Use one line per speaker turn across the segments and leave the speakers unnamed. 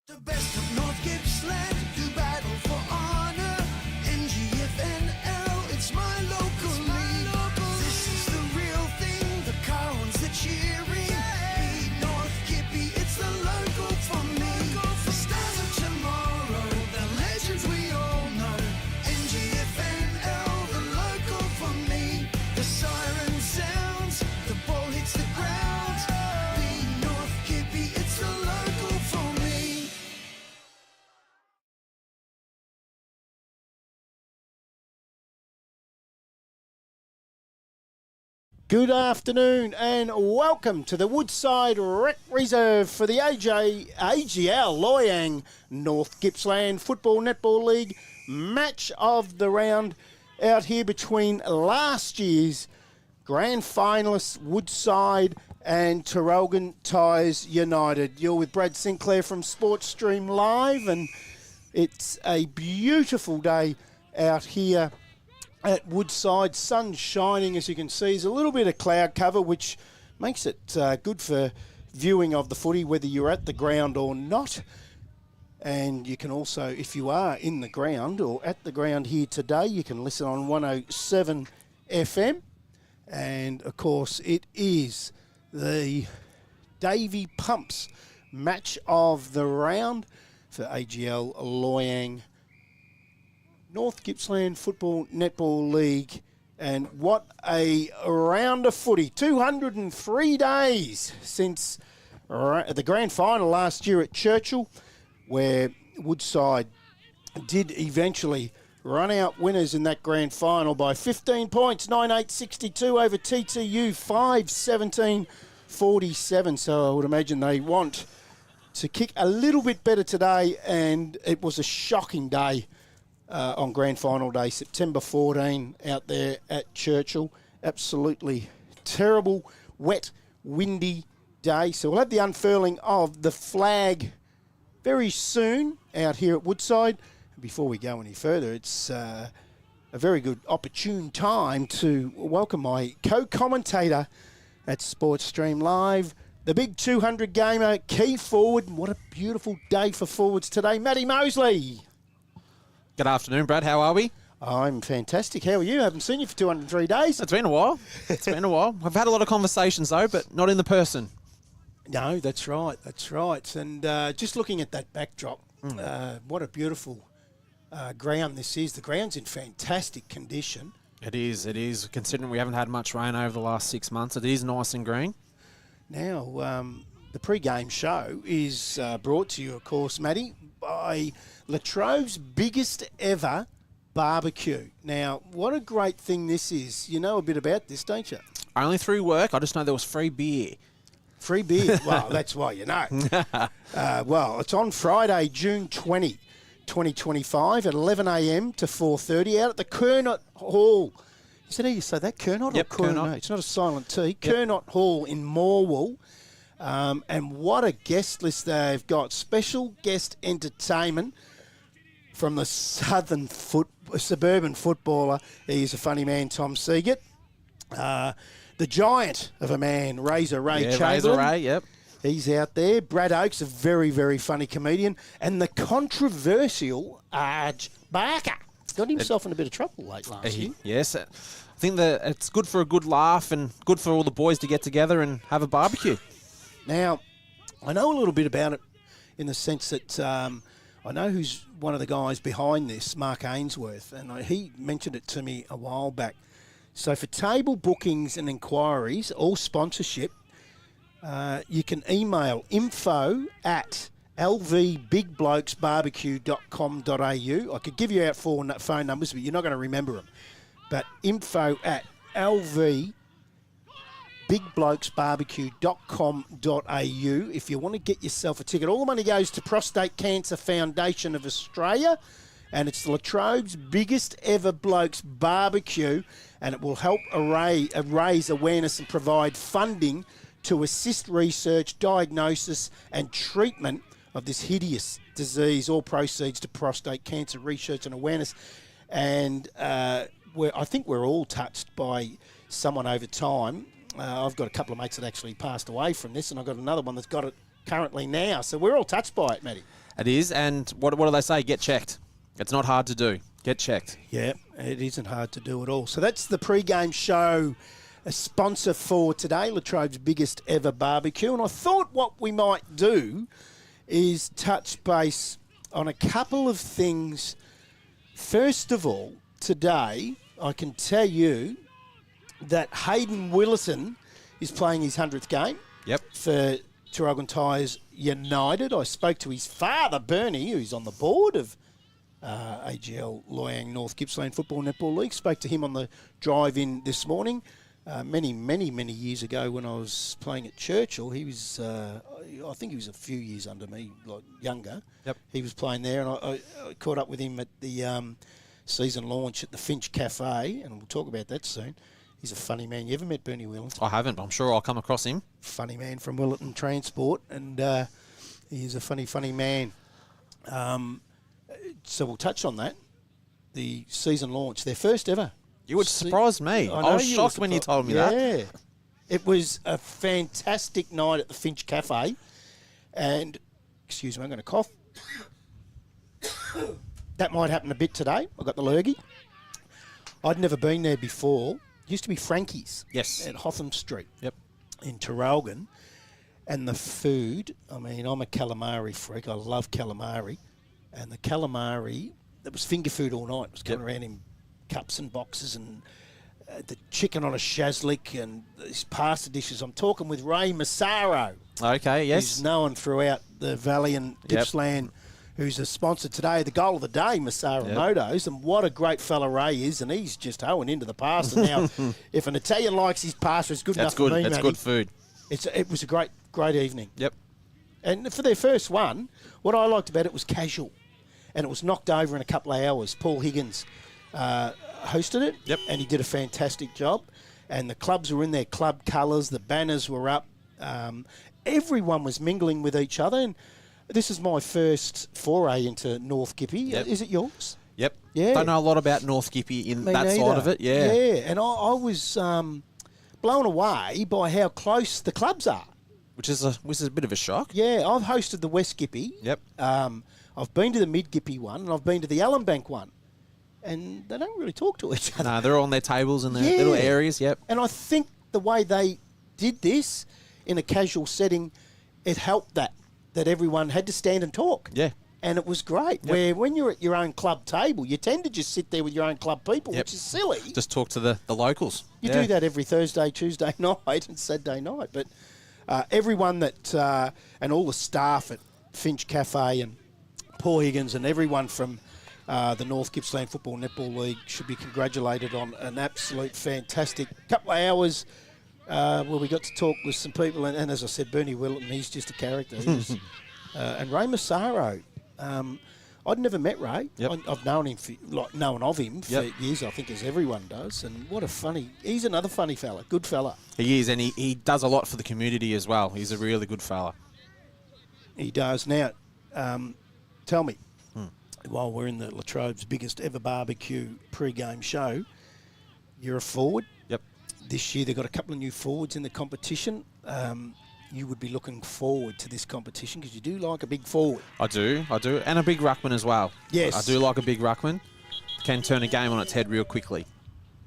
The best of North Gippsland do battle for honour. NGFNL, it's my local league. This is the real thing, the Carons are cheering. Beat North Gippy, it's the local for me. The stars of tomorrow, the legends we all know. NGFNL, the local for me. The siren sounds, the ball hits the ground. Beat North Gippy, it's the local for me.
Good afternoon and welcome to the Woodside Rec Reserve for the AGL Loyang North Gippsland Football Netball League match of the round out here between last year's grand finalists Woodside and Tarralgon Tyres United. You're with Brad Sinclair from Sports Stream Live, and it's a beautiful day out here at Woodside. Sun shining, as you can see. There's a little bit of cloud cover, which makes it good for viewing of the footy, whether you're at the ground or not. And you can also, if you are in the ground or at the ground here today, you can listen on 107 FM. And, of course, it is the Davy Pumps match of the round for AGL Loyang North Gippsland Football Netball League. And what a round of footy. 203 days since the grand final last year at Churchill, where Woodside did eventually run out winners in that grand final by 15 points, 9-8-62 over TTU, 5-17-47. So I would imagine they want to kick a little bit better today, and it was a shocking day on grand final day, September 14, out there at Churchill. Absolutely terrible, wet, windy day. So we'll have the unfurling of the flag very soon out here at Woodside. And before we go any further, it's a very good opportune time to welcome my co-commentator at Sports Stream Live, the big 200 gamer, key forward. What a beautiful day for forwards today, Matty Mosley.
Good afternoon, Brad. How are we?
I'm fantastic. How are you? I haven't seen you for 203 days.
It's been a while. I've had a lot of conversations, though, but not in the person.
No, that's right. That's right. And just looking at that backdrop, what a beautiful ground this is. The ground's in fantastic condition.
It is. Considering we haven't had much rain over the last 6 months, it is nice and green.
Now, the pre-game show is brought to you, of course, Matty, by Latrobe's biggest ever barbecue. Now, what a great thing this is. You know a bit about this, don't you?
Only through work. I just know there was free beer.
Free beer? Well, that's why you know. Well, it's on Friday, June 20, 2025 at 11 a.m. to 4:30 out at the Kernot Hall. Is it how you say that? Kernot
Yep,
or Kernot?
Kernot.
It's not a silent T.
Yep.
Kernot Hall in Morwell. And what a guest list they've got. Special guest entertainment from the suburban footballer. He's a funny man, Tom Seagett. The giant of a man, Razor Ray Chamberlain.
Razor Ray, yep.
He's out there. Brad Oakes, a very, very funny comedian. And the controversial Arj Barker. Got himself in a bit of trouble late last year.
Yes. I think that it's good for a good laugh and good for all the boys to get together and have a barbecue.
Now, I know a little bit about it in the sense that I know who's one of the guys behind this, Mark Ainsworth, and he mentioned it to me a while back. So for table bookings and inquiries or sponsorship, you can email info@lvbigblokesbarbecue.com.au. I could give you out 4 phone numbers, but you're not going to remember them. But info@lvbigblokesbarbecue.com.au if you want to get yourself a ticket. All the money goes to Prostate Cancer Foundation of Australia, and it's Latrobe's biggest ever blokes barbecue, and it will help raise awareness and provide funding to assist research, diagnosis and treatment of this hideous disease. All proceeds to prostate cancer research and awareness. And I think we're all touched by someone over time. I've got a couple of mates that actually passed away from this, and I've got another one that's got it currently now. So we're all touched by it, Matty.
It is, and what do they say? Get checked. It's not hard to do. Get checked.
Yeah, it isn't hard to do at all. So that's the pre-game show, a sponsor for today, Latrobe's biggest ever barbecue. And I thought what we might do is touch base on a couple of things. First of all, today, I can tell you that Hayden Willison is playing his 100th game.
Yep.
For Traralgon Tyres United. I spoke to his father, Bernie, who's on the board of AGL Loyang North Gippsland Football Netball League. Spoke to him on the drive-in this morning. Many years ago when I was playing at Churchill, he was, I think he was a few years under me, like younger.
Yep.
He was playing there, and I caught up with him at the season launch at the Finch Cafe, and we'll talk about that soon. He's a funny man. You ever met Bernie Wellington?
I haven't, but I'm sure I'll come across him.
Funny man from Willetton Transport, and he's a funny man. So we'll touch on that. The season launch, their first ever.
You would surprise me. I was shocked when you told me that.
Yeah. It was a fantastic night at the Finch Cafe. And, excuse me, I'm going to cough. That might happen a bit today. I got the lurgy. I'd never been there before. It used to be Frankie's.
Yes.
At Hotham Street.
Yep.
In Traralgon. And the food, I mean, I'm a calamari freak. I love calamari. And the calamari, that was finger food all night. It was going around in cups and boxes, and the chicken on a shazlik and these pasta dishes. I'm talking with Ray Massaro.
Okay, yes.
Who's known throughout the Valley and Gippsland, who's a sponsor today, the goal of the day, Massaro Motos. And what a great fella Ray is, and he's just hoeing into the pasta. Now, if an Italian likes his pasta, it's good enough for me,
That's
Matty.
good food.
It was a great evening.
Yep.
And for their first one, what I liked about it was casual. And it was knocked over in a couple of hours. Paul Higgins hosted it.
Yep.
And he did a fantastic job. And the clubs were in their club colours. The banners were up. Everyone was mingling with each other. And this is my first foray into North Gippy.
Yep.
Is it yours?
Yep.
Yeah.
Don't know a lot about North Gippy in
Me
that
neither.
side of it. Yeah.
Yeah. And I was blown away by how close the clubs are.
Which is a bit of a shock.
Yeah, I've hosted the West Gippy.
Yep.
I've been to the Mid Gippy one, and I've been to the Allen Bank one, and they don't really talk to each other.
No, they're all on their tables in their little areas. Yep.
And I think the way they did this in a casual setting, it helped that everyone had to stand and talk.
Yeah.
And it was great.
Yep.
Where when you're at your own club table, you tend to just sit there with your own club people,
Yep.
which is silly.
Just talk to the locals.
You do that every Thursday, Tuesday night, and Saturday night. But everyone that and all the staff at Finch Cafe and Paul Higgins and everyone from the North Gippsland Football Netball League should be congratulated on an absolute fantastic couple of hours where we got to talk with some people. And as I said, Bernie Willetton, he's just a character. He was, and Ray Massaro. I'd never met Ray.
Yep.
I've known him known of him for years, I think, as everyone does. And what a he's another funny fella, good fella.
He is, and he does a lot for the community as well. He's a really good fella.
He does. Now, tell me, while we're in the Latrobe's biggest ever barbecue pre-game show, you're a forward.
Yep.
This year they've got a couple of new forwards in the competition. You would be looking forward to this competition because you do like a big forward.
I do. And a big ruckman as well.
Yes.
I do like a big ruckman. Can turn a game on its head real quickly.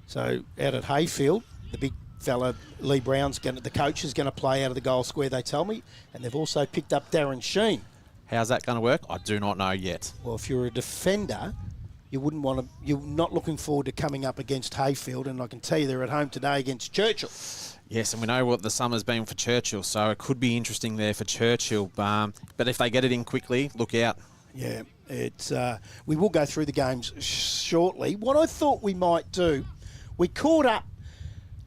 So out at Hayfield, the big fella, Lee Brown's the coach is going to play out of the goal square, they tell me. And they've also picked up Darren Sheen.
How's that going to work? I do not know yet.
Well, if you're a defender, you're not looking forward to coming up against Hayfield, and I can tell you they're at home today against Churchill.
Yes, and we know what the summer's been for Churchill, so it could be interesting there for Churchill. But if they get it in quickly, look out.
Yeah, we will go through the games shortly. What I thought we might do, we caught up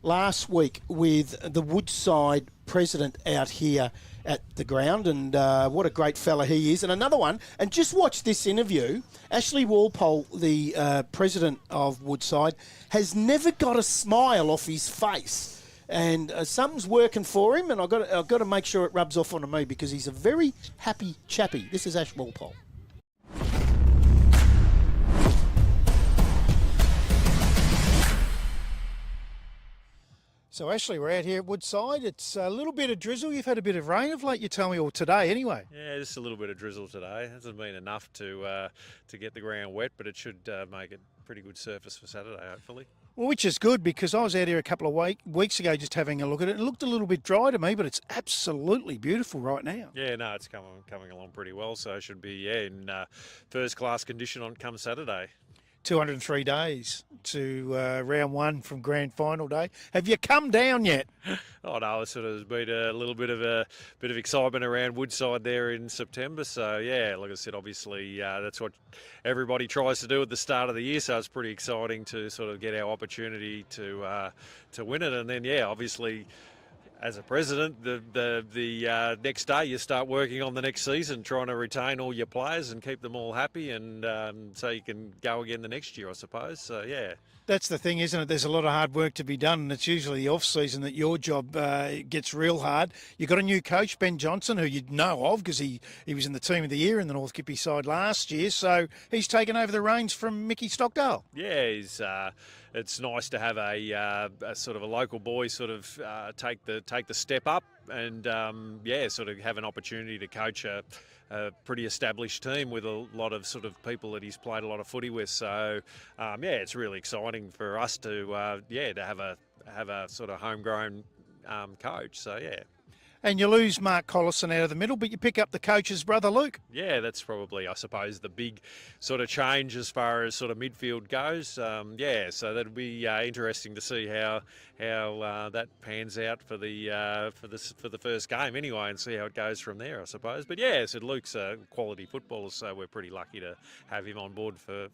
last week with the Woodside president out here at the ground, and what a great fella he is. And another one, and just watch this interview. Ashley Walpole, the president of Woodside, has never got a smile off his face. And something's working for him, and I've got to make sure it rubs off onto me because he's a very happy chappy. This is Ash Walpole. So, Ashley, we're out here at Woodside. It's a little bit of drizzle. You've had a bit of rain of late, you tell me, or today anyway.
Yeah, just a little bit of drizzle today. Hasn't been enough to get the ground wet, but it should make it pretty good surface for Saturday, hopefully.
Well, which is good because I was out here a couple of weeks ago just having a look at it. It looked a little bit dry to me, but it's absolutely beautiful right now.
Yeah, no, it's coming along pretty well, so it should be in first class condition on come Saturday.
203 days to round one from grand final day. Have you come down yet?
Oh no, it sort of has been a little bit of excitement around Woodside there in September. So yeah, like I said, obviously that's what everybody tries to do at the start of the year. So it's pretty exciting to sort of get our opportunity to win it, and then yeah, obviously. As a president, the next day you start working on the next season, trying to retain all your players and keep them all happy, and so you can go again the next year, I suppose. So yeah.
That's the thing, isn't it? There's a lot of hard work to be done, and it's usually the off-season that your job gets real hard. You've got a new coach, Ben Johnson, who you'd know of because he was in the team of the year in the North Gippy side last year, so he's taken over the reins from Mickey Stockdale.
Yeah, it's nice to have a sort of a local boy sort of take the step up and sort of have an opportunity to coach a pretty established team with a lot of sort of people that he's played a lot of footy with. So it's really exciting for us to have a sort of homegrown coach. So yeah.
And you lose Mark Collison out of the middle, but you pick up the coach's brother, Luke.
Yeah, that's probably, I suppose, the big sort of change as far as sort of midfield goes. So that'll be interesting to see how that pans out for the first game anyway, and see how it goes from there, I suppose. But yeah, so Luke's a quality footballer, so we're pretty lucky to have him on board for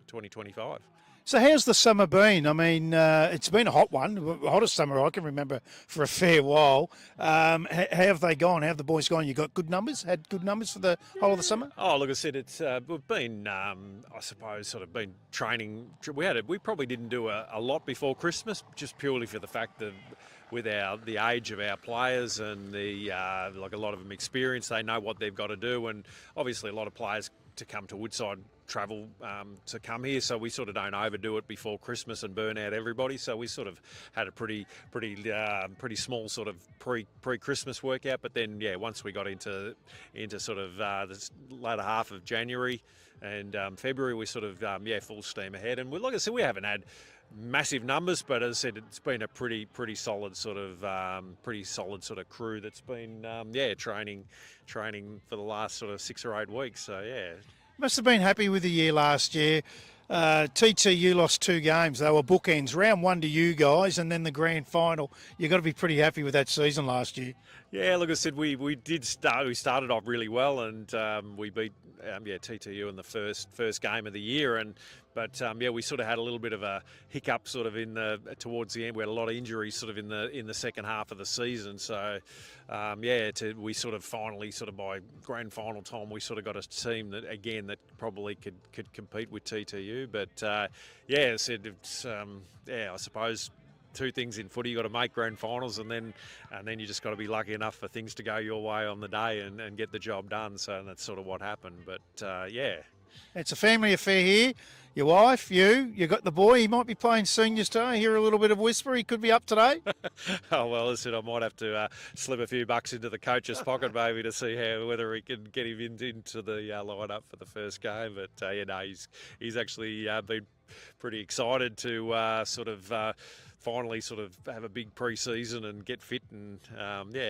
2025.
So how's the summer been? I mean, it's been a hot one, the hottest summer I can remember for a fair while. How have they gone? How have the boys gone? You got good numbers? Had good numbers for the whole of the summer?
Oh, look, I said we've been, I suppose, sort of been training. We probably didn't do a lot before Christmas, just purely for the fact that with the age of our players and like a lot of them experienced, they know what they've got to do, and obviously a lot of players to come to Woodside travel to come here, so we sort of don't overdo it before Christmas and burn out everybody. So we sort of had a pretty small sort of pre-Christmas workout, but then once we got into sort of the latter half of January and February, we sort of full steam ahead. And like I said, we haven't had massive numbers, but as I said, it's been a pretty solid sort of crew that's been training for the last sort of 6 or 8 weeks. So yeah.
Must have been happy with the year last year. TTU lost 2 games. They were bookends. Round one to you guys, and then the grand final. You've got to be pretty happy with that season last year.
Yeah, like I said, we started off really well, and we beat TTU in the first game of the year, but we sort of had a little bit of a hiccup sort of towards the end. We had a lot of injuries sort of in the second half of the season. So we sort of finally sort of by grand final time we sort of got a team that probably could compete with TTU. But I said it's I suppose. 2 things in footy: you got to make grand finals, and then you just got to be lucky enough for things to go your way on the day and get the job done. So that's sort of what happened. But
it's a family affair here. Your wife, you got the boy. He might be playing seniors today. I hear a little bit of whisper. He could be up today.
Oh well, listen, I might have to slip a few bucks into the coach's pocket maybe to see whether we can get him into the lineup for the first game. But he's actually been pretty excited to finally sort of have a big pre-season and get fit, and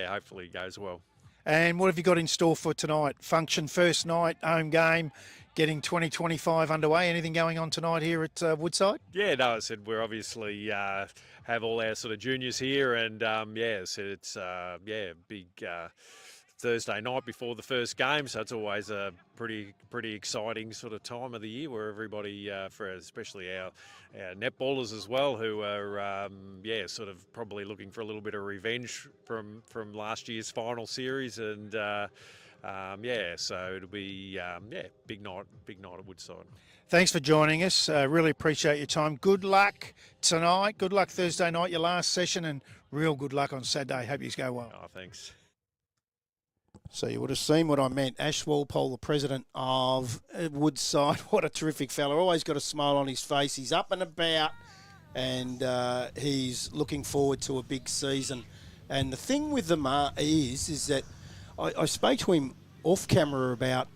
hopefully it goes well.
And what have you got in store for tonight? Function, first night, home game, getting 2025 underway. Anything going on tonight here at Woodside? Yeah,
no, I said we're obviously have all our sort of juniors here, and it's big Thursday night before the first game, so it's always a pretty exciting sort of time of the year where everybody, for especially our netballers as well, who are sort of probably looking for a little bit of revenge from last year's final series, and so it'll be big night at Woodside.
Thanks for joining us. Really appreciate your time. Good luck tonight. Good luck Thursday night, your last session, and real good luck on Saturday. Hope you go well.
Oh, thanks.
So you would have seen what I meant. Ash Walpole, the president of Woodside. What a terrific fella. Always got a smile on his face. He's up and about. and he's looking forward to a big season. And the thing with them is that I spoke to him off camera about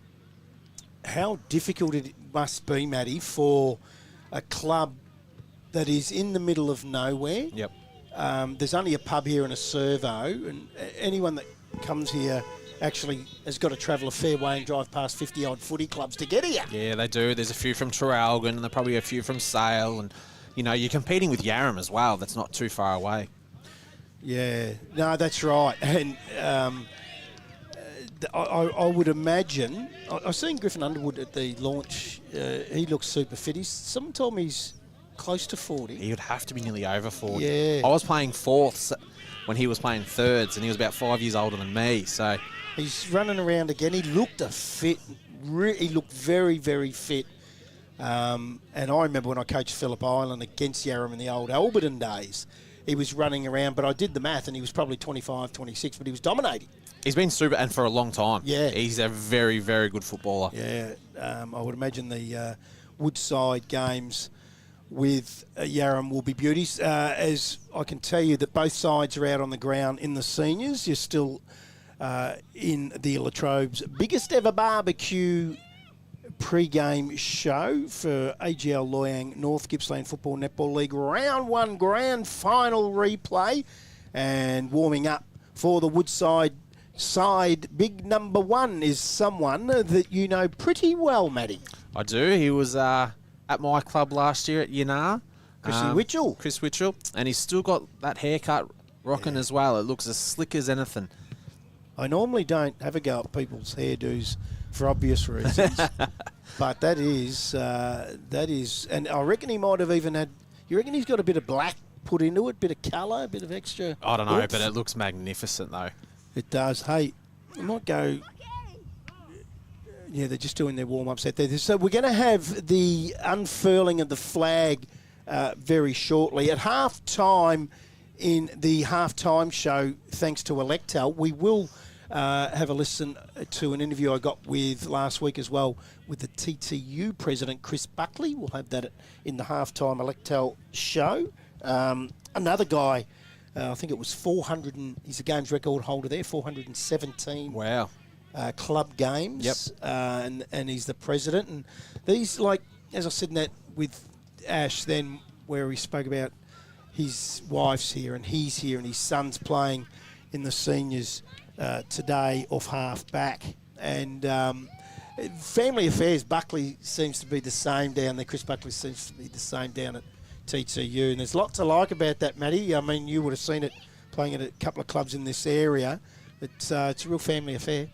how difficult it must be, Matty, for a club that is in the middle of nowhere.
Yep.
There's only a pub here and a servo, and anyone that comes here actually has got to travel a fair way and drive past 50-odd footy clubs to get here.
Yeah, they do. There's a few from Traralgon, and there's probably a few from Sale, and you're competing with Yarram as well. That's not too far away.
Yeah, no, that's right. And I would imagine, I've seen Griffin Underwood at the launch. He looks super fit. Someone told me he's close to 40.
He would have to be nearly over 40.
Yeah.
I was playing fourths when he was playing thirds, and he was about 5 years older than me. So
He's running around again. He looked he looked very, very fit. And I remember when I coached Phillip Island against Yarram in the old Alberton days, he was running around, but I did the math, and he was probably 25, 26, but he was dominating.
he's been super, and for a long time.
Yeah.
He's a very, very good footballer.
Yeah, I would imagine the Woodside games with Yarram will be beauties. As I can tell you that both sides are out on the ground in the seniors. You're still in the Latrobe's biggest ever barbecue pre-game show for AGL Loyang North Gippsland Football Netball League Round 1 Grand Final replay, and warming up for the Woodside side, big number 1 is someone that you know pretty well, Matty.
I do. He was at my club last year at Yanar.
Chrissy Witchell.
Chris Witchell. And he's still got that haircut rocking as well. It looks as slick as anything.
I normally don't have a go at people's hairdos for obvious reasons, but that is, and I reckon he might have even had, you reckon he's got a bit of black put into it, bit of colour, a bit of extra?
I don't know,
oomph?
but it looks magnificent though.
It does. Hey, I might go. Yeah, they're just doing their warm-up set there. So we're going to have the unfurling of the flag very shortly. At half-time in the half-time show, thanks to Electel, we will have a listen to an interview I got with last week as well with the TTU president, Chris Buckley. We'll have that in the half-time Electel show. Another guy, I think it was 400, he's a games record holder there, 417.
Wow.
Club games.
Yep.
And he's the president. And these, like, as I said in that with Ash then, where he spoke about his wife's here and he's here and his son's playing in the seniors today off half back. And family affairs, Buckley seems to be the same down there. Chris Buckley seems to be the same down at TTU. And there's lots to like about that, Matty. I mean, you would have seen it playing at a couple of clubs in this area. It's a real family affair.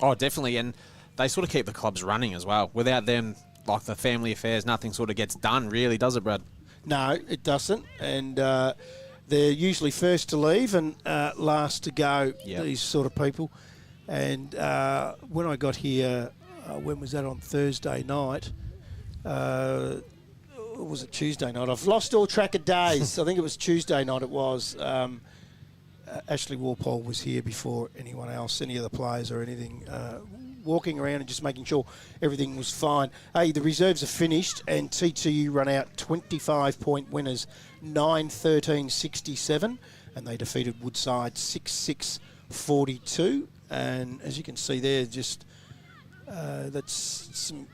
Oh, definitely. And they sort of keep the clubs running as well. Without them, like the family affairs, nothing sort of gets done, really, does it, Brad?
No, it doesn't. And they're usually first to leave and last to go,
Yep.
these sort of people. And when I got here, when was that, on Thursday night? Or was it Tuesday night? I've lost all track of days. I think it was Tuesday night it was. Ashley Walpole was here before anyone else, any of the players or anything, walking around and just making sure everything was fine. Hey, the reserves are finished and TTU run out 25-point winners, 9-13-67, and they defeated Woodside 6-6-42. And as you can see there, just that's some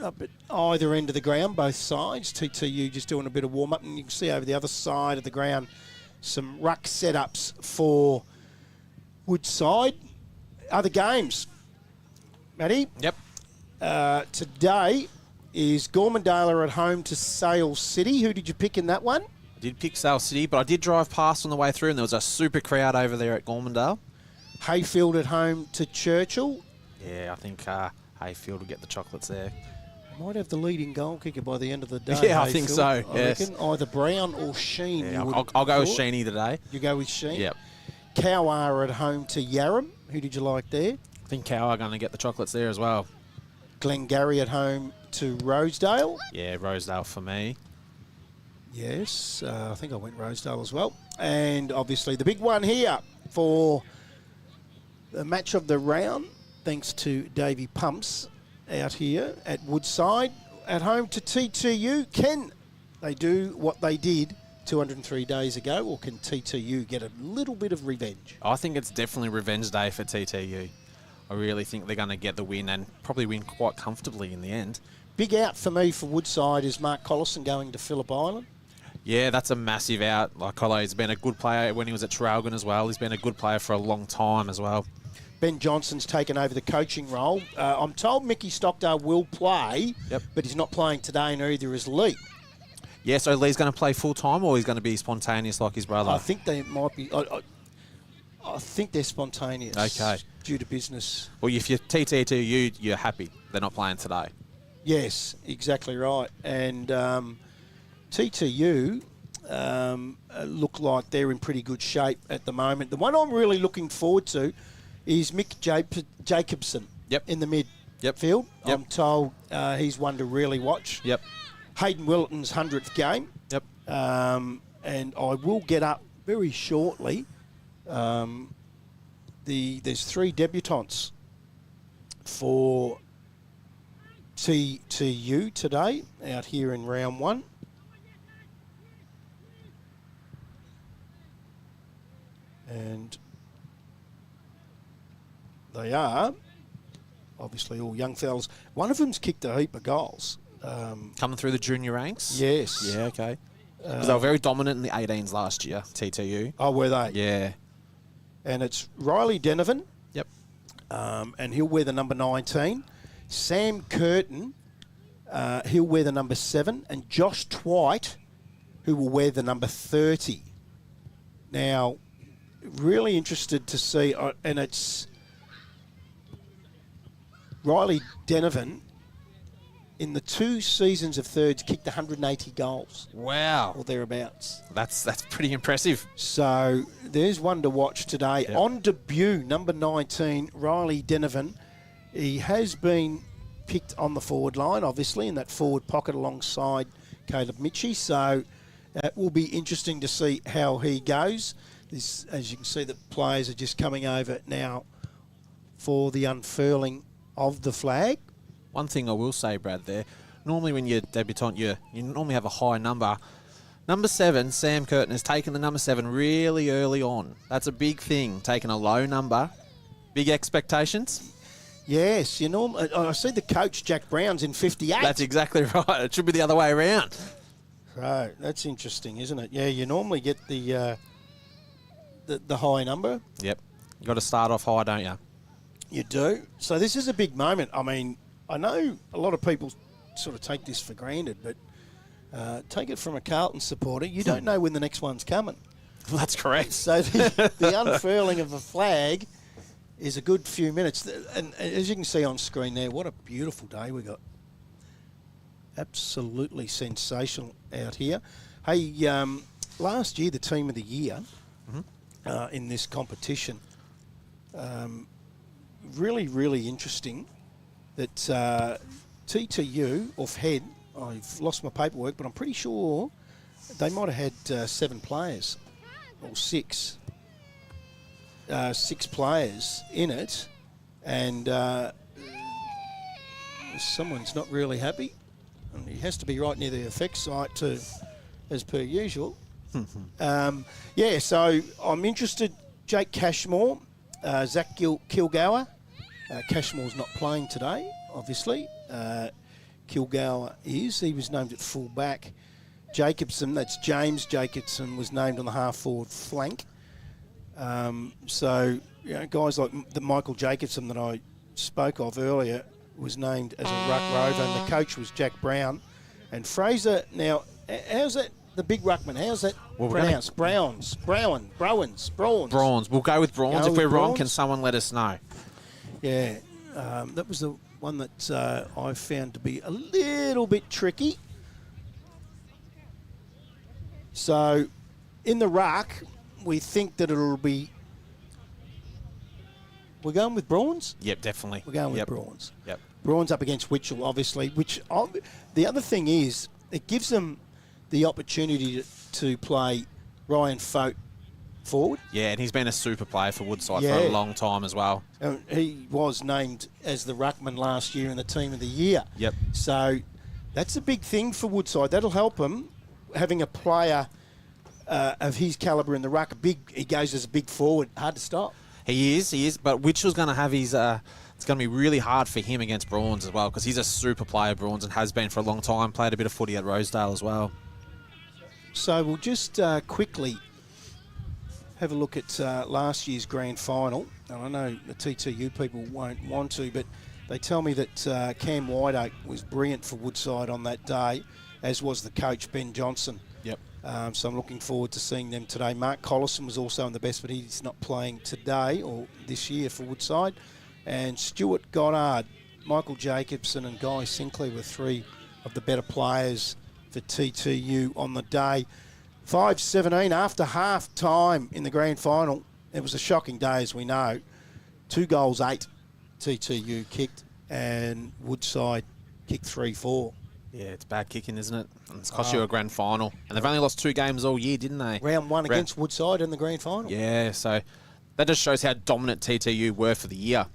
up at either end of the ground, both sides. TTU just doing a bit of warm-up, and you can see over the other side of the ground some ruck setups for Woodside. Other games, Matty?
Yep.
Today is Gormandale at home to Sale City. Who did you pick in that one?
I did pick Sale City, but I did drive past on the way through, and there was a super crowd over there at Gormandale.
Hayfield at home to Churchill.
Yeah, I think Hayfield will get the chocolates there.
Might have the leading goal kicker by the end of the day.
Yeah, I think so,
I
yes.
reckon. Either Brown or Sheen.
Yeah,
you would
I'll go
have
with
thought.
Sheeny today.
You go with Sheen?
Yep.
Cowar at home to Yarram. Who did you like there?
I think Cow are going to get the chocolates there as well.
Glengarry at home to Rosedale.
Yeah, Rosedale for me.
Yes, I think I went Rosedale as well. And obviously the big one here for the match of the round, thanks to Davey Pumps out here at Woodside. At home to TTU. Ken they do what they did 203 days ago, or can TTU get a little bit of revenge?
I think it's definitely revenge day for TTU. I really think they're going to get the win and probably win quite comfortably in the end.
Big out for me for Woodside is Mark Collison going to Phillip Island.
Yeah, that's a massive out. Like Collo's been a good player when he was at Traralgon as well. He's been a good player for a long time as well.
Ben Johnson's taken over the coaching role. I'm told Mickey Stockdale will play, but he's not playing today, and neither is Lee.
Yeah, so Lee's going to play full-time, or he's going to be spontaneous like his brother?
I think they might be. I think they're spontaneous.
Okay.
Due to business.
Well, if you're TTU, you're happy they're not playing today.
Yes, exactly right. And TTU look like they're in pretty good shape at the moment. The one I'm really looking forward to is Mick Jacobson in the midfield.
Yep.
I'm told he's one to really watch.
Yep.
Hayden Willetton's 100th game.
Yep.
And I will get up very shortly. There's 3 debutants for TTU today out here in round 1. And they are obviously all young fellas. One of them's kicked a heap of goals.
Coming through the junior ranks?
Yes.
Yeah, okay. Because they were very dominant in the 18s last year, TTU.
Oh, were they?
Yeah.
And it's Riley Denovan.
Yep.
And he'll wear the number 19. Sam Curtin, he'll wear the number 7. And Josh Twite, who will wear the number 30. Now, really interested to see, and it's Riley Denovan, in the 2 seasons of thirds, kicked 180 goals.
Wow.
Or thereabouts.
That's pretty impressive.
So there's one to watch today.
Yep.
On debut, number 19, Riley Denovan. He has been picked on the forward line, obviously, in that forward pocket alongside Caleb Mitchie. So it will be interesting to see how he goes. This, as you can see, the players are just coming over now for the unfurling of the flag.
One thing I will say, Brad, there, normally when you're debutant, you normally have a high number. Number 7, Sam Curtin, has taken the number 7 really early on. That's a big thing, taking a low number. Big expectations?
Yes, you know, I see the coach, Jack Brown's in 58.
That's exactly right. It should be the other way around.
Right, that's interesting, isn't it? Yeah, you normally get the high number.
Yep. You got to start off high, don't you?
You do. So this is a big moment. I mean, I know a lot of people sort of take this for granted, but take it from a Carlton supporter, you don't know when the next one's coming.
Well, that's correct.
So the unfurling of a flag is a good few minutes. And as you can see on screen there, what a beautiful day we got. Absolutely sensational out here. Hey, last year, the team of the year in this competition, really, really interesting that TTU, off head, I've lost my paperwork, but I'm pretty sure they might have had 7 players, or 6. 6 players in it, and someone's not really happy. And he has to be right near the effects site too, as per usual. Yeah, so I'm interested. Jake Cashmore, Zach Kilgour. Cashmore's not playing today, obviously. Kilgour is. He was named at full back. Jacobson, that's James Jacobson, was named on the half-forward flank. So, you know, guys like the Michael Jacobson that I spoke of earlier was named as a ruck rover, and the coach was Jack Brown. And Fraser, now, how's that, the big ruckman, how's that pronounced? Browns. We'll
go with bronze. If we're wrong, can
bronze?
someone let us know?
Yeah, that was the one that I found to be a little bit tricky. So, in the ruck, we think that it'll be... We're going with bronze?
Yep, definitely.
We're going with bronze.
Yep.
Bronze up against Witchell, obviously. The other thing is, it gives them the opportunity to play Ryan Fote forward.
Yeah, and he's been a super player for Woodside for
Yeah.
a long time as well.
He was named as the ruckman last year in the team of the year.
Yep.
So that's a big thing for Woodside. That'll help them having a player of his calibre in the ruck, he goes as a big forward, hard to stop.
He is. But Mitchell's going to have his... it's going to be really hard for him against Brawns as well, because he's a super player, Brawns, and has been for a long time. Played a bit of footy at Rosedale as well.
So we'll just quickly have a look at last year's grand final. And I know the TTU people won't want to, but they tell me that Cam Whiteoak was brilliant for Woodside on that day, as was the coach, Ben Johnson.
Yep.
So I'm looking forward to seeing them today. Mark Collison was also in the best, but he's not playing today or this year for Woodside. And Stuart Goddard, Michael Jacobson and Guy Sinclair were three of the better players for TTU on the day. 5-17 after half time in the grand final. It was a shocking day, as we know. 2 goals, 8 TTU kicked, and Woodside kicked 3-4.
Yeah, it's bad kicking, isn't it? And it's cost you a grand final. And they've only lost 2 games all year, didn't they?
Round 1 against Woodside in the grand final.
Yeah, so that just shows how dominant TTU were for the year.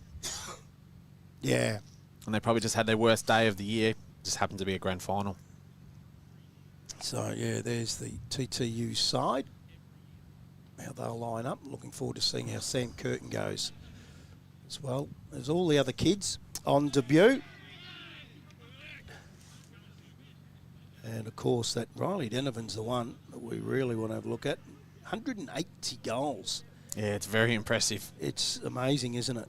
Yeah.
And they probably just had their worst day of the year. Just happened to be a grand final.
So, yeah, there's the TTU side. How they'll line up. Looking forward to seeing how Sam Curtin goes as well as all the other kids on debut. And, of course, that Riley Denovan's the one that we really want to have a look at. 180 goals.
Yeah, it's very impressive.
It's amazing, isn't it?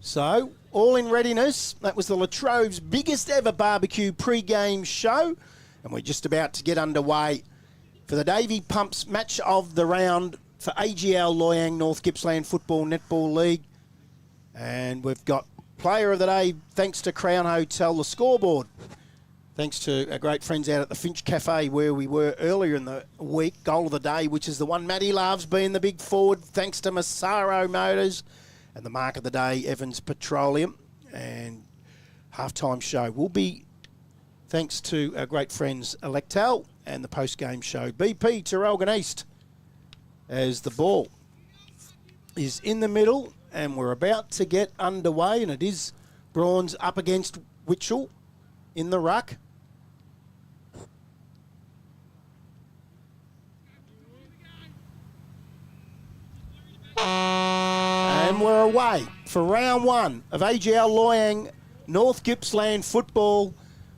So, all in readiness. That was the Latrobe's biggest ever barbecue pre-game show. And we're just about to get underway for the Davy Pumps match of the round for AGL Loyang North Gippsland Football Netball League. And we've got player of the day, thanks to Crown Hotel, the scoreboard. Thanks to our great friends out at the Finch Cafe where we were earlier in the week. Goal of the day, which is the one Matty loves, being the big forward, thanks to Massaro Motors. And the mark of the day, Evans Petroleum. And halftime show will be thanks to our great friends Electel, and the post-game show BP Terrelgan East, as the ball is in the middle and we're about to get underway, and it is Brawns up against Witchell in the ruck. And we're away for round 1 of AGL Loyang North Gippsland football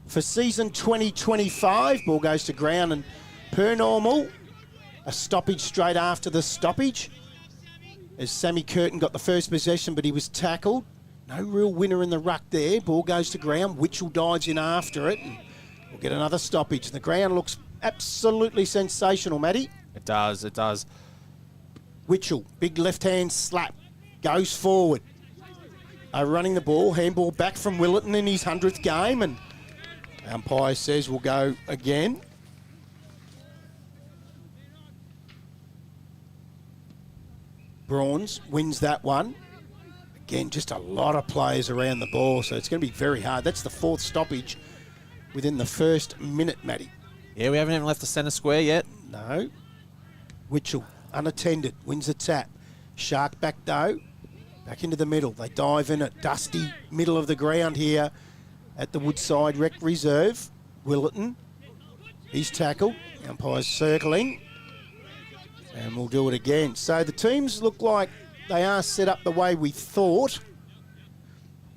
for season 2025. Ball goes to ground, and per normal, a stoppage straight after the stoppage, as Sammy Curtin got the first possession, but he was tackled. No real winner in the ruck there. Ball goes to ground. Witchell dives in after it, and we'll get another stoppage. The ground looks absolutely sensational, Matty.
It does, it does.
Witchell, big left-hand slap, goes forward. Running the ball, handball back from Willerton in his 100th game, and umpire says we'll go again. Brawns wins that one. Again, just a lot of players around the ball, so it's going to be very hard. That's the 4th stoppage within the first minute, Matty.
Yeah, we haven't even left the centre square yet.
No. Witchell, unattended, wins the tap. Shark back though, back into the middle. They dive in at dusty middle of the ground here at the Woodside Rec Reserve. Willerton, he's tackled. Umpire's circling. And we'll do it again. So the teams look like they are set up the way we thought.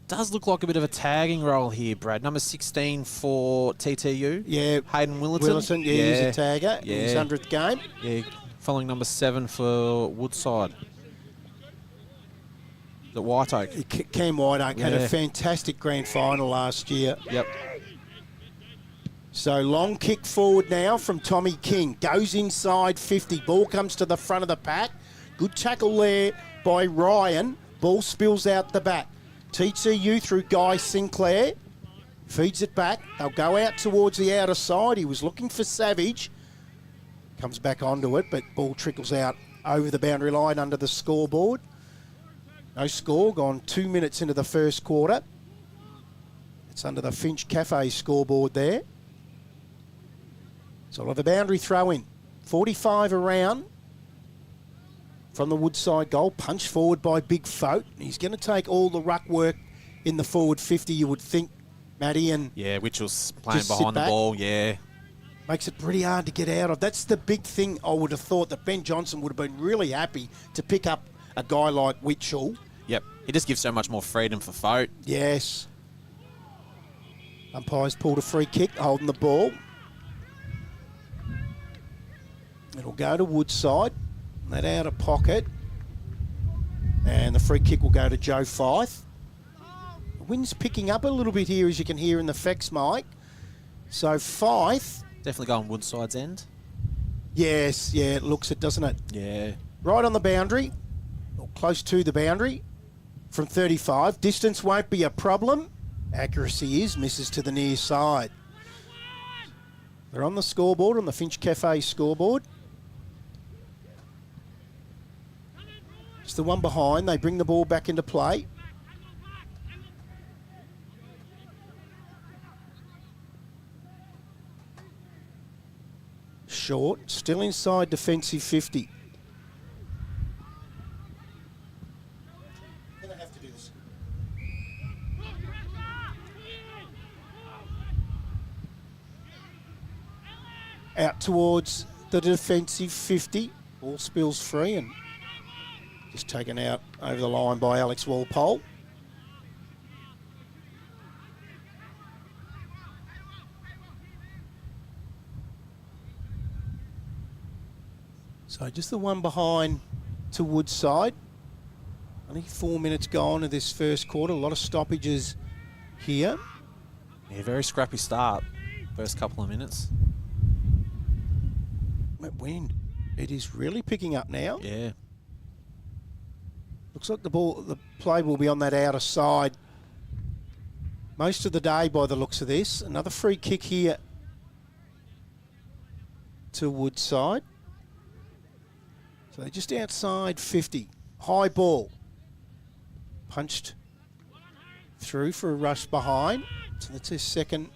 Does look like a bit of a tagging role here, Brad. Number 16 for TTU.
Yeah.
Hayden Willerton.
Willerton, yeah, he's a tagger in his 100th game.
Yeah, following number 7 for Woodside. The White Oak.
Cam Whiteoak had a fantastic grand final last year.
Yep.
So long kick forward now from Tommy King. Goes inside 50. Ball comes to the front of the pack. Good tackle there by Ryan. Ball spills out the back. TTU through Guy Sinclair. Feeds it back. They'll go out towards the outer side. He was looking for Savage. Comes back onto it, but ball trickles out over the boundary line under the scoreboard. No score, gone 2 minutes into the first quarter. It's under the Finch Cafe scoreboard there. So we'll have a boundary throw in. 45 around from the Woodside goal. Punch forward by Big Folk. He's going to take all the ruck work in the forward 50, you would think, Matty, and
Yeah, Mitchell's playing
Just sit
behind the
back.
ball. Yeah.
makes it pretty hard to get out of. That's the big thing. I would have thought that Ben Johnson would have been really happy to pick up a guy like Witchell.
Yep. He just gives so much more freedom for Fote.
Yes. Umpire's pulled a free kick, holding the ball. It'll go to Woodside. That out of pocket. And the free kick will go to Joe Fife. The wind's picking up a little bit here, as you can hear in the Fex mic. So Fife,
Definitely going Woodside's end.
yes, yeah, it looks it, doesn't it?
Yeah.
Right on the boundary, or close to the boundary, from 35. Distance won't be a problem. Accuracy is, misses to the near side. They're on the scoreboard, on the Finch Cafe scoreboard. It's the one behind. They bring the ball back into play. Short, still inside defensive 50. Gonna have to do this. Out towards the defensive 50. Ball spills free and just taken out over the line by Alex Walpole. So just the one behind to Woodside. Only 4 minutes gone of this first quarter. A lot of stoppages here.
Yeah, very scrappy start. First couple of minutes.
That wind, it is really picking up now.
Yeah.
Looks like the play will be on that outer side most of the day by the looks of this. Another free kick here to Woodside. So they're just outside 50. High ball. Punched through for a rush behind. So that's his second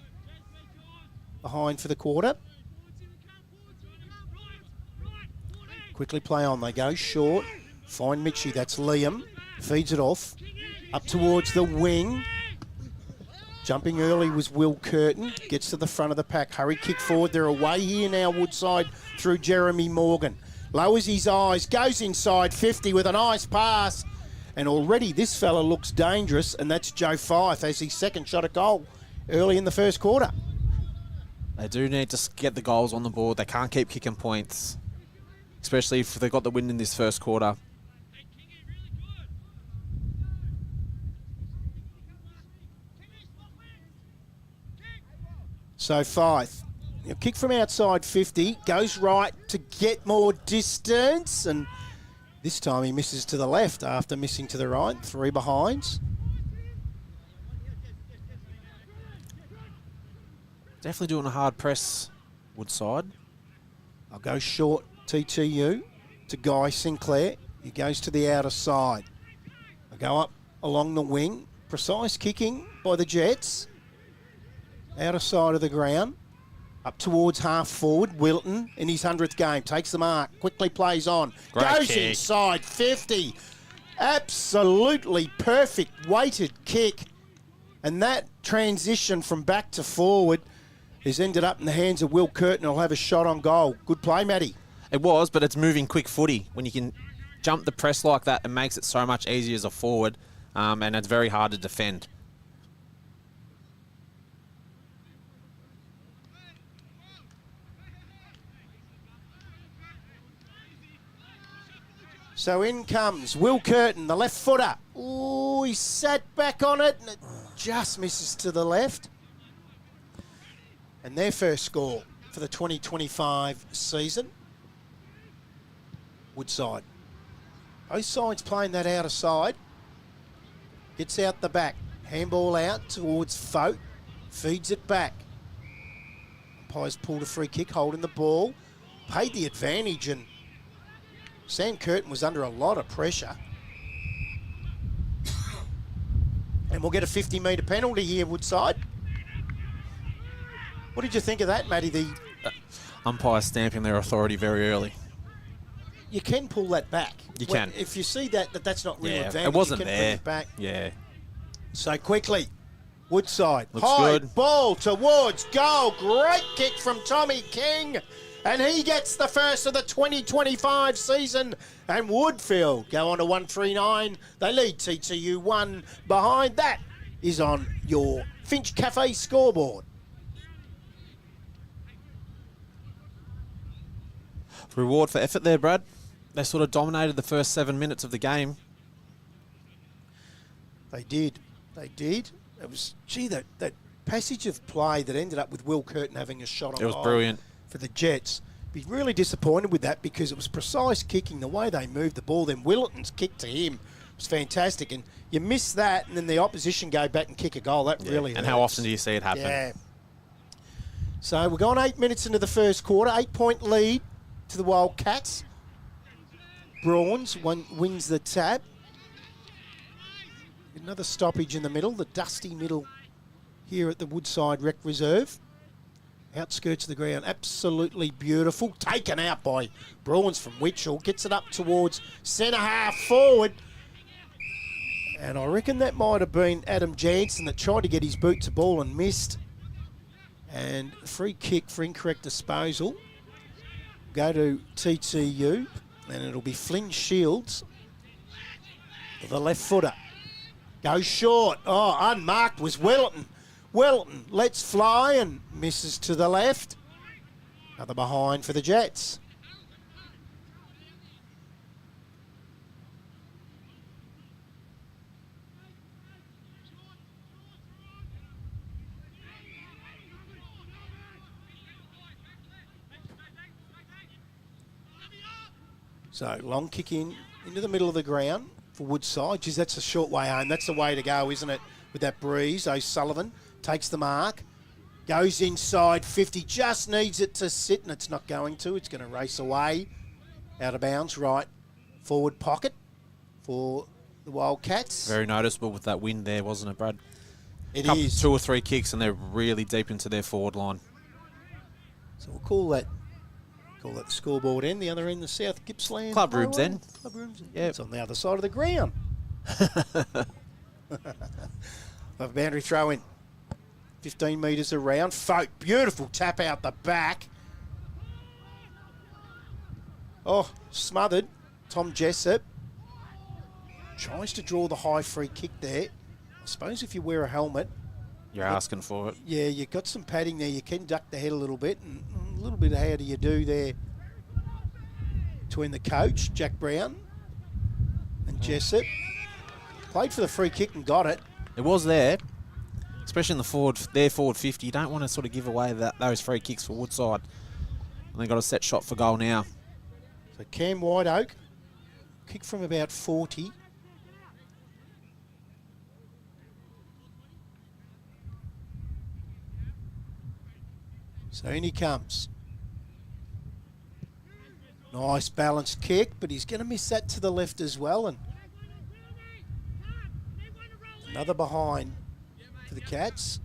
behind for the quarter. Quickly play on. They go short. Find Mitchie. That's Liam. Feeds it off. Up towards the wing. Jumping early was Will Curtin. Gets to the front of the pack. Hurry kick forward. They're away here now, Woodside, through Jeremy Morgan. Lowers his eyes. Goes inside 50 with a nice pass. And already this fella looks dangerous, and that's Joe Fife as his second shot at goal early in the first quarter.
They do need to get the goals on the board. They can't keep kicking points, especially if they've got the win in this first quarter.
So Fife, kick from outside 50, goes right to get more distance, and this time he misses to the left after missing to the right. 3 behinds.
Definitely doing a hard press, Woodside.
I'll go short TTU to Guy Sinclair. He goes to the outer side. I go up along the wing. Precise kicking by the Jets. Outer side of the ground. Up towards half forward. Wilton in his 100th game. Takes the mark. Quickly plays on.
Great
Goes
kick.
inside 50. Absolutely perfect weighted kick. And that transition from back to forward has ended up in the hands of Will Curtin. He'll have a shot on goal. Good play, Matty.
It was, but it's moving quick footy. When you can jump the press like that, it makes it so much easier as a forward, and it's very hard to defend.
So in comes Will Curtin, the left footer. Oh, he sat back on it and it just misses to the left. And their first score for the 2025 season. Woodside. Both sides playing that outer side. Gets out the back. Handball out towards Fote. Feeds it back. Umpire's pulled a free kick, holding the ball. Paid the advantage, and Sam Curtin was under a lot of pressure. And we'll get a 50-metre penalty here, Woodside. What did you think of that, Matty?
Umpire stamping their authority very early.
You can pull that back.
You can.
If you see that's not real advantage,
it wasn't
you can
there.
bring it back.
Yeah.
So quickly, Woodside.
Looks
High
good.
ball towards goal. Great kick from Tommy King. And he gets the first of the 2025 season. And Woodfield go on to 139. They lead TTU 1. Behind that is on your Finch Cafe scoreboard.
Reward for effort there, Brad. They sort of dominated the first 7 minutes of the game.
They did. They did. It was, that passage of play that ended up with Will Curtin having a shot on
It was
goal
brilliant.
for the Jets. Be really disappointed with that because it was precise kicking, the way they moved the ball. Then Willetton's kick to him was fantastic. And you miss that, and then the opposition go back and kick a goal. That really
And how
hurts.
often do you see it happen?
Yeah. So we're going 8 minutes into the first quarter. 8-point lead to the Wildcats. Brawns wins the tab. Another stoppage in the middle, the dusty middle here at the Woodside Rec Reserve. Outskirts of the ground, absolutely beautiful. Taken out by Brawns from Witchell. Gets it up towards centre half forward. And I reckon that might have been Adam Jansen that tried to get his boot to ball and missed. And free kick for incorrect disposal. Go to TTU, and it'll be Flynn Shields, the left footer. Goes short. Oh, unmarked was Willetton. Willetton lets fly and misses to the left. Another behind for the Jets. So long kick into the middle of the ground for Woodside. Geez, that's a short way home. That's the way to go, isn't it? With that breeze. O'Sullivan takes the mark. Goes inside 50. Just needs it to sit, and it's not going to. It's going to race away. Out of bounds, right forward pocket for the Wildcats.
Very noticeable with that wind there, wasn't it, Brad?
It is.
2 or 3 kicks, and they're really deep into their forward line.
So we'll call that the scoreboard end. The other end, the South Gippsland.
Club rooms end.
Club rooms end.
Yep.
It's on the other side of the ground. A boundary throw in. 15 metres around. Folk, beautiful tap out the back. Oh, smothered. Tom Jessup tries to draw the high free kick there. I suppose if you wear a helmet,
You're asking for it.
yeah, you've got some padding there. You can duck the head a little bit. And a little bit of how do you do there between the coach, Jack Brown, and Jessup. Played for the free kick and got it.
It was there, especially in their forward 50. You don't want to sort of give away those free kicks for Woodside. And they got a set shot for goal now.
So Cam White Oak, kick from about 40. So in he comes. Nice balanced kick, but he's going to miss that to the left as well. And another behind for the Cats.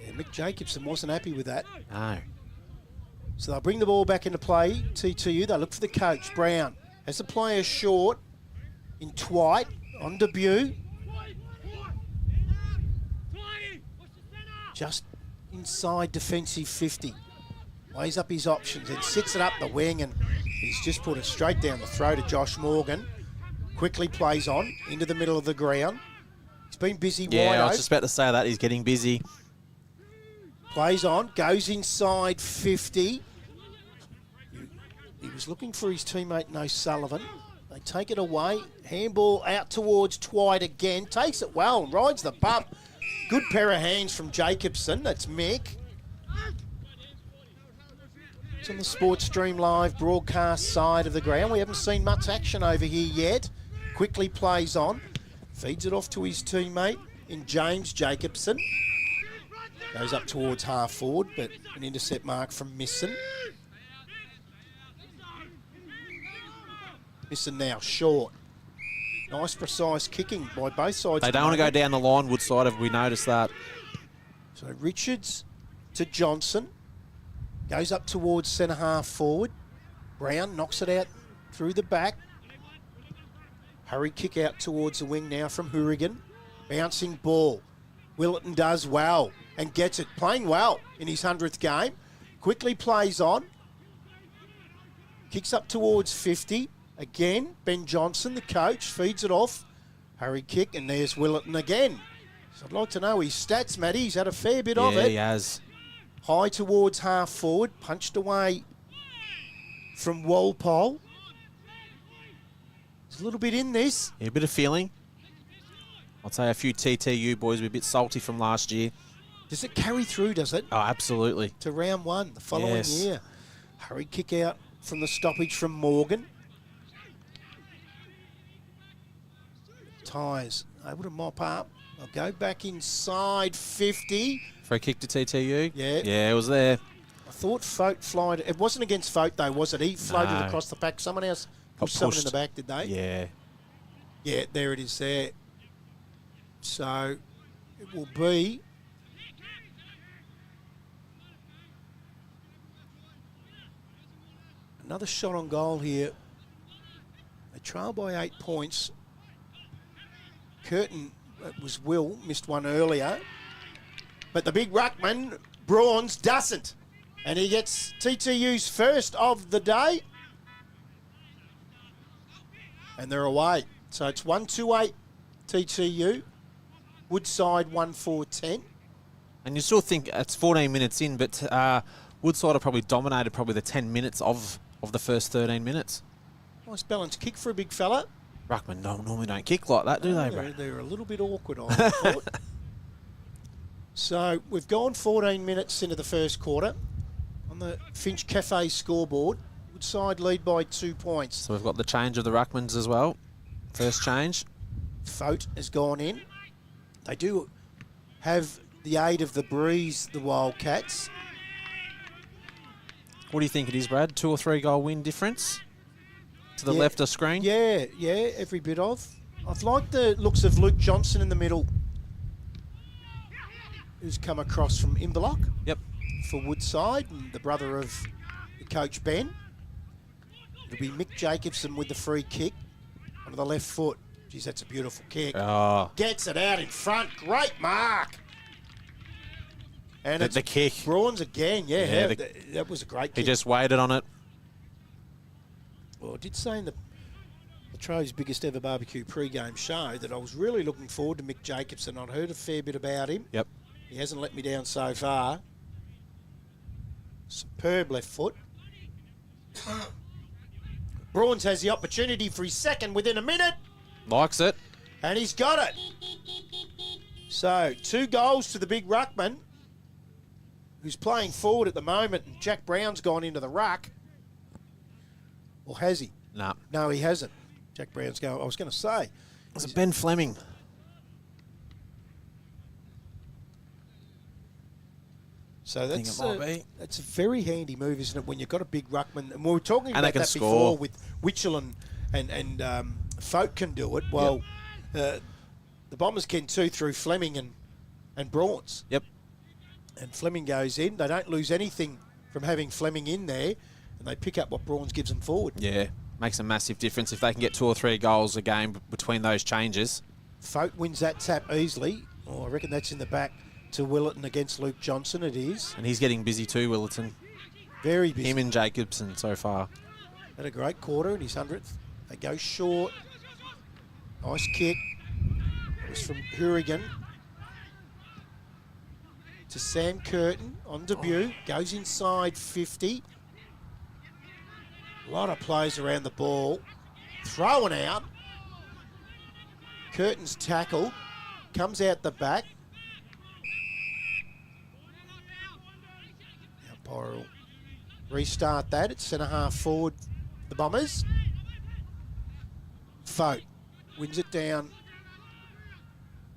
Yeah, Mick Jacobson wasn't happy with that.
No.
So they'll bring the ball back into play. TTU, they look for the coach, Brown. Has the player short in Twite on debut. Just inside defensive 50. Weighs up his options and sits it up the wing, and he's just put it straight down the throat of Josh Morgan. Quickly plays on into the middle of the ground. He's been busy.
Yeah,
wide
I was
open.
just about to say that. He's getting busy.
Plays on, goes inside 50. He was looking for his teammate, O'Sullivan. They take it away. Handball out towards Twite again. Takes it well and rides the bump. Good pair of hands from Jacobson. That's Mick. It's on the Sports Stream Live broadcast side of the ground. We haven't seen much action over here yet. Quickly plays on. Feeds it off to his teammate in James Jacobson. Goes up towards half forward, but an intercept mark from Misson. Misson now short. Nice precise kicking by both sides.
They don't want to go down the line, Woodside, have we noticed that?
So Richards to Johnson. Goes up towards centre half forward. Brown knocks it out through the back. Hurry kick out towards the wing now from Hourigan. Bouncing ball. Willetton does well and gets it. Playing well in his 100th game. Quickly plays on. Kicks up towards 50. Again, Ben Johnson, the coach, feeds it off. Hurry kick, and there's Willetton again. So I'd like to know his stats, Matty. He's had a fair bit of it.
Yeah, he has.
High towards half forward. Punched away from Walpole. There's a little bit in this.
Yeah, a bit of feeling. I'd say a few TTU boys were a bit salty from last year.
Does it carry through, does it?
Oh, absolutely.
To round one the following
Yes.
year. Hurry kick out from the stoppage from Morgan. Tyres able to mop up. I'll go back inside 50.
Free kick to TTU.
Yeah.
Yeah, it was there.
I thought Fote flied. It wasn't against Fote though, was it? He floated
No.
across the pack. Someone else
Got
pushed someone in
pushed.
the back, did they?
Yeah.
Yeah, there it is there. So it will be another shot on goal here. They trail by 8 points. Curtin, it was Will, missed one earlier. But the big ruckman, Brawns, doesn't. And he gets TTU's first of the day. And they're away. So it's 1-2-8 TTU. Woodside 1-4-10.
And you still think it's 14 minutes in, but Woodside have probably dominated probably the 10 minutes of the first 13 minutes.
Nice balanced kick for a big fella.
Ruckman normally don't kick like that, do they, bro?
They're a little bit awkward, I thought. So we've gone 14 minutes into the first quarter. On the Finch Cafe scoreboard, Woodside lead by 2 points.
So we've got the change of the Ruckmans as well. First change.
Fote has gone in. They do have the aid of the breeze, the Wildcats.
What do you think it is, Brad? 2 or 3 goal win difference to the
Yeah.
left of screen?
Yeah, every bit of. I've liked the looks of Luke Johnson in the middle, who's come across from Imberloch
Yep.
for Woodside, and the brother of the coach Ben. It'll be Mick Jacobson with the free kick onto the left foot. Geez, that's a beautiful kick.
Oh,
Gets it out in front. Great mark. And
the
it's
kick.
Brawns again. Yeah,
Yeah,
that was a great
He
kick.
just waited on it.
Well, I did say in the Tro's biggest ever barbecue pre-game show that I was really looking forward to Mick Jacobson. I'd heard a fair bit about him.
Yep.
He hasn't let me down so far. Superb left foot. Brawns has the opportunity for his second within a minute,
Likes it.
and he's got it. So, 2 goals to the big ruckman, who's playing forward at the moment, and Jack Brown's gone into the ruck. Or has he?
Nah.
No, he hasn't. Jack Brown's going. I was going to say.
Was it Ben Fleming?
So
think
that's
it might be.
that's a very handy move, isn't it? When you've got a big ruckman, and we were talking
And they
about
can
that
score.
before with Witchell and Folk can do it. Well, the Bombers can too through Fleming and Brawns.
Yep.
And Fleming goes in. They don't lose anything from having Fleming in there, and they pick up what Brawns gives them forward.
Yeah. Makes a massive difference if they can get 2 or 3 goals a game between those changes.
Folk wins that tap easily. Oh, I reckon that's in the back to Willetton against Luke Johnson. It is
And he's getting busy too, Willetton.
very busy.
Him and Jacobson so far.
Had a great quarter in his 100th. They go short. Nice kick. It was from Hourigan to Sam Curtin on debut. Goes inside 50. A lot of players around the ball. Throwing out. Curtin's tackled. Comes out the back. The umpire will restart that. It's centre half forward, the Bombers. Fote wins it down.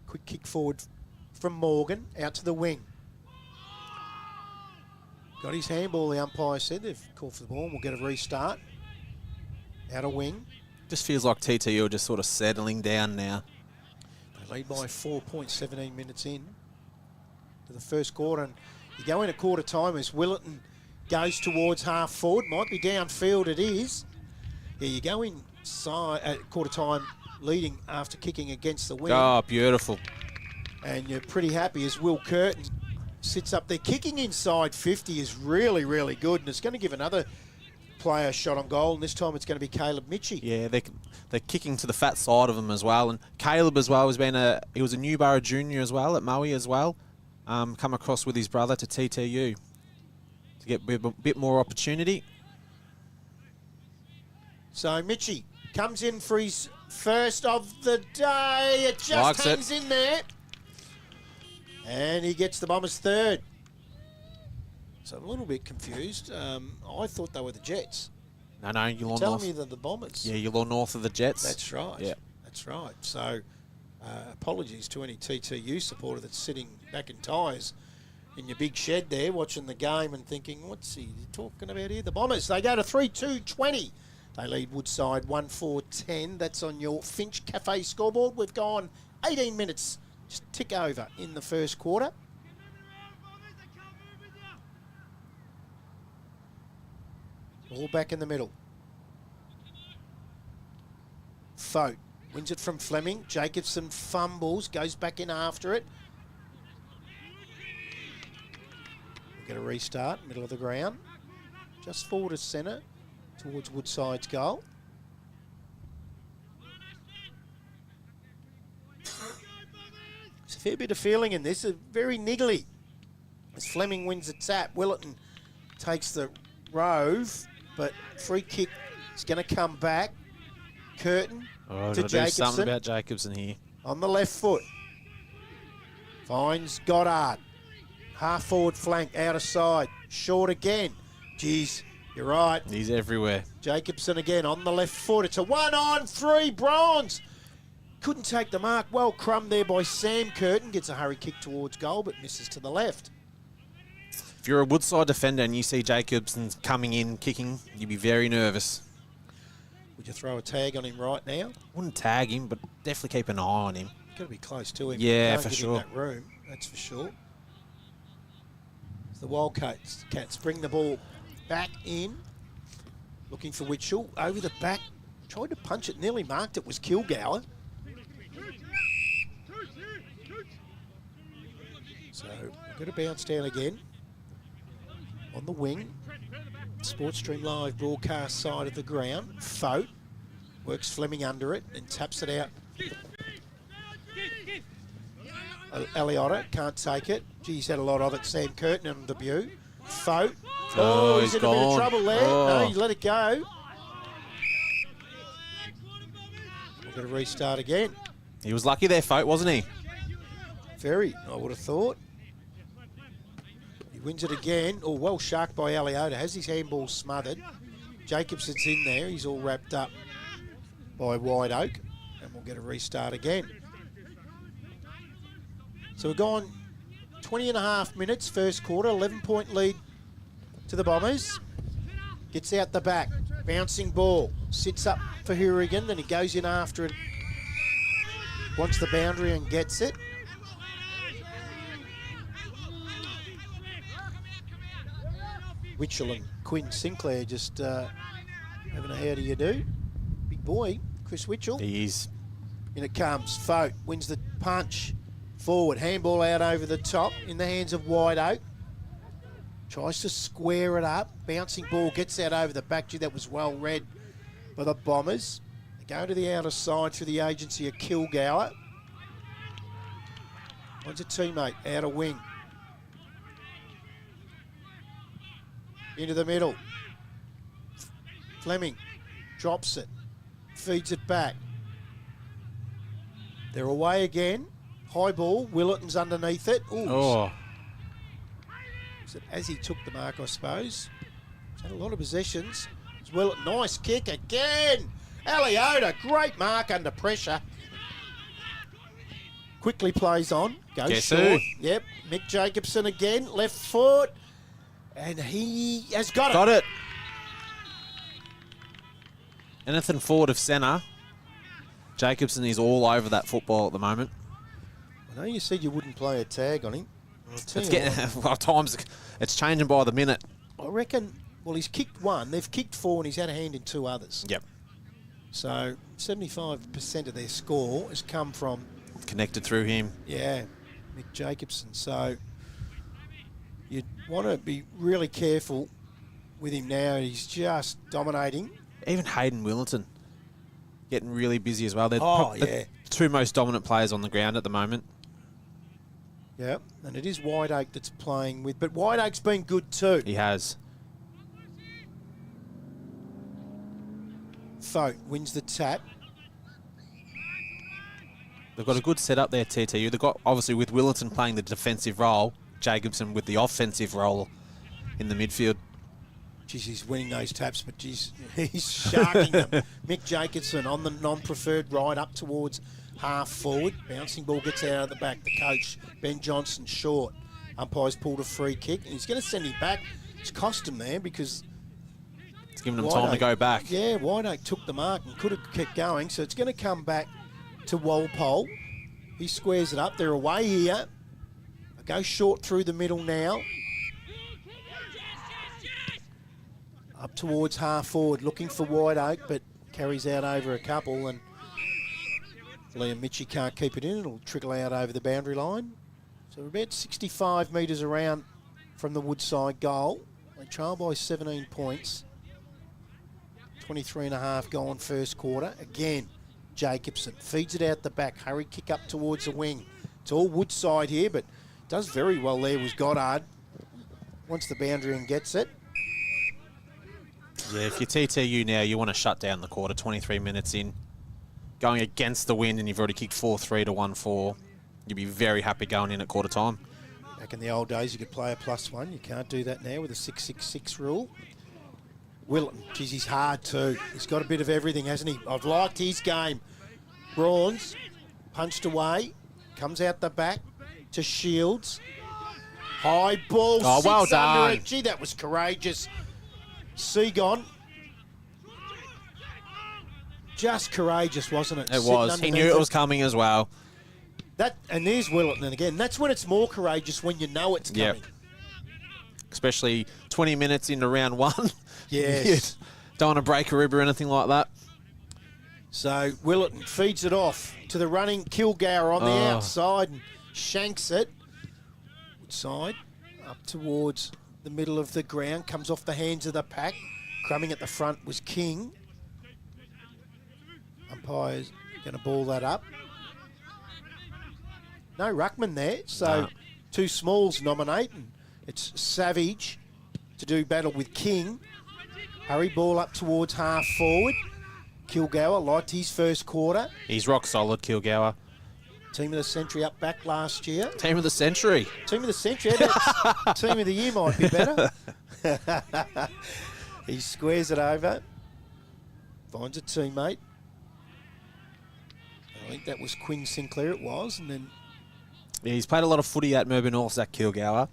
Quick kick forward from Morgan out to the wing. Got his handball, the umpire said. They've called for the ball and we'll get a restart. Out of wing.
Just feels like TTU are just sort of settling down now.
They lead by 4 points, 17 minutes in to the first quarter. And you go in at quarter time as Willetton goes towards half forward. Might be downfield, it is. Yeah, you go inside at quarter time leading after kicking against the wing.
Oh, beautiful.
And you're pretty happy as Will Curtin sits up there. Kicking inside 50 is really, really good, and it's going to give another player a shot on goal, and this time it's going to be Caleb Mitchie.
Yeah, they're kicking to the fat side of them as well. And Caleb as well he was a Newborough junior as well at Maui as well. Come across with his brother to TTU to get a bit more opportunity.
So Mitchie comes in for his first of the day. It just
Likes
hangs in there. And he gets the Bombers third. So I'm a little bit confused. I thought they were the Jets.
No, you're on
Telling
north.
me they're the Bombers.
Yeah, you're on north of the Jets.
That's right.
Yeah.
That's right. So apologies to any TTU supporter that's sitting back in tyres in your big shed there watching the game and thinking, what's he talking about here? The Bombers. They go to 3-2-20. They lead Woodside 1-4-10. That's on your Finch Cafe scoreboard. We've gone 18 minutes, just tick over in the first quarter. All back in the middle. Fote wins it from Fleming. Jacobson fumbles, goes back in after it. We'll get a restart, middle of the ground. Just forward of centre towards Woodside's goal. There's a fair bit of feeling in this, very niggly. As Fleming wins the tap, Willerton takes the rove, but free kick is going to come back. Curtin to
Do
Jacobson
something about Jacobson here.
on the left foot. Finds Goddard. Half forward flank, out of side. Short again. Geez, you're right.
He's everywhere.
Jacobson again on the left foot. It's a 1-on-3 bronze. Couldn't take the mark. Well crumbed there by Sam Curtin. Gets a hurry kick towards goal, but misses to the left.
If you're a Woodside defender and you see Jacobson coming in, kicking, you'd be very nervous.
Would you throw a tag on him right now?
Wouldn't tag him, but definitely keep an eye on him.
Got to be close to him.
Yeah,
Can't
for
get
sure.
in that room, that's for sure. The Wildcats bring the ball back in. Looking for Witchell. Over the back. Tried to punch it. Nearly marked it. Was Kilgour. So we're going to bounce down again. On the wing. Sports Stream Live broadcast side of the ground. Fote works Fleming under it and taps it out. Aliotta can't take it. He's had a lot of it. Sam Curtin on debut. Fote. Oh, he's in a bit of
gone.
trouble there.
Oh.
No, he's let it go. We're going to restart again.
He was lucky there, Fote, wasn't he?
Very, I would have thought. He wins it again. Oh, well sharked by Aliotta. Has his handball smothered. Jacobson's in there. He's all wrapped up by White Oak. And we'll get a restart again. So we've gone 20 and a half minutes, first quarter, 11-point lead to the Bombers. Gets out the back, bouncing ball, sits up for Hourigan, then he goes in after it. Wants the boundary and gets it. Witchell and Quinn Sinclair just having a how do you do. Big boy, Chris Witchell.
He is.
In it comes. Fote wins the punch. Forward, handball out over the top in the hands of White Oak. Tries to square it up. Bouncing ball gets out over the back. Gee, that was well read by the Bombers. They go to the outer side through the agency of Kilgour. One's a teammate, outer wing. Into the middle. Fleming drops it. Feeds it back. They're away again. High ball, Willerton's underneath it. Ooh.
Oh,
As he took the mark, I suppose. He's had a lot of possessions. It's Willerton, nice kick again. Aliotta, great mark under pressure. Quickly plays on, goes
Guess
short.
who?
Yep, Mick Jacobson again, left foot. And he has got it.
got it. Anything forward of centre. Jacobson is all over that football at the moment.
I know you said you wouldn't play a tag on him. I'll tell
It's
you
getting
what,
well, times it's changing by the minute.
I reckon, well, he's kicked one. They've kicked four and he's had a hand in two others.
Yep.
So 75% of their score has come from,
Connected through him.
yeah, Mick Jacobson. So you'd want to be really careful with him now. He's just dominating.
Even Hayden Willington getting really busy as well. They're
Oh,
the
yeah.
two most dominant players on the ground at the moment.
Yeah, and it is Whiteoak that's playing with, but Whiteoak's been good too.
He has.
Folk wins the tap.
They've got a good setup there, TTU. They've got, obviously, with Willington playing the defensive role, Jacobson with the offensive role in the midfield.
Geez, he's winning those taps, but geez, he's sharking them. Mick Jacobson on the non-preferred right up towards half forward. Bouncing ball gets out of the back. The coach, Ben Johnson, short. Umpire's pulled a free kick, and he's going to send him back. It's cost him there because
It's giving them time to go back.
Yeah, Whiteoak took the mark and could have kept going, so it's going to come back to Walpole. He squares it up. They're away here. I go short through the middle now. Up towards half forward, looking for Whiteoak, but carries out over a couple, and Liam Mitchie can't keep it in. It'll trickle out over the boundary line. So we're about 65 metres around from the Woodside goal. They trail by 17 points. 23 and a half gone first quarter. Again, Jacobson feeds it out the back. Hurry kick up towards the wing. It's all Woodside here, but does very well there was Goddard. Once the boundary and gets it.
Yeah, if you're TTU now, you want to shut down the quarter, 23 minutes in. Going against the wind, and you've already kicked 4-3 to 1-4. You'd be very happy going in at quarter time.
Back in the old days, you could play a +1. You can't do that now with a 6-6-6 rule. Wilton, geez, he's hard too. He's got a bit of everything, hasn't he? I've liked his game. Brawns, punched away, comes out the back to Shields. High ball,
Oh, well
sits under
done.
it. Gee, that was courageous. Seagon. Just courageous, wasn't it?
It
Sitting
was. He
underneath
knew it was coming as well.
And there's Wilton again. That's when it's more courageous, when you know it's coming.
Yep. Especially 20 minutes into round one.
Yes.
You don't want to break a rib or anything like that.
So Wilton feeds it off to the running Kilgour on the
Oh.
outside and shanks it. Woodside up towards the middle of the ground, comes off the hands of the pack. Crumbing at the front was King. Umpire's going to ball that up. No ruckman there, so
No.
two smalls nominate. And it's Savage to do battle with King. Hurry ball up towards half forward. Kilgour liked his first quarter.
He's rock solid, Kilgour.
Team of the century up back last year.
Team of the century.
Team of the century. That's team of the year might be better. He squares it over. Finds a teammate. I think that was Quinn Sinclair it was. And then
Yeah, he's played a lot of footy at Melbourne North, Zach Kilgour.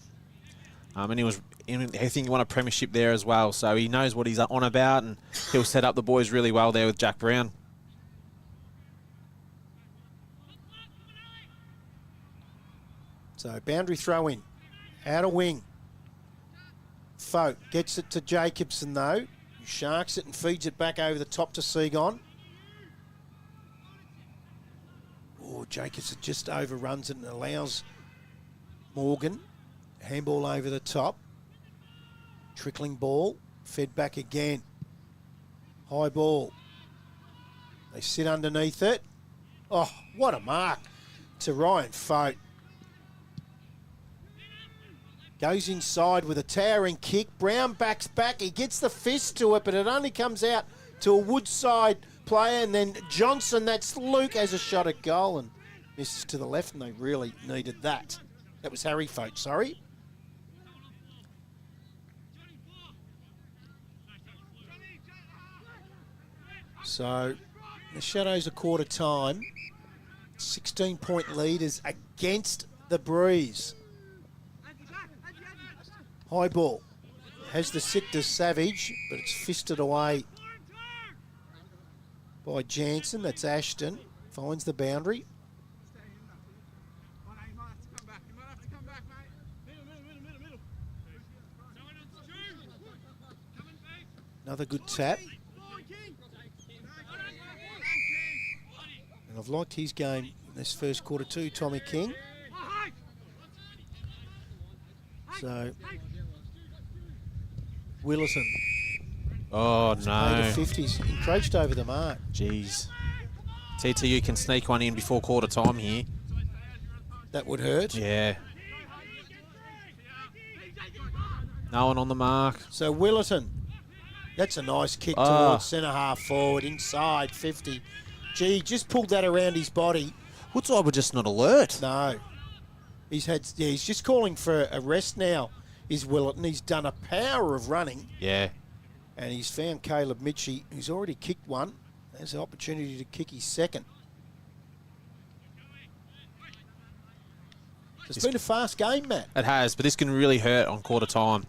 And he was I think he won a premiership there as well. So he knows what he's on about, and he'll set up the boys really well there with Jack Brown.
so boundary throw in. Out of wing. Folk gets it to Jacobson though. He sharks it and feeds it back over the top to Seagon. Oh, Jacobson just overruns it and allows Morgan. Handball over the top. Trickling ball. Fed back again. High ball. They sit underneath it. Oh, what a mark to Ryan Folk. Goes inside with a towering kick. Brown backs back. He gets the fist to it, but it only comes out to a Woodside player. And then Johnson, that's Luke, has a shot at goal and misses to the left, and they really needed that. That was Harry Folk, sorry. So the Shadows a quarter time. 16-point lead is against the breeze. High ball. Has the sit to Savage, but it's fisted away by Jansen. That's Ashton. Finds the boundary. Another good tap. And I've liked his game in this first quarter too, Tommy King. So, Willerton.
Oh,
Paid
no.
a 50s, encroached over the mark.
Jeez. TTU can sneak one in before quarter time here.
That would hurt.
Yeah. No one on the mark.
So Willerton, that's a nice kick towards centre half forward, inside 50. Gee, just pulled that around his body.
Woodside were just not alert.
No. He's just calling for a rest now, is Willerton. He's done a power of running,
Yeah.
and he's found Caleb Mitchie, who's already kicked one. There's an opportunity to kick his second. It's been a fast game, Matt.
It has, but this can really hurt on quarter time.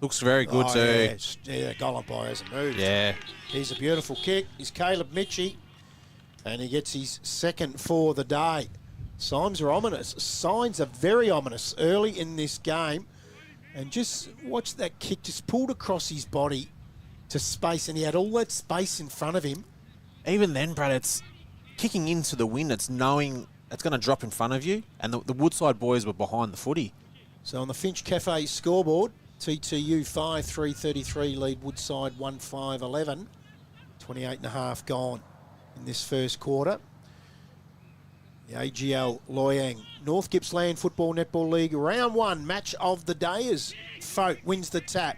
Looks very good too.
Yeah, goal umpire hasn't moved.
Yeah.
Here's a beautiful kick. He's Caleb Mitchie, and he gets his second for the day. Signs are ominous. Signs are very ominous early in this game. And just watch that kick just pulled across his body to space, and he had all that space in front of him.
Even then, Brad, it's kicking into the wind. It's knowing it's going to drop in front of you. And the Woodside boys were behind the footy.
So on the Finch Cafe scoreboard, TTU 5-3-33 lead Woodside 1-5-11. 28.5 gone in this first quarter. The AGL Loyang North Gippsland Football Netball League round 1 match of the day as Folk wins the tap.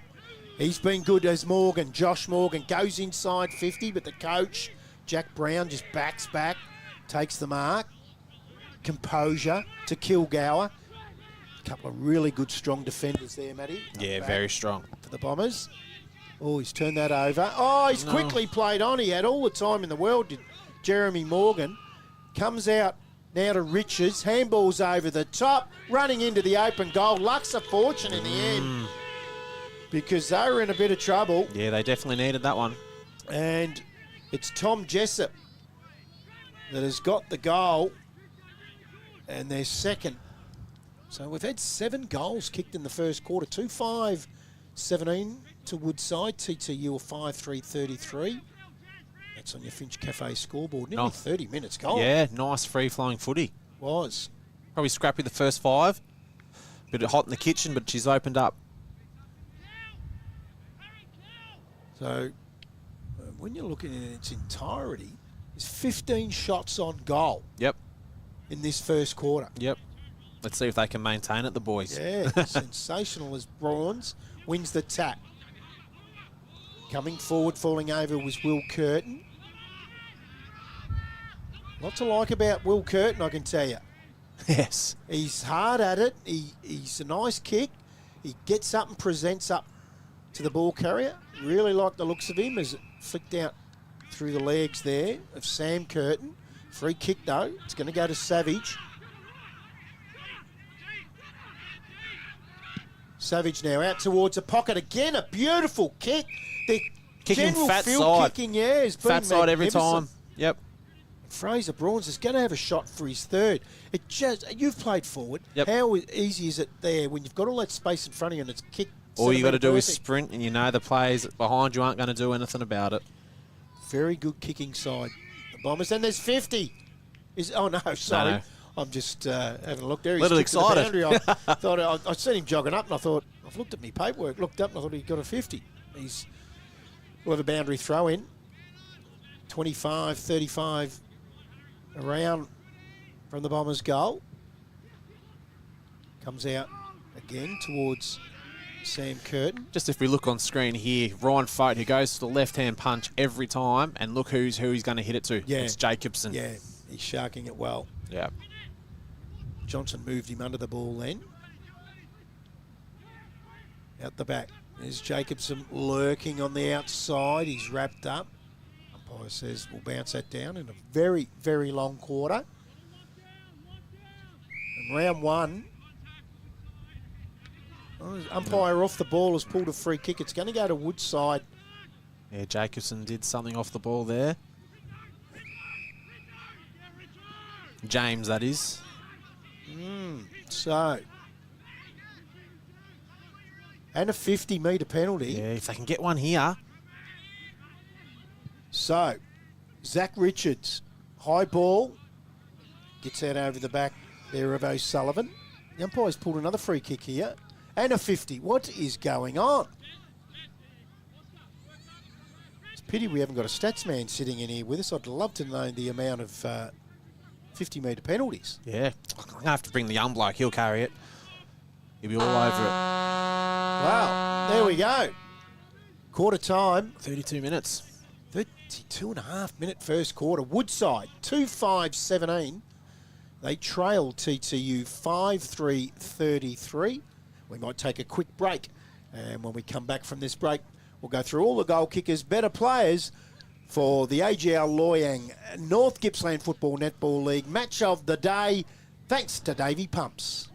He's been good as Morgan. Josh Morgan goes inside 50, but the coach, Jack Brown, just backs back, takes the mark. Composure to Kilgour. A couple of really good, strong defenders there, Matty.
Yeah, very strong.
For the Bombers. Oh, he's turned that over. Oh, he's quickly played on. He had all the time in the world, did Jeremy Morgan. Comes out now to Richards. Handballs over the top. Running into the open goal. Luck's a fortune in the end. Because they were in a bit of trouble.
Yeah, they definitely needed that one.
And it's Tom Jessup that has got the goal. And they're second. So we've had 7 goals kicked in the first quarter. 2-5-17 to Woodside. TTU a 5-3-33. That's on your Finch Cafe scoreboard. Nearly 30 minutes goal.
Yeah, nice free-flowing footy.
Was.
Probably scrappy the first 5. Bit hot in the kitchen, but she's opened up.
So when you're looking at its entirety, there's 15 shots on goal.
Yep.
In this first quarter.
Yep. Let's see if they can maintain it, the boys.
Yeah, sensational as Brawns wins the tap. Coming forward, falling over was Will Curtin. Lot to like about Will Curtin, I can tell you.
Yes.
He's hard at it. He's a nice kick. He gets up and presents up to the ball carrier. Really like the looks of him as it flicked out through the legs there of Sam Curtin. Free kick though. It's going to go to Savage. Savage now out towards the pocket again. A beautiful kick. The
Kicking
general
fat
field
side.
kicking, yeah, has been
Fat side every
magnificent.
time. Yep.
Fraser Brawns is going to have a shot for his third. It just you've played forward.
Yep.
How easy is it there when you've got all that space in front of you and it's kicked?
All you got to do is
perfect.
sprint, and you know the players behind you aren't going to do anything about it.
Very good kicking side. The Bombers. And there's 50. Oh, no, sorry.
No.
I'm just having a look there. He's
Little
kicked to the
excited.
boundary. I thought I seen him jogging up, and I thought, I've looked at my paperwork, looked up, and I thought he got a 50. We'll have a boundary throw in. 25, 35 around from the Bombers' goal. Comes out again towards Sam Curtin.
Just if we look on screen here, Ryan Fote, who goes to the left-hand punch every time, and look who he's going to hit it to.
Yeah.
It's Jacobson.
Yeah, he's sharking it well.
Yeah.
Johnson moved him under the ball then. Out the back. There's Jacobson lurking on the outside. He's wrapped up. Umpire says we'll bounce that down in a very, very long quarter. And round 1. Umpire off the ball has pulled a free kick. It's going to go to Woodside.
Yeah, Jacobson did something off the ball there. James, that is.
So. And a 50-metre penalty.
Yeah, if they can get one here.
So, Zach Richards High ball. Gets out over the back there of O'Sullivan. The umpire's pulled another free kick here. And a 50. What is going on? It's a pity we haven't got a stats man sitting in here with us. I'd love to know the amount of 50-metre penalties.
Yeah, I'm going to have to bring the young bloke. He'll carry it. He'll be all over it.
Wow, there we go. Quarter time.
32 minutes.
32.5-minute first quarter. Woodside, 2-5-17. They trail TTU 5-3-33. We might take a quick break. And when we come back from this break, we'll go through all the goal kickers, better players for the AGL Loyang North Gippsland Football Netball League match of the day. Thanks to Davey Pumps.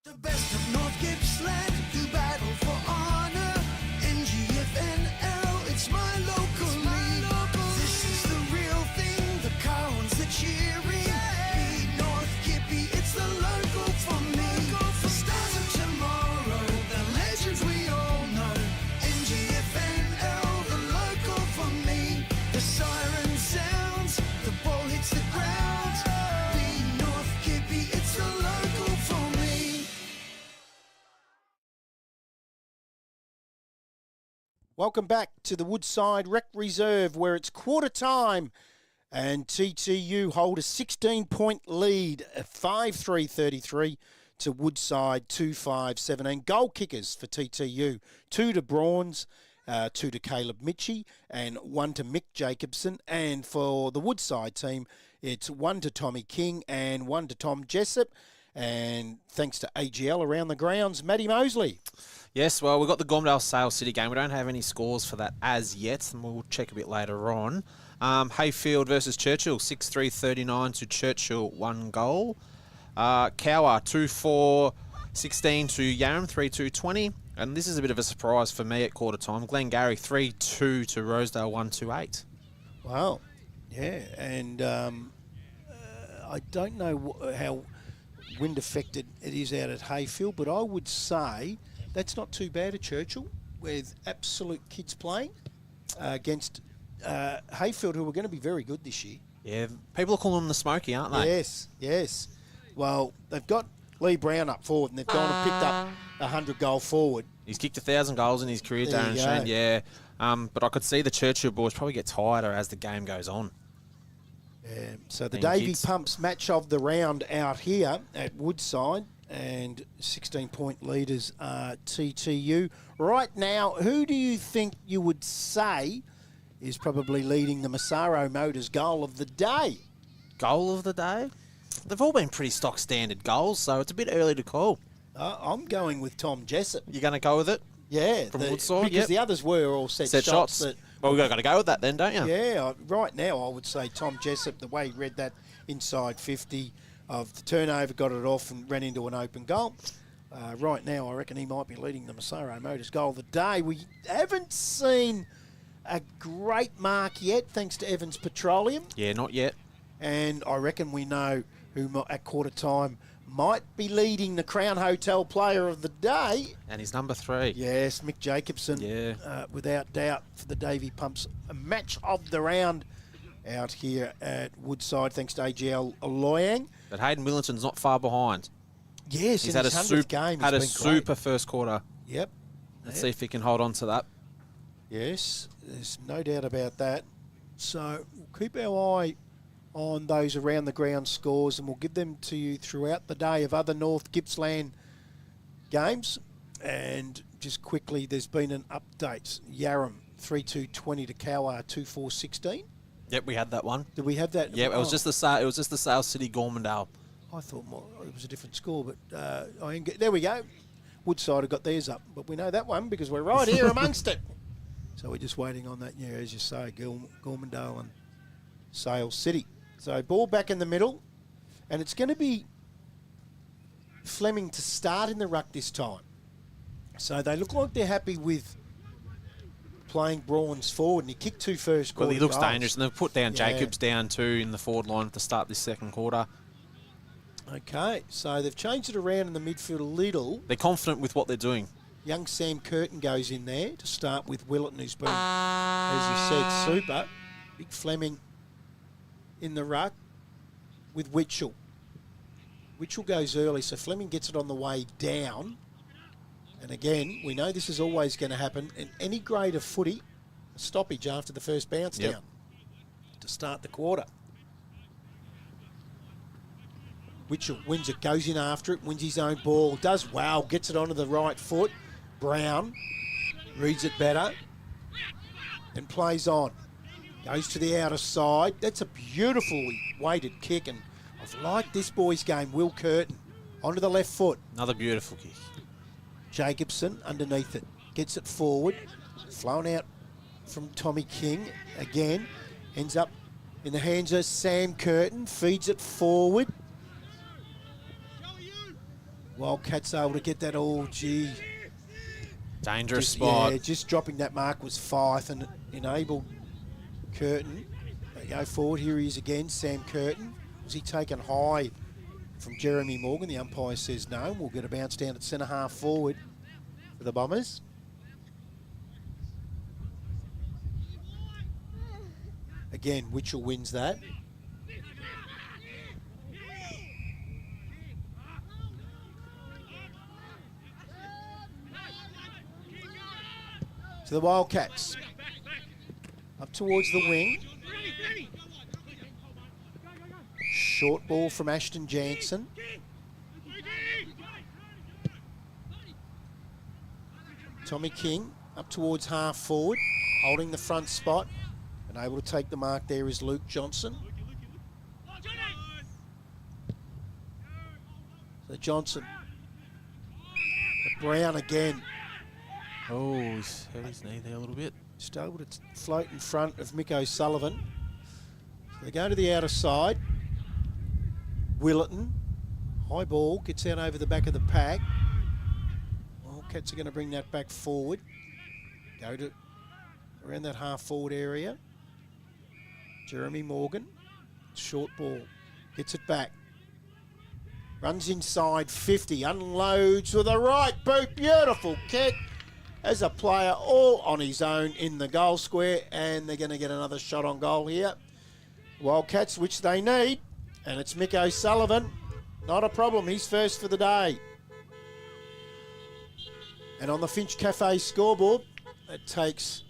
The best of North Gippsland who battle for honour. NGFNL, it's my local league. This is the real thing, the Cowards are cheering. Beat North Gippy, it's the local for me. The stars of tomorrow, the legends we all know. NGFNL, the local for me. The siren sounds, the ball hits the ground. Beat North Gippy, it's the local for me.
Welcome back to the Woodside Rec Reserve, where it's quarter time And TTU hold a 16-point lead, 5-3-33 to Woodside, 2-5-17. Goal kickers for TTU, 2 to Brawns, 2 to Caleb Mitchie, and 1 to Mick Jacobson. And for the Woodside team, it's 1 to Tommy King and 1 to Tom Jessup. And thanks to AGL around the grounds, Matty Mosley.
Yes, well, we've got the Gormdale Sales City game. We don't have any scores for that as yet, and we'll check a bit later on. Hayfield versus Churchill, 6-3-39 to Churchill, 1 goal. Cower, 2-4-16 to Yarram, 3-2-20. And this is a bit of a surprise for me at quarter time. Glengarry, 3-2 to Rosedale, 1-2-8.
Wow. Yeah, and I don't know how wind affected it is out at Hayfield, but I would say that's not too bad at Churchill with absolute kids playing against Hayfield, who are going to be very good this year.
Yeah, people are calling them the Smoky, aren't they?
Yes, yes. Well, they've got Lee Brown up forward, and they've gone and picked up a 100-goal forward.
He's kicked 1,000 goals in his career,
There
Darren
you
Shane,
go.
yeah. But I could see the Churchill boys probably get tighter as the game goes on.
Yeah, so the
Thank
Davy
you.
Pumps match of the round out here at Woodside, and 16-point leaders are TTU. Right now, who do you think you would say is probably leading the Massaro Motors goal of the day?
Goal of the day? They've all been pretty stock standard goals, so it's a bit early to call.
I'm going with Tom Jessup.
You going to go with it?
Yeah,
From Woodside,
because
yep.
the others were all set
Shots.
that,
Well, we've got to go with that then, don't you?
yeah, right now I would say Tom Jessup, the way he read that inside 50 of the turnover, got it off and ran into an open goal. Right now I reckon he might be leading the Massaro Motors goal of the day. We haven't seen a great mark yet, thanks to Evans Petroleum.
Yeah, not yet.
And I reckon we know who at quarter time might be leading the Crown Hotel player of the day.
And he's number 3.
Yes, Mick Jacobson,
Yeah.
without doubt, for the Davy Pumps. A match of the round out here at Woodside, thanks to AGL Loyang.
But Hayden Willington's not far behind.
Yes,
He's
in
had
his
a
100th game,
had a
he's been
super first quarter.
great. Yep.
Let's see if he can hold on to that.
Yes, there's no doubt about that. So we'll keep our eye on those around the ground scores, and we'll give them to you throughout the day of other North Gippsland games. And just quickly, there's been an update. Yarram 3-2-20 to Cowar 2-4-16.
Yep, we had that one.
Did we have that?
Yeah, it was
Oh,
just the Sale City Gormandale.
I thought it was a different score, but there we go. Woodside have got theirs up, but we know that one because we're right here amongst it. So we're just waiting on that, yeah, as you say, Gormandale and Sale City. So ball back in the middle, and it's going to be Fleming to start in the ruck this time. So they look like they're happy with playing Brawns forward, and he kicked 2 first quarter
Well, he looks
goals.
dangerous, and they've put down
Yeah.
Jacobs down too in the forward line at the start of this second quarter.
Okay, so they've changed it around in the midfield a little.
They're confident with what they're doing.
Young Sam Curtin goes in there to start with Willett, who's been, as you said, super. Big Fleming in the ruck with Witchell. Witchell goes early, so Fleming gets it on the way down. And again, we know this is always going to happen in any grade of footy, a stoppage after the first bounce
Yep.
down to start the quarter. Witchell wins it, goes in after it, wins his own ball, does well, gets it onto the right foot. Brown reads it better and plays on. Goes to the outer side. That's a beautifully weighted kick, and I've liked this boy's game. Will Curtin onto the left foot.
Another beautiful kick.
Jacobson underneath it. Gets it forward. Flown out from Tommy King again. Ends up in the hands of Sam Curtin. Feeds it forward. Wildcats able to get that all. Gee.
Dangerous
Just,
spot.
yeah, just dropping that mark was Fife and enabled Curtin. They go forward. Here he is again, Sam Curtin. Was he taken high from Jeremy Morgan? The umpire says no. We'll get a bounce down at centre half forward for the Bombers. Again, Witchell wins that. To the Wildcats. Up towards the wing. Short ball from Ashton Jansen. Tommy King up towards half forward, holding the front spot. And able to take the mark there is Luke Johnson. So Johnson. Brown again.
Oh, he's hurt his knee there a little bit.
Just able to float in front of Mick O'Sullivan. So they go to the outer side. Willetton. High ball. Gets out over the back of the pack. Wildcats are going to bring that back forward. Go to around that half forward area. Jeremy Morgan. Short ball. Gets it back. Runs inside 50. Unloads with a right boot. Beautiful kick. As a player all on his own in the goal square. And they're going to get another shot on goal here. Wildcats, which they need. And it's Mick O'Sullivan. Not a problem. He's first for the day. And on the Finch Cafe scoreboard, it takes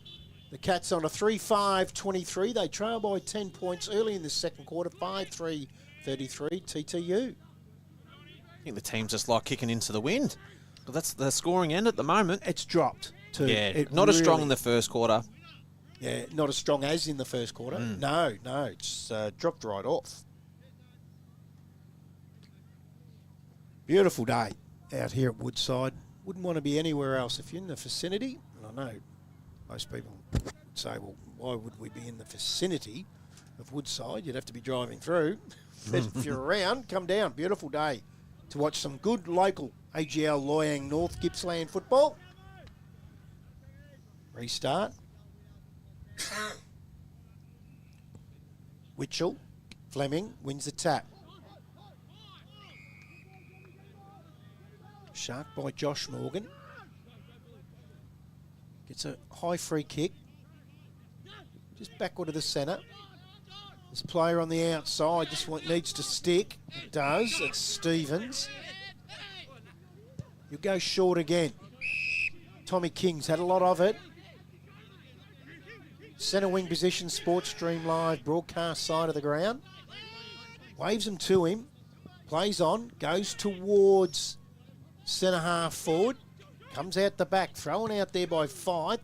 the Cats on a 3-5-23. They trail by 10 points early in the second quarter. 5-3-33 TTU.
I think the team's just like kicking into the wind. But that's the scoring end at the moment.
It's dropped too.
Yeah, not as strong in the first quarter.
Yeah, not as strong as in the first quarter. No, it's dropped right off. Beautiful day out here at Woodside. Wouldn't want to be anywhere else. If you're in the vicinity, and I know most people would say, well, why would we be in the vicinity of Woodside? You'd have to be driving through. But if you're around, come down. Beautiful day to watch some good local AGL Loyang North Gippsland football. Restart. Witchell, Fleming wins the tap. Shark by Josh Morgan. Gets a high free kick. Just backward to the centre. There's a player on the outside. This one needs to stick. It does. It's Stevens. You'll go short again. Tommy King's had a lot of it. Centre wing position, Sports Stream Live, broadcast side of the ground. Waves them to him. Plays on. Goes towards centre half forward. Comes out the back. Thrown out there by Fife.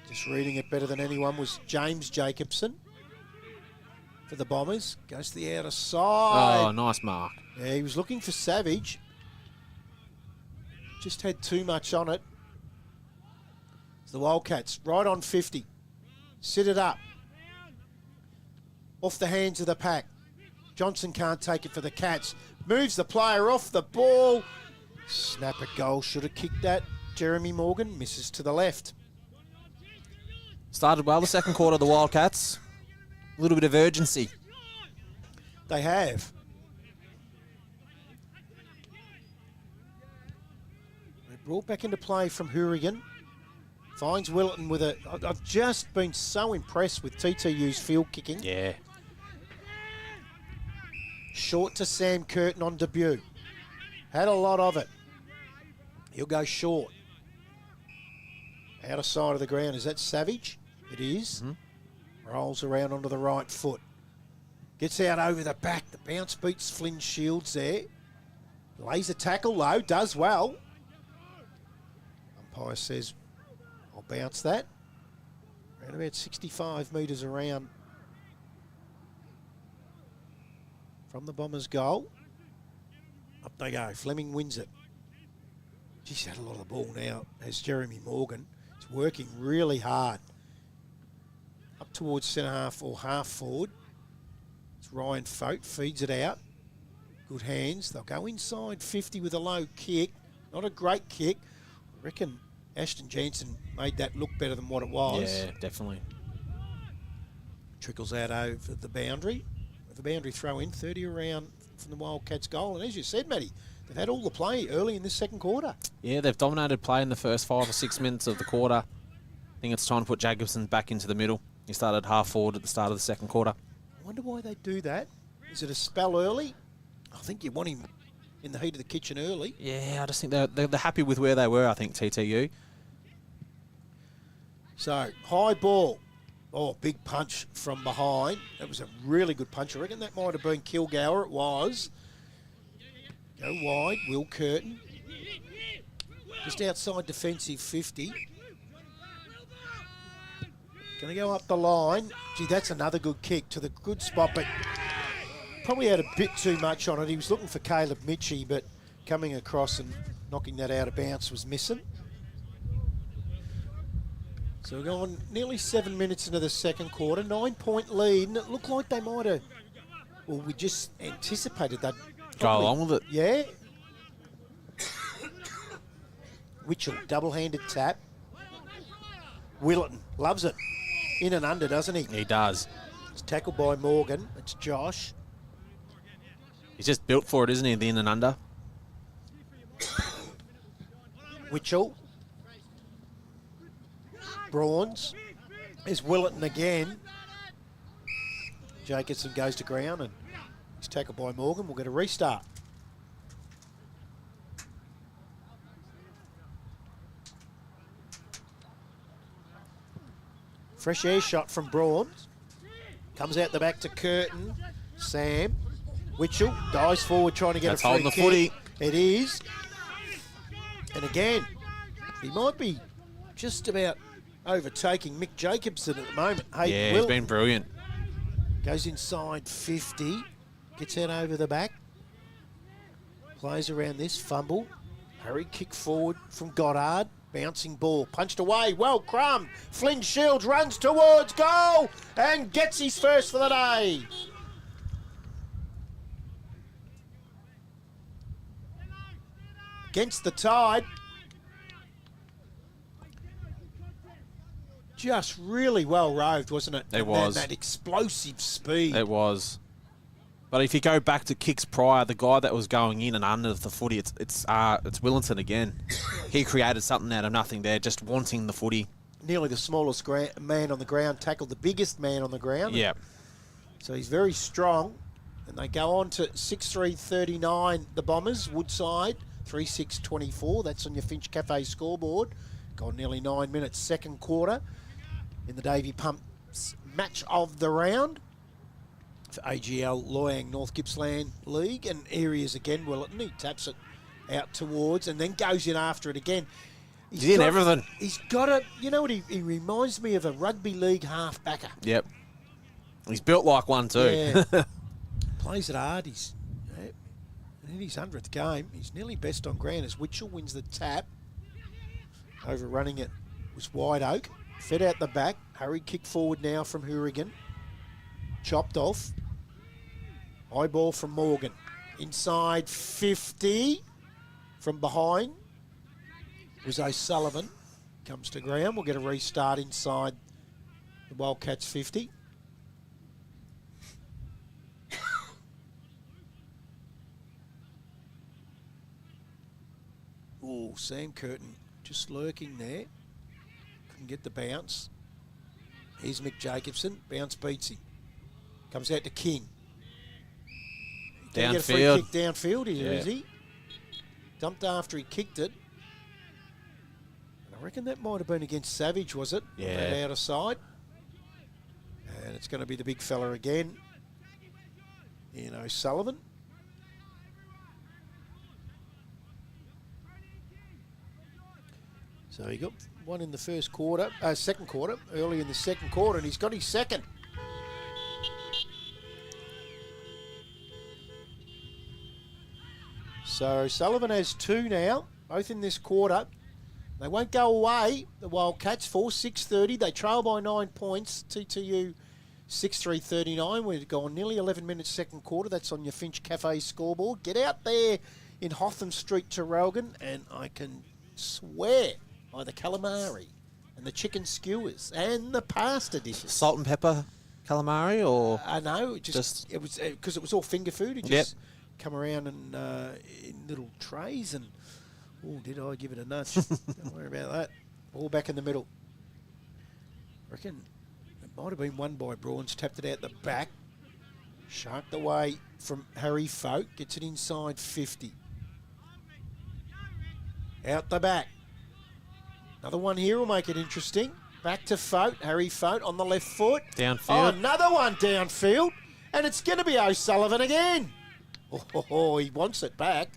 Just reading it better than anyone was James Jacobson. For the Bombers. Goes to the outer side.
Oh, nice mark.
Yeah, he was looking for Savage. Just had too much on it. It's the Wildcats, right on 50. Sit it up. Off the hands of the pack. Johnson can't take it for the Cats. Moves the player off the ball. Snap a goal. Should have kicked that. Jeremy Morgan misses to the left.
Started well the second quarter, the Wildcats. A little bit of urgency.
They have. They brought back into play from Hourigan. Finds Willetton with a... I've just been so impressed with TTU's field kicking.
Yeah.
Short to Sam Curtin on debut. Had a lot of it. He'll go short. Outer side of the ground. Is that Savage? It is. Rolls around onto the right foot. Gets out over the back. The bounce beats Flynn Shields there. Lays a tackle low. Does well. Umpire says, I'll bounce that. Around about 65 metres around from the Bombers' goal. Up they go. Fleming wins it. He's had a lot of the ball now as Jeremy Morgan. He's working really hard. Up towards centre half or half forward. It's Ryan Folk, feeds it out. Good hands. They'll go inside 50 with a low kick. Not a great kick. I reckon Ashton Jansen made that look better than what it was.
Yeah, definitely.
Trickles out over the boundary. With the boundary throw in, 30 around from the Wildcats goal. And as you said, Matty, they've had all the play early in this second quarter.
Yeah, they've dominated play in the first 5 or 6 minutes of the quarter. I think it's time to put Jacobson back into the middle. He started half forward at the start of the second quarter.
I wonder why they do that. Is it a spell early? I think you want him in the heat of the kitchen early.
Yeah, I just think they're happy with where they were, I think, TTU.
So, high ball. Oh, big punch from behind. That was a really good punch. I reckon that might have been Kilgour. It was. Go wide. Will Curtin. Just outside defensive 50. Going to go up the line. Gee, that's another good kick to the good spot, but probably had a bit too much on it. He was looking for Caleb Mitchie, but coming across and knocking that out of bounds was missing. So we're going nearly 7 minutes into the second quarter, 9-point lead, and it looked like they might have, well, we just anticipated that.
Go along with it.
Yeah. Witchell, double-handed tap. Willetton loves it. In and under, doesn't he?
He does.
It's tackled by Morgan. It's Josh.
He's just built for it, isn't he? The in and under.
Witchell. Brawns. There's Willetton again. Jacobson goes to ground and he's tackled by Morgan. We'll get a restart. Fresh air shot from Brawns. Comes out the back to Curtin. Sam. Witchell dives forward trying to get
That's
a free
holding the
kick.
footy.
It is. And again, he might be just about overtaking Mick Jacobson at the moment. Hey,
Yeah,
Will
he's been brilliant.
goes inside 50. Gets out over the back. Plays around this. Fumble. Hurry kick forward from Goddard. Bouncing ball. Punched away. Well, Crumb. Flynn Shields runs towards goal and gets his first for the day. Against the Tide. Just really well roved, wasn't it?
It
And
was.
That explosive speed.
It was. But if you go back to kicks prior, the guy that was going in and under the footy, it's Willington again. He created something out of nothing there, just wanting the footy.
Nearly the smallest man on the ground, tackled the biggest man on the ground.
Yeah.
So he's very strong. And they go on to 6-3-39, the Bombers. Woodside, 3-6-24. That's on your Finch Cafe scoreboard. Gone nearly 9 minutes, second quarter in the Davy Pumps match of the round. For AGL Loyang North Gippsland League, and areas again. Willetton, he taps it out towards and then goes in after it again.
He's in everything.
He's got a, you know what, he reminds me of a rugby league half-backer.
Yep. He's built like one too.
Yeah. Plays it hard. He's in his 100th game. He's nearly best on ground as Witchell wins the tap. Overrunning it was White Oak. Fed out the back. Hurry kick forward now from Hourigan. Chopped off. High ball from Morgan. Inside 50. From behind was O'Sullivan. Comes to ground. We'll get a restart inside the Wildcats 50. Oh, Sam Curtin just lurking there. Couldn't get the bounce. Here's Mick Jacobson. Bounce beats him. Comes out to King. Can he get a free
Downfield.
kick downfield here,
Yeah.
is he? Dumped after he kicked it. And I reckon that might have been against Savage, was it?
Yeah.
That out of side. And it's going to be the big fella again. You know, Sullivan. So he got one in the second quarter, early in the second quarter, and he's got his second. So Sullivan has two now, both in this quarter. They won't go away, the Wildcats, 4-6-30. They trail by 9 points. TTU 6-3-39. We've gone nearly 11 minutes second quarter. That's on your Finch Cafe scoreboard. Get out there in Hotham Street, Terrelgan, and I can swear by the calamari and the chicken skewers and the pasta dishes.
Salt and pepper calamari or
I know, it was because it was all finger food. It just come around and in little trays, and oh, did I give it a nudge? Don't worry about that. All back in the middle. I reckon it might have been won by Brawns. Tapped it out the back, sharked away from Harry Folk. Gets it inside 50. Out the back. Another one here will make it interesting. Back to Fote. Harry Fote on the left foot.
Downfield.
Oh, another one downfield. And it's going to be O'Sullivan again. Oh, he wants it back.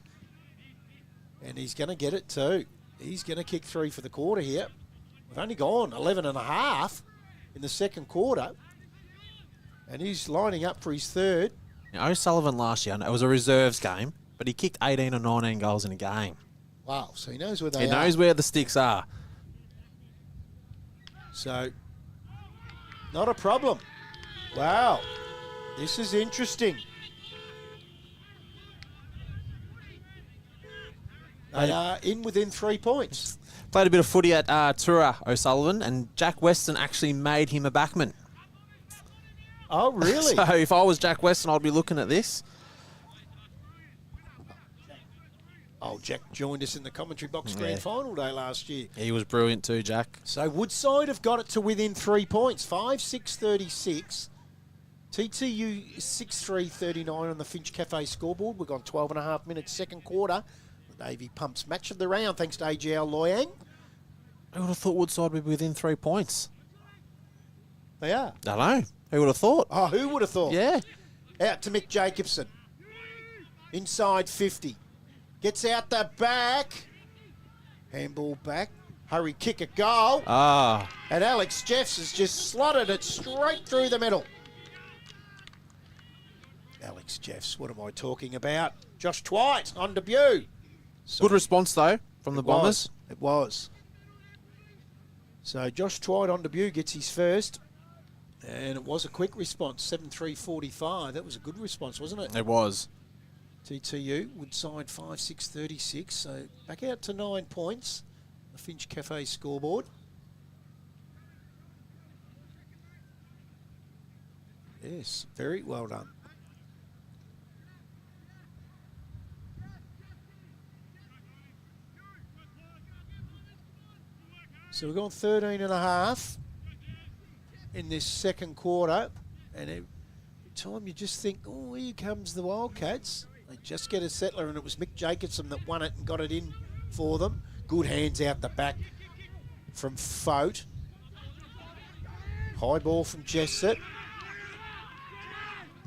And he's going to get it too. He's going to kick 3 for the quarter here. We've only gone 11 and a half in the second quarter. And he's lining up for his third.
Now, O'Sullivan last year, it was a reserves game, but he kicked 18 or 19 goals in a game.
Wow, so he knows where they
He
are.
knows where the sticks are.
So, not a problem. Wow, this is interesting. They are in within 3 points.
Played a bit of footy at Tura, O'Sullivan, and Jack Weston actually made him a backman.
Oh, really?
So if I was Jack Weston, I'd be looking at this.
Oh, Jack joined us in the commentary box grand
Yeah.
final day last year.
He was brilliant too, Jack.
So Woodside have got it to within 3 points, 5-6-36. TTU 6-3-39 on the Finch Cafe scoreboard. We've gone 12 and a half minutes second quarter. The Navy Pumps match of the round thanks to AGL Loyang.
Who would have thought Woodside would be within 3 points?
They are.
I don't know. Who would have thought?
Oh, who would have thought?
Yeah.
Out to Mick Jacobson. Inside 50. Gets out the back. Handball back. Hurry kick a goal.
Ah.
And Alex Jeffs has just slotted it straight through the middle. Alex Jeffs, what am I talking about? Josh Twite on debut.
Good response, though, from the Bombers.
It was. So Josh Twite on debut gets his first. And it was a quick response, 7-3-45. That was a good response, wasn't it?
It was.
TTU, Woodside 5-6-36. So back out to 9 points. The Finch Cafe scoreboard. Yes, very well done. So we've gone 13 and a half in this second quarter. And every time you just think, oh, here comes the Wildcats. They just get a settler, and it was Mick Jacobson that won it and got it in for them. Good hands out the back from Fote. High ball from Jesset.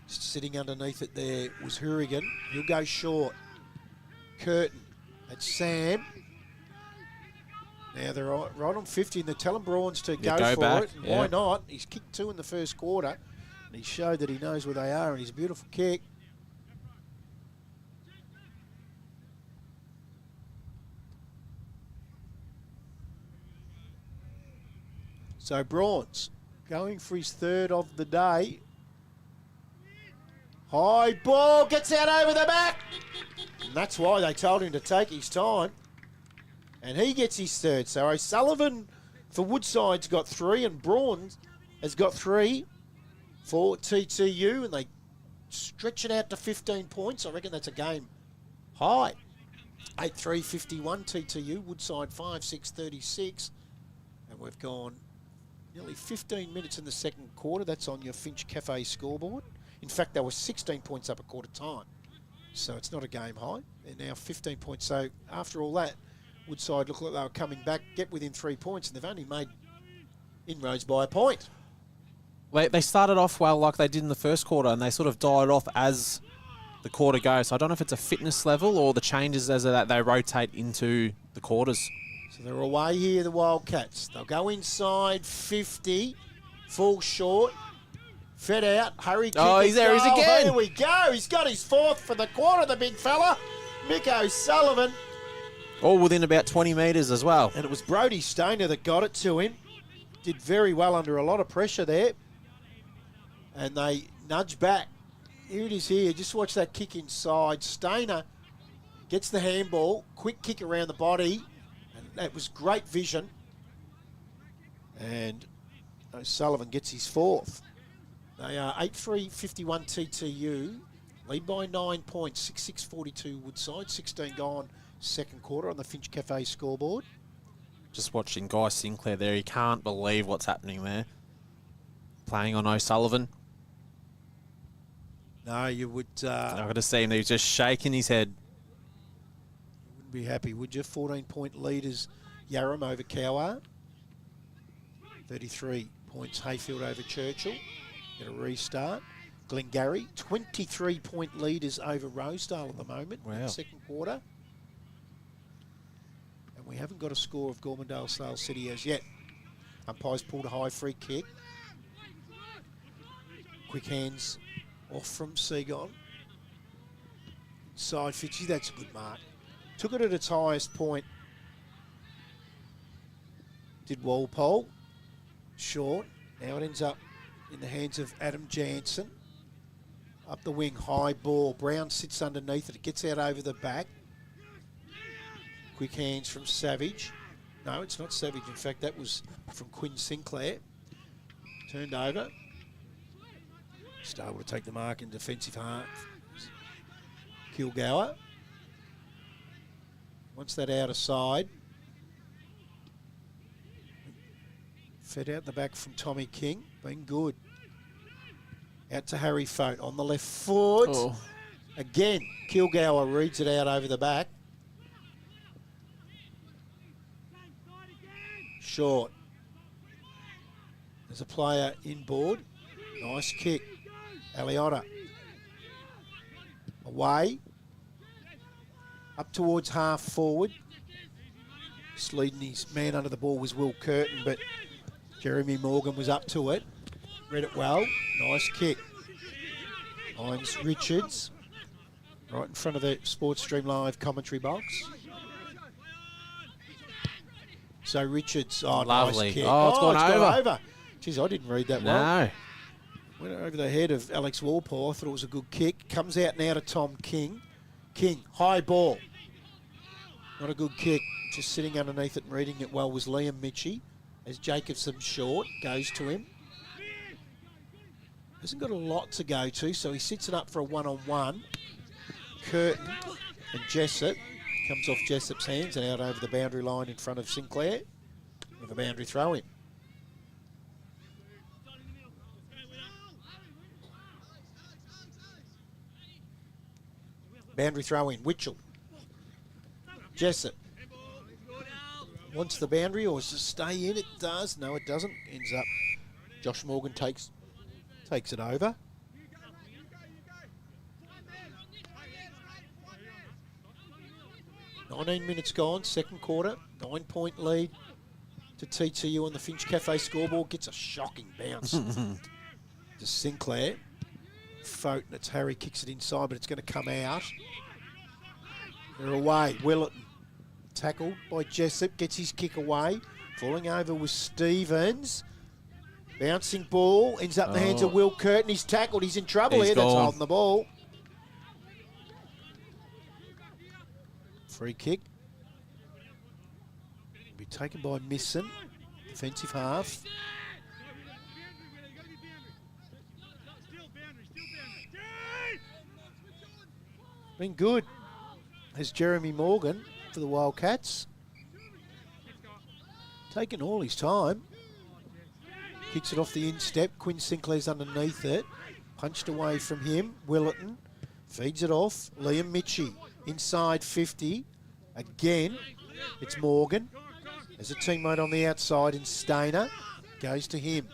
Just sitting underneath it there was Hurrigan. He'll go short. Curtin. That's Sam. Now they're right on 50, and they're telling Brawns to go for
back.
it. And
Yeah.
why not? He's kicked 2 in the first quarter, and he showed that he knows where they are, and he's a beautiful kick. So Brawns going for his third of the day. High ball, gets out over the back. And that's why they told him to take his time. And he gets his third. So O'Sullivan for Woodside's got 3, and Brawns has got 3 for TTU. And they stretch it out to 15 points. I reckon that's a game high. 8-3-51 TTU, Woodside 5-6-36. And we've gone nearly 15 minutes in the second quarter. That's on your Finch Cafe scoreboard. In fact, they were 16 points up at quarter time. So it's not a game high. They're now 15 points. So after all that, Woodside looked like they were coming back, get within 3 points, and they've only made inroads by a point.
They started off well like they did in the first quarter, and they sort of died off as the quarter goes. So I don't know if it's a fitness level or the changes as they rotate into the quarters.
So they're away here, the Wildcats. They'll go inside 50, fall short, fed out, hurry kick.
Oh, he's there, he's
goal.
again.
Here we go. He's got his 4th for the quarter, the big fella. Mick O'Sullivan.
All within about 20 metres as well.
And it was Brodie Stainer that got it to him. Did very well under a lot of pressure there. And they nudge back. Here it is here. Just watch that kick inside. Stainer gets the handball. Quick kick around the body. And that was great vision. And O'Sullivan gets his 4th. They are 8-3-51 TTU. Lead by 9 points. 6-6-42 Woodside. 16 gone second quarter on the Finch Cafe scoreboard.
Just watching Guy Sinclair there. He can't believe what's happening there. Playing on O'Sullivan.
No, you would
I could have seen him. He was just shaking his head.
wouldn't be happy, would you? 14-point leaders Yarram over Cowar. 33 points Hayfield over Churchill. Get a restart. Glengarry, 23-point leaders over Rosedale at the moment in the second quarter. And we haven't got a score of Gormandale Sale City as yet. Umpires pulled a high free kick. Quick hands off from Seagon. Side Fitchy, that's a good mark. Took it at its highest point. Did Walpole. Short. Now it ends up in the hands of Adam Jansen. Up the wing, high ball. Brown sits underneath it. It gets out over the back. Quick hands from Savage. No, it's not Savage. In fact, that was from Quinn Sinclair. Turned over. Still able to take the mark in defensive half. Kilgour. Once that outer side. Fed out the back from Tommy King. Been good. Out to Harry Fote on the left foot.
Oh.
Again, Kilgour reads it out over the back. Short. There's a player inboard. Nice kick. Aliotta. Away. Up towards half forward. Just leading his man under the ball was Will Curtin, but Jeremy Morgan was up to it. Read it well. Nice kick. Hines Richards. Right in front of the Sports Stream Live commentary box. So Richards,
Lovely.
Nice kick.
Oh, it's gone over.
Jeez, I didn't read that well.
No.
Went over the head of Alex Walpole. I thought it was a good kick. Comes out now to Tom King. King, high ball. Not a good kick. Just sitting underneath it and reading it well was Liam Mitchie. As Jacobson short, goes to him. Hasn't got a lot to go to, so he sits it up for a one-on-one. Curtin and Jessup. Comes off Jessup's hands and out over the boundary line in front of Sinclair. With a boundary throw in. Boundary throw in. Witchell. Jessup. Wants the boundary or does it stay in? It does. No, it doesn't. Ends up. Josh Morgan takes it over. "19 minutes gone, second quarter, 9-point lead to TTU on the Finch Cafe scoreboard. Gets a shocking bounce to Sinclair. Fote, and it's Harry, kicks it inside, but it's going to come out. They're away. Willetton, tackled by Jessup, gets his kick away. Falling over was Stevens. Bouncing ball, ends up in the hands of Will Curtin. He's tackled, he's in trouble here. That's holding the ball. Free kick. Will be taken by Misson. Defensive half. Been good as Jeremy Morgan for the Wildcats. Taking all his time. Kicks it off the instep. Quinn Sinclair's underneath it. Punched away from him. Willetton feeds it off. Liam Mitchie inside 50. Again, it's Morgan. There's a teammate on the outside in Stainer. Goes to him.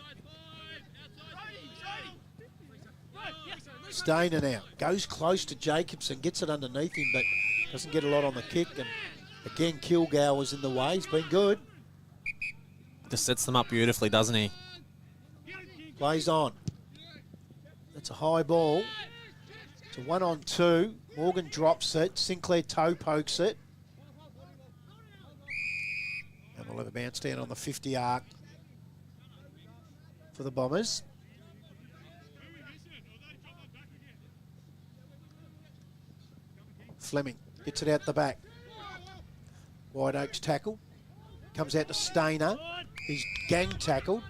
Stainer now. Goes close to Jacobson. Gets it underneath him, but doesn't get a lot on the kick. And again, Kilgour was in the way. He's been good.
Just sets them up beautifully, doesn't he?
Plays on. That's a high ball. It's a 1-on-2. Morgan drops it. Sinclair toe pokes it. And we'll have a bounce down on the 50 arc for the Bombers. Fleming gets it out the back. White Oaks tackle. Comes out to Stainer. He's gang tackled.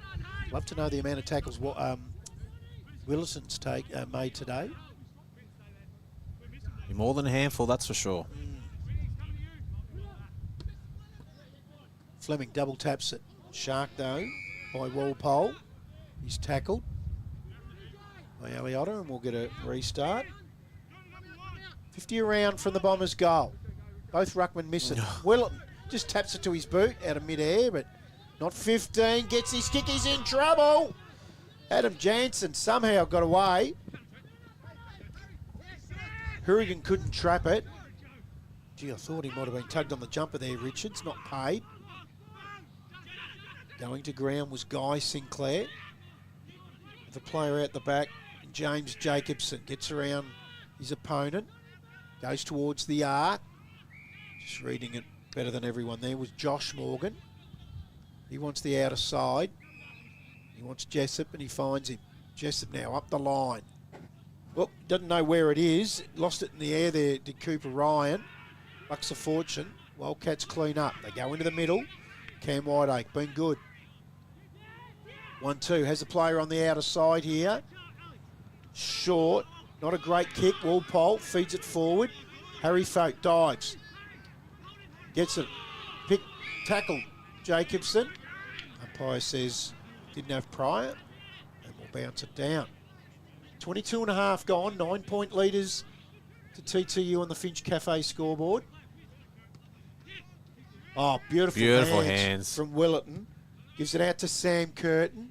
Love to know the amount of tackles Willison's made today.
Be more than a handful, that's for sure.
Fleming double taps it. Shark though by Walpole. He's tackled by Aliotta and we'll get a restart. 50 around from the Bombers' goal. Both ruckmen miss it. Willetton just taps it to his boot out of mid-air, but Not 15. Gets his kick. He's in trouble. Adam Jansen somehow got away. Hourigan couldn't trap it. Gee, I thought he might have been tugged on the jumper there, Richards. Not paid. Going to ground was Guy Sinclair. The player out the back, James Jacobson, gets around his opponent. Goes towards the arc. Just reading it better than everyone there was Josh Morgan. He wants the outer side. He wants Jessup and he finds him. Jessup now up the line. Well, doesn't know where it is. Lost it in the air there, did Cooper Ryan. Bucks a fortune. Wildcats clean up. They go into the middle. Cam Whiteacre, been good. 1-2, has a player on the outer side here. Short, not a great kick. Walpole feeds it forward. Harry Folk dives. Gets it. Tackle, Jacobson. Umpire says didn't have prior and will bounce it down. 22 and a half gone, 9-point leaders to TTU on the Finch Cafe scoreboard. Oh, beautiful hands from Willetton. Gives it out to Sam Curtin.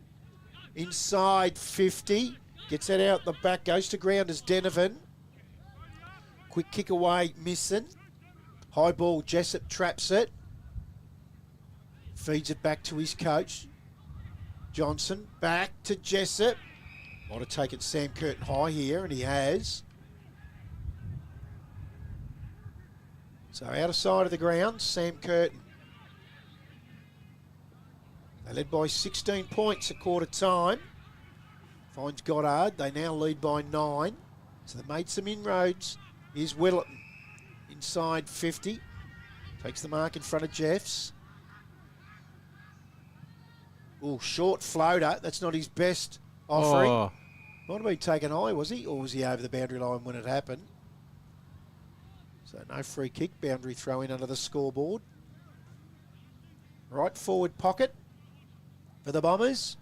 Inside 50. Gets that out the back. Goes to ground as Denovan. Quick kick away, missing. High ball, Jessup traps it. Feeds it back to his coach. Johnson back to Jessup. Might have taken Sam Curtin high here, and he has. So outer side of the ground, Sam Curtin. They led by 16 points at quarter time. Finds Goddard. They now lead by 9. So they made some inroads. Here's Willetton. Inside 50. Takes the mark in front of Jeffs. Oh, short floater. That's not his best offering.
Oh.
Might have been taken high, was he? Or was he over the boundary line when it happened? So no free kick. Boundary throw in under the scoreboard. Right forward pocket for the Bombers.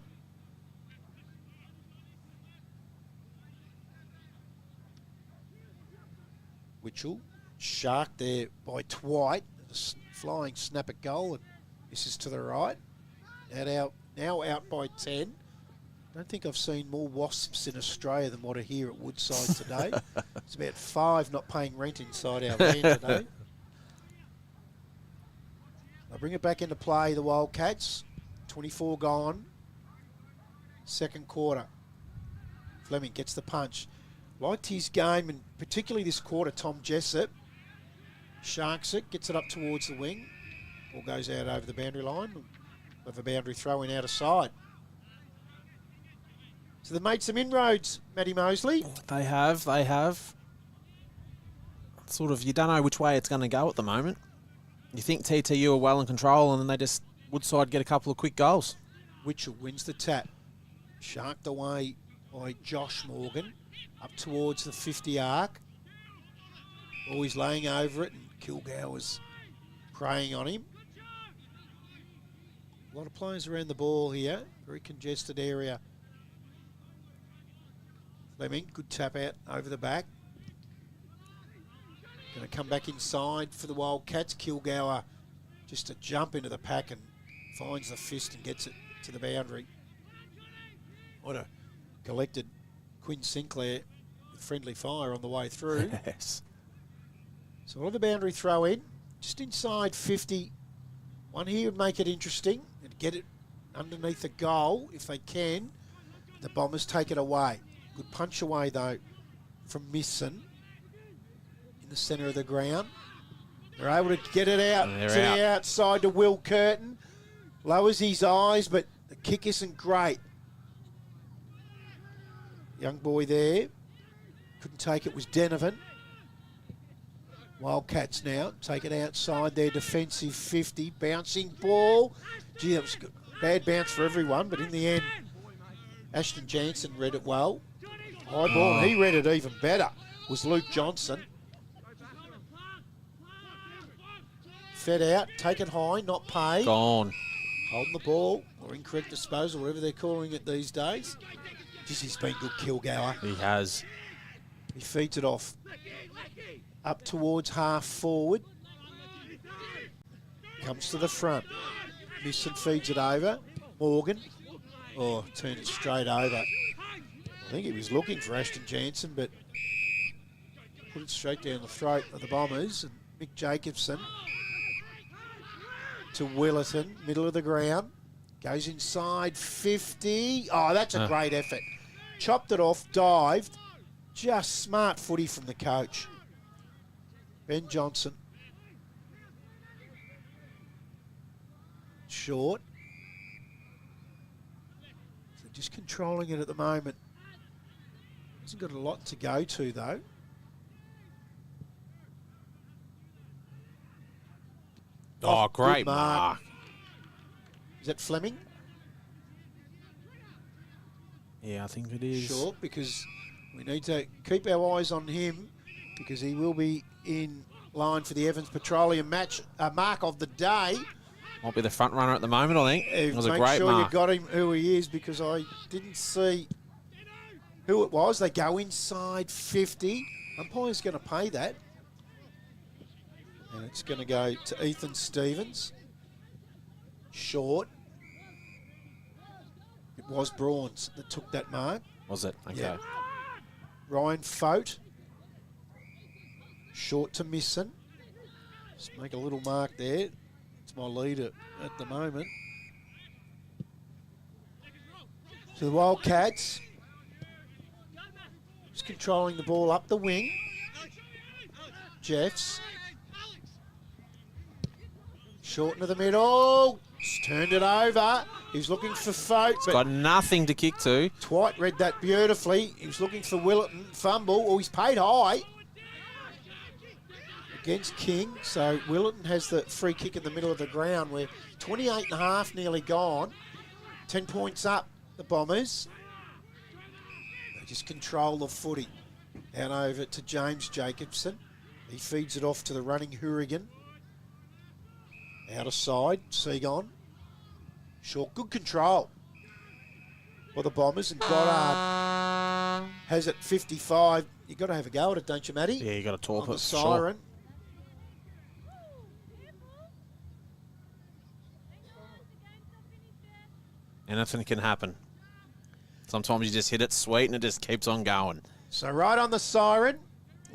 Witchell, shark there by Twite. Flying snap at goal, and this is to the right. Now out by 10. Don't think I've seen more wasps in Australia than what are here at Woodside today. It's about 5 not paying rent inside our van today. They bring it back into play, the Wildcats. 24 gone. Second quarter. Fleming gets the punch. Liked his game, and particularly this quarter, Tom Jessup. Sharks it, gets it up towards the wing. Ball goes out over the boundary line. With a boundary throw in out of side. So they've made some inroads, Matty Mosley.
They have. Sort of, you don't know which way it's going to go at the moment. You think TTU are well in control, and then they just, Woodside get a couple of quick goals.
Witchell wins the tap. Sharked away by Josh Morgan. Up towards the 50 arc. Always laying over it, and Kilgour was preying on him. A lot of players around the ball here. Very congested area. Fleming, good tap out over the back. Going to come back inside for the Wildcats. Kilgour just to jump into the pack and finds the fist and gets it to the boundary. What a collected Quinn Sinclair with friendly fire on the way through.
Yes.
So on the boundary throw in, just inside 50. One here would make it interesting and get it underneath the goal if they can. The Bombers take it away. Good punch away though from Misson in the centre of the ground. They're able to get it out to the outside to Will Curtin. Lowers his eyes, but the kick isn't great. Young boy there. Couldn't take it, was Denovan. Wildcats now take it outside their defensive 50. Bouncing ball. Gee, that was good. Bad bounce for everyone, but in the end, Ashton Jansen read it well. High ball, and he read it even better, was Luke Johnson. Fed out, taken high, not paid.
Gone.
Holding the ball, or incorrect disposal, whatever they're calling it these days. Just he's been good, Kilgour.
He has.
He feeds it off. Up towards half forward. Comes to the front. Misson feeds it over. Morgan. Oh, turned it straight over. I think he was looking for Ashton Jansen, but put it straight down the throat of the Bombers. And Mick Jacobson to Willerton, middle of the ground. Goes inside 50. Oh, that's a great effort. Chopped it off, dived. Just smart footy from the coach. Ben Johnson. Short. So just controlling it at the moment. Hasn't got a lot to go to, though.
Oh, great
good mark.
mark.
Is that Fleming?
Yeah, I think it is.
Sure, because we need to keep our eyes on him because he will be in line for the Evans Petroleum match mark of the day.
Might be the front runner at the moment, I think. It was a
Make
great
sure
mark.
you got him who he is because I didn't see who it was. They go inside 50. Umpire's going to pay that. And it's going to go to Ethan Stevens. Short. It was Brawns that took that mark.
Was it? Okay.
Yeah. Ryan Fote. Short to Misson. Just make a little mark there. It's my leader at the moment. To the Wildcats. Just controlling the ball up the wing. Jeffs. Short into the middle. Just turned it over. He's looking for Fote. But
Got nothing to kick to.
Twite read that beautifully. He was looking for Willerton. Fumble. Oh, he's paid high. Against King. So Willerton has the free kick in the middle of the ground. We're 28 and a half nearly gone. 10 points up, the Bombers. They just control the footy. Out over to James Jacobson. He feeds it off to the running Hourigan. Out of side, Seagon. Short, good control for the Bombers. And Goddard has it 55. You've got to have a go at it, don't you, Matty?
Yeah, you got to torp
On
it.
the siren.
Anything can happen. Sometimes you just hit it sweet and it just keeps on going.
So right on the siren,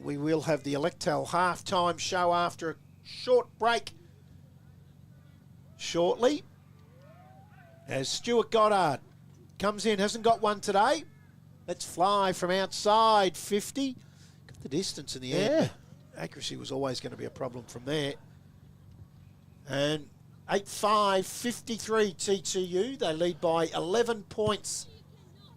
we will have the Electel halftime show after a short break shortly. As Stuart Goddard comes in, hasn't got one today. Let's fly from outside 50. Got the distance in the air. Accuracy was always going to be a problem from there. And 8-5, 53 TTU. They lead by 11 points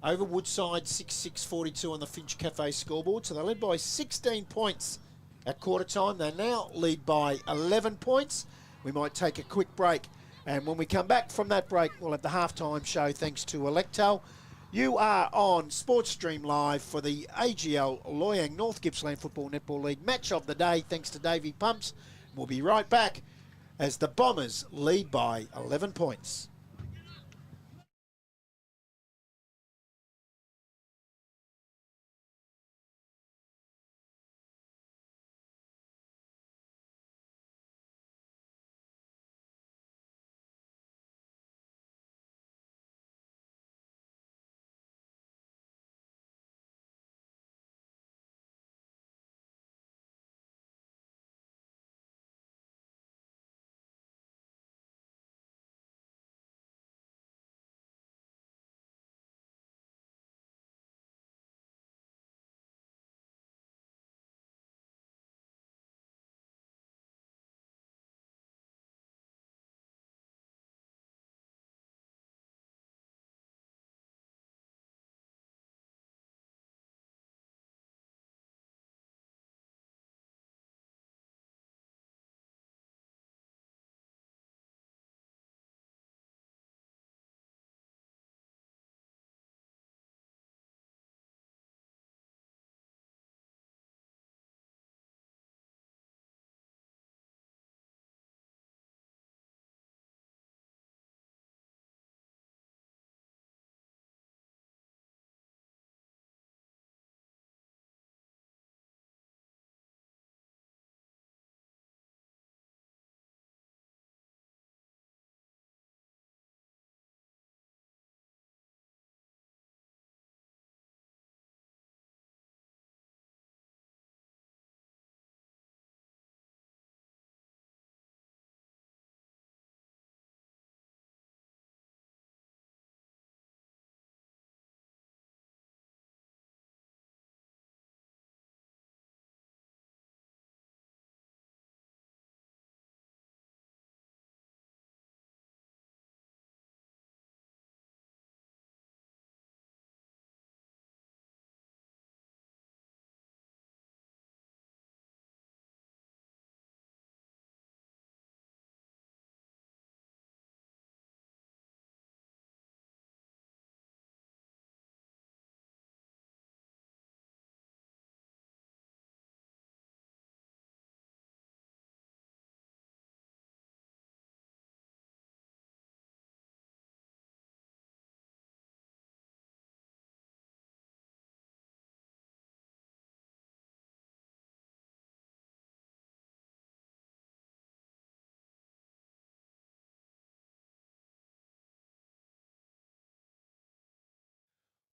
over Woodside, 6-6, 42 on the Finch Cafe scoreboard. So they led by 16 points at quarter time. They now lead by 11 points. We might take a quick break. And when we come back from that break, we'll have the halftime show thanks to Electel. You are on Sports Stream Live for the AGL Loyang North Gippsland Football Netball League match of the day, thanks to Davey Pumps. We'll be right back as the Bombers lead by 11 points.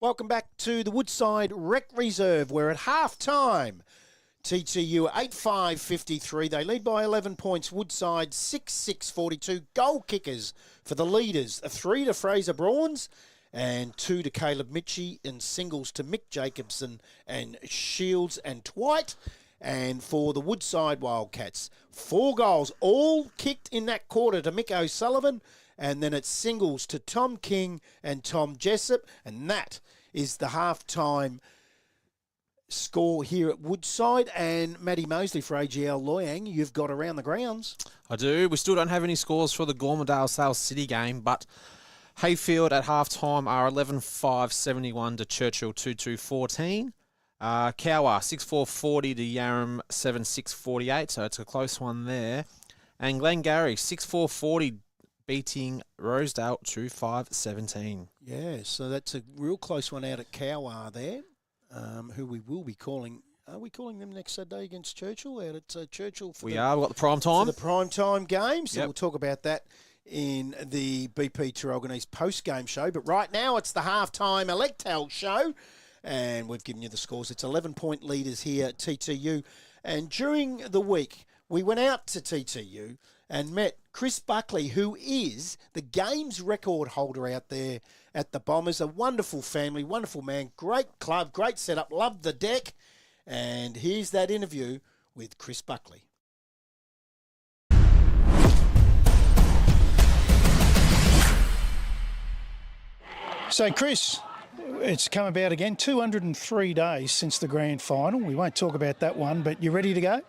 Welcome back to the Woodside Rec Reserve. We're at half-time. TTU 8-5-53. They lead by 11 points. Woodside 6-6-42. Goal kickers for the leaders. 3 to Fraser Brawns and 2 to Caleb Mitchie, and singles to Mick Jacobson and Shields and Twite. And for the Woodside Wildcats, 4 goals, all kicked in that quarter to Mick O'Sullivan. And then it's singles to Tom King and Tom Jessup. And that is the half-time score here at Woodside. And Matty Mosley for AGL Loyang, you've got around the grounds.
I do. We still don't have any scores for the Gormadale Sales City game, but Hayfield at half-time are 11-5-71 to Churchill 2-2-14. Cowa 6-4-40 to Yarram 7-6-48, so it's a close one there. And Glengarry 6-4-40 beating Rosedale 2-5-17.
Yeah, so that's a real close one out at Cowa there, who we will be calling. Are we calling them next Saturday against Churchill out at Churchill?
We've got the prime time.
For the prime time game, so
Yep.
we'll talk about that in the BP Tarragonese post-game show. But right now it's the half-time Electel show, and we've given you the scores. It's 11-point leaders here at TTU. And during the week, we went out to TTU and met Chris Buckley, who is the games record holder out there at the Bombers. A wonderful family, wonderful man, great club, great setup, loved the deck. And here's that interview with Chris Buckley. So, Chris, it's come about again, 203 days since the grand final. We won't talk about that one, but you ready to go?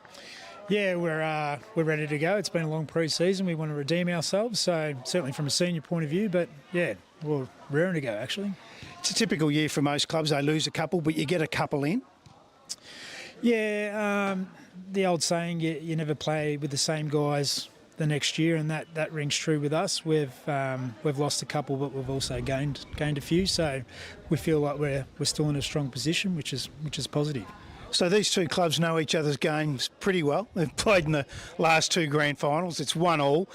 Yeah, we're ready to go. It's been a long pre-season. We want to redeem ourselves, so certainly from a senior point of view, but yeah, we're raring to go, actually.
It's a typical year for most clubs. They lose a couple, but you get a couple in.
Yeah, the old saying, you never play with the same guys the next year, and that rings true with us. We've lost a couple, but we've also gained a few, so we feel like we're still in a strong position, which is positive.
So these two clubs know each other's games pretty well. They've played in the last 2 grand finals. It's 1-1.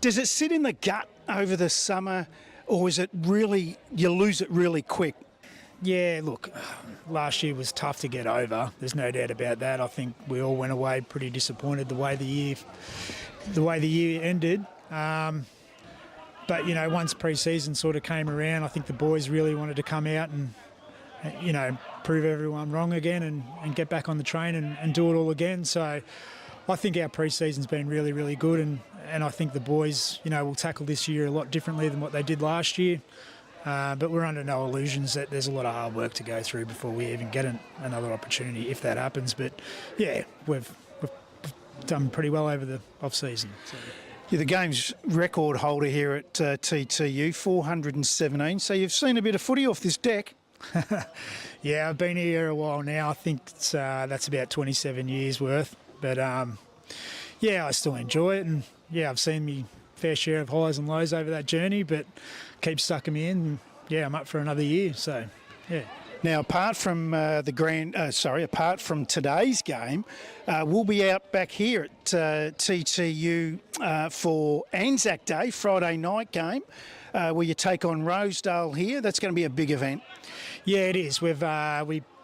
Does it sit in the gut over the summer, or is it really, you lose it really quick?
Yeah, look, last year was tough to get over. There's no doubt about that. I think we all went away pretty disappointed the way the year ended. But, you know, once pre-season sort of came around, I think the boys really wanted to come out and, you know, prove everyone wrong again and get back on the train and do it all again. So I think our pre-season's been really, really good, and I think the boys, you know, will tackle this year a lot differently than what they did last year. But we're under no illusions that there's a lot of hard work to go through before we even get another opportunity, if that happens. But, yeah, we've done pretty well over the off-season. So.
You're the game's record holder here at TTU, 417. So you've seen a bit of footy off this deck.
Yeah, I've been here a while now. I think that's about 27 years worth. But, yeah, I still enjoy it. And, yeah, I've seen me fair share of highs and lows over that journey, but keep sucking me in. And, yeah, I'm up for another year. So, yeah.
Now, apart from apart from today's game, we'll be out back here at TTU for Anzac Day, Friday night game, where you take on Rosedale here. That's going to be a big event.
Yeah, it is. We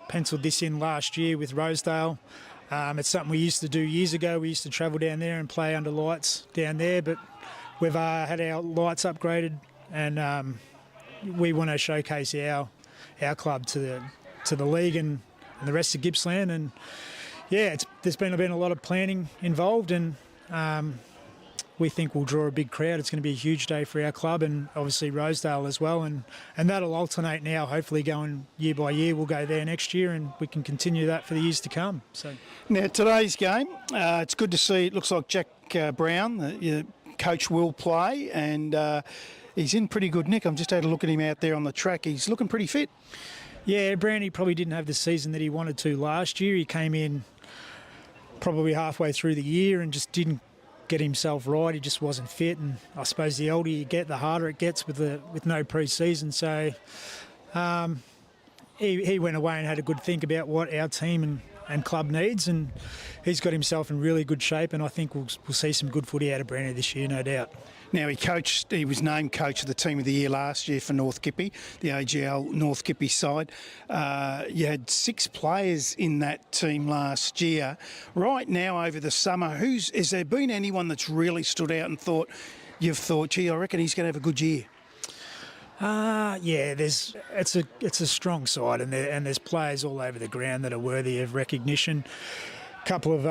penciled this in last year with Rosedale. It's something we used to do years ago. We used to travel down there and play under lights down there, but we've had our lights upgraded, and we want to showcase our club to the league and the rest of Gippsland. And yeah, there's been a lot of planning involved, and we think we'll draw a big crowd. It's going to be a huge day for our club, and obviously Rosedale as well, and that'll alternate now, hopefully going year by year. We'll go there next year, and we can continue that for the years to come. So
now, today's game, it's good to see. It looks like Jack Brown, the coach, will play, and he's in pretty good nick. I've just had a look at him out there on the track. He's looking pretty fit.
Yeah, Brownie probably didn't have the season that he wanted to last year. He came in probably halfway through the year and just didn't get himself right. He just wasn't fit, and I suppose the older you get, the harder it gets with no pre-season. So he went away and had a good think about what our team and club needs, and he's got himself in really good shape, and I think we'll see some good footy out of Brownie this year, no doubt.
Now, he was named coach of the team of the year last year for North Gippy, the AGL North Gippy side. You had 6 players in that team last year. Right now, over the summer, has there been anyone that's really stood out and you've thought, gee, I reckon he's going to have a good year?
Yeah, it's a strong side, and there's players all over the ground that are worthy of recognition. Couple of,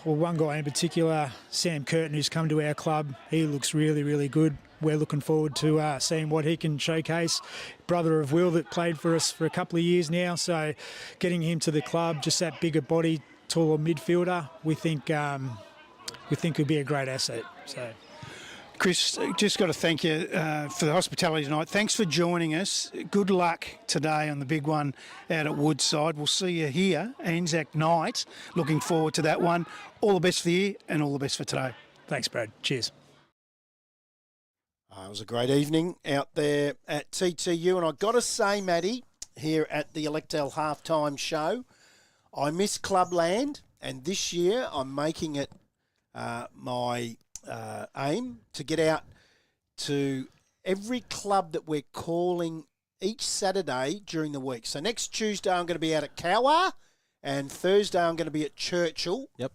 one guy in particular, Sam Curtin, who's come to our club. He looks really, really good. We're looking forward to seeing what he can showcase. Brother of Will that played for us for a couple of years now, so getting him to the club, just that bigger body, taller midfielder, we think would be a great asset. So.
Chris, just got to thank you for the hospitality tonight. Thanks for joining us. Good luck today on the big one out at Woodside. We'll see you here, Anzac night. Looking forward to that one. All the best for you and all the best for today.
Thanks, Brad. Cheers.
It was a great evening out there at TTU, and I've got to say, Matty, here at the Electel halftime show, I miss Clubland, and this year I'm making it my aim to get out to every club that we're calling each Saturday during the week. So next Tuesday I'm going to be out at Cowar, and Thursday I'm going to be at Churchill.
Yep.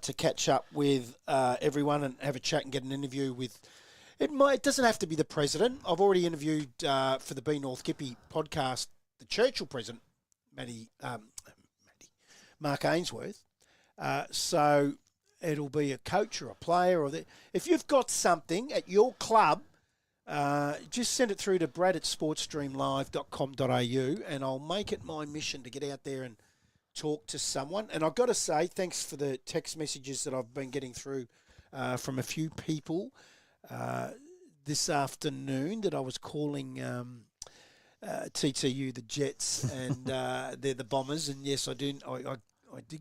To catch up with everyone and have a chat and get an interview with. It doesn't have to be the president. I've already interviewed for the Be North Gippy podcast the Churchill president, Mark Ainsworth. So it'll be a coach or a player, if you've got something at your club, just send it through to brad@sportstreamlive.com.au, and I'll make it my mission to get out there and talk to someone. And I've got to say, thanks for the text messages that I've been getting through from a few people this afternoon that I was calling TTU the Jets, and they're the Bombers. And yes, I did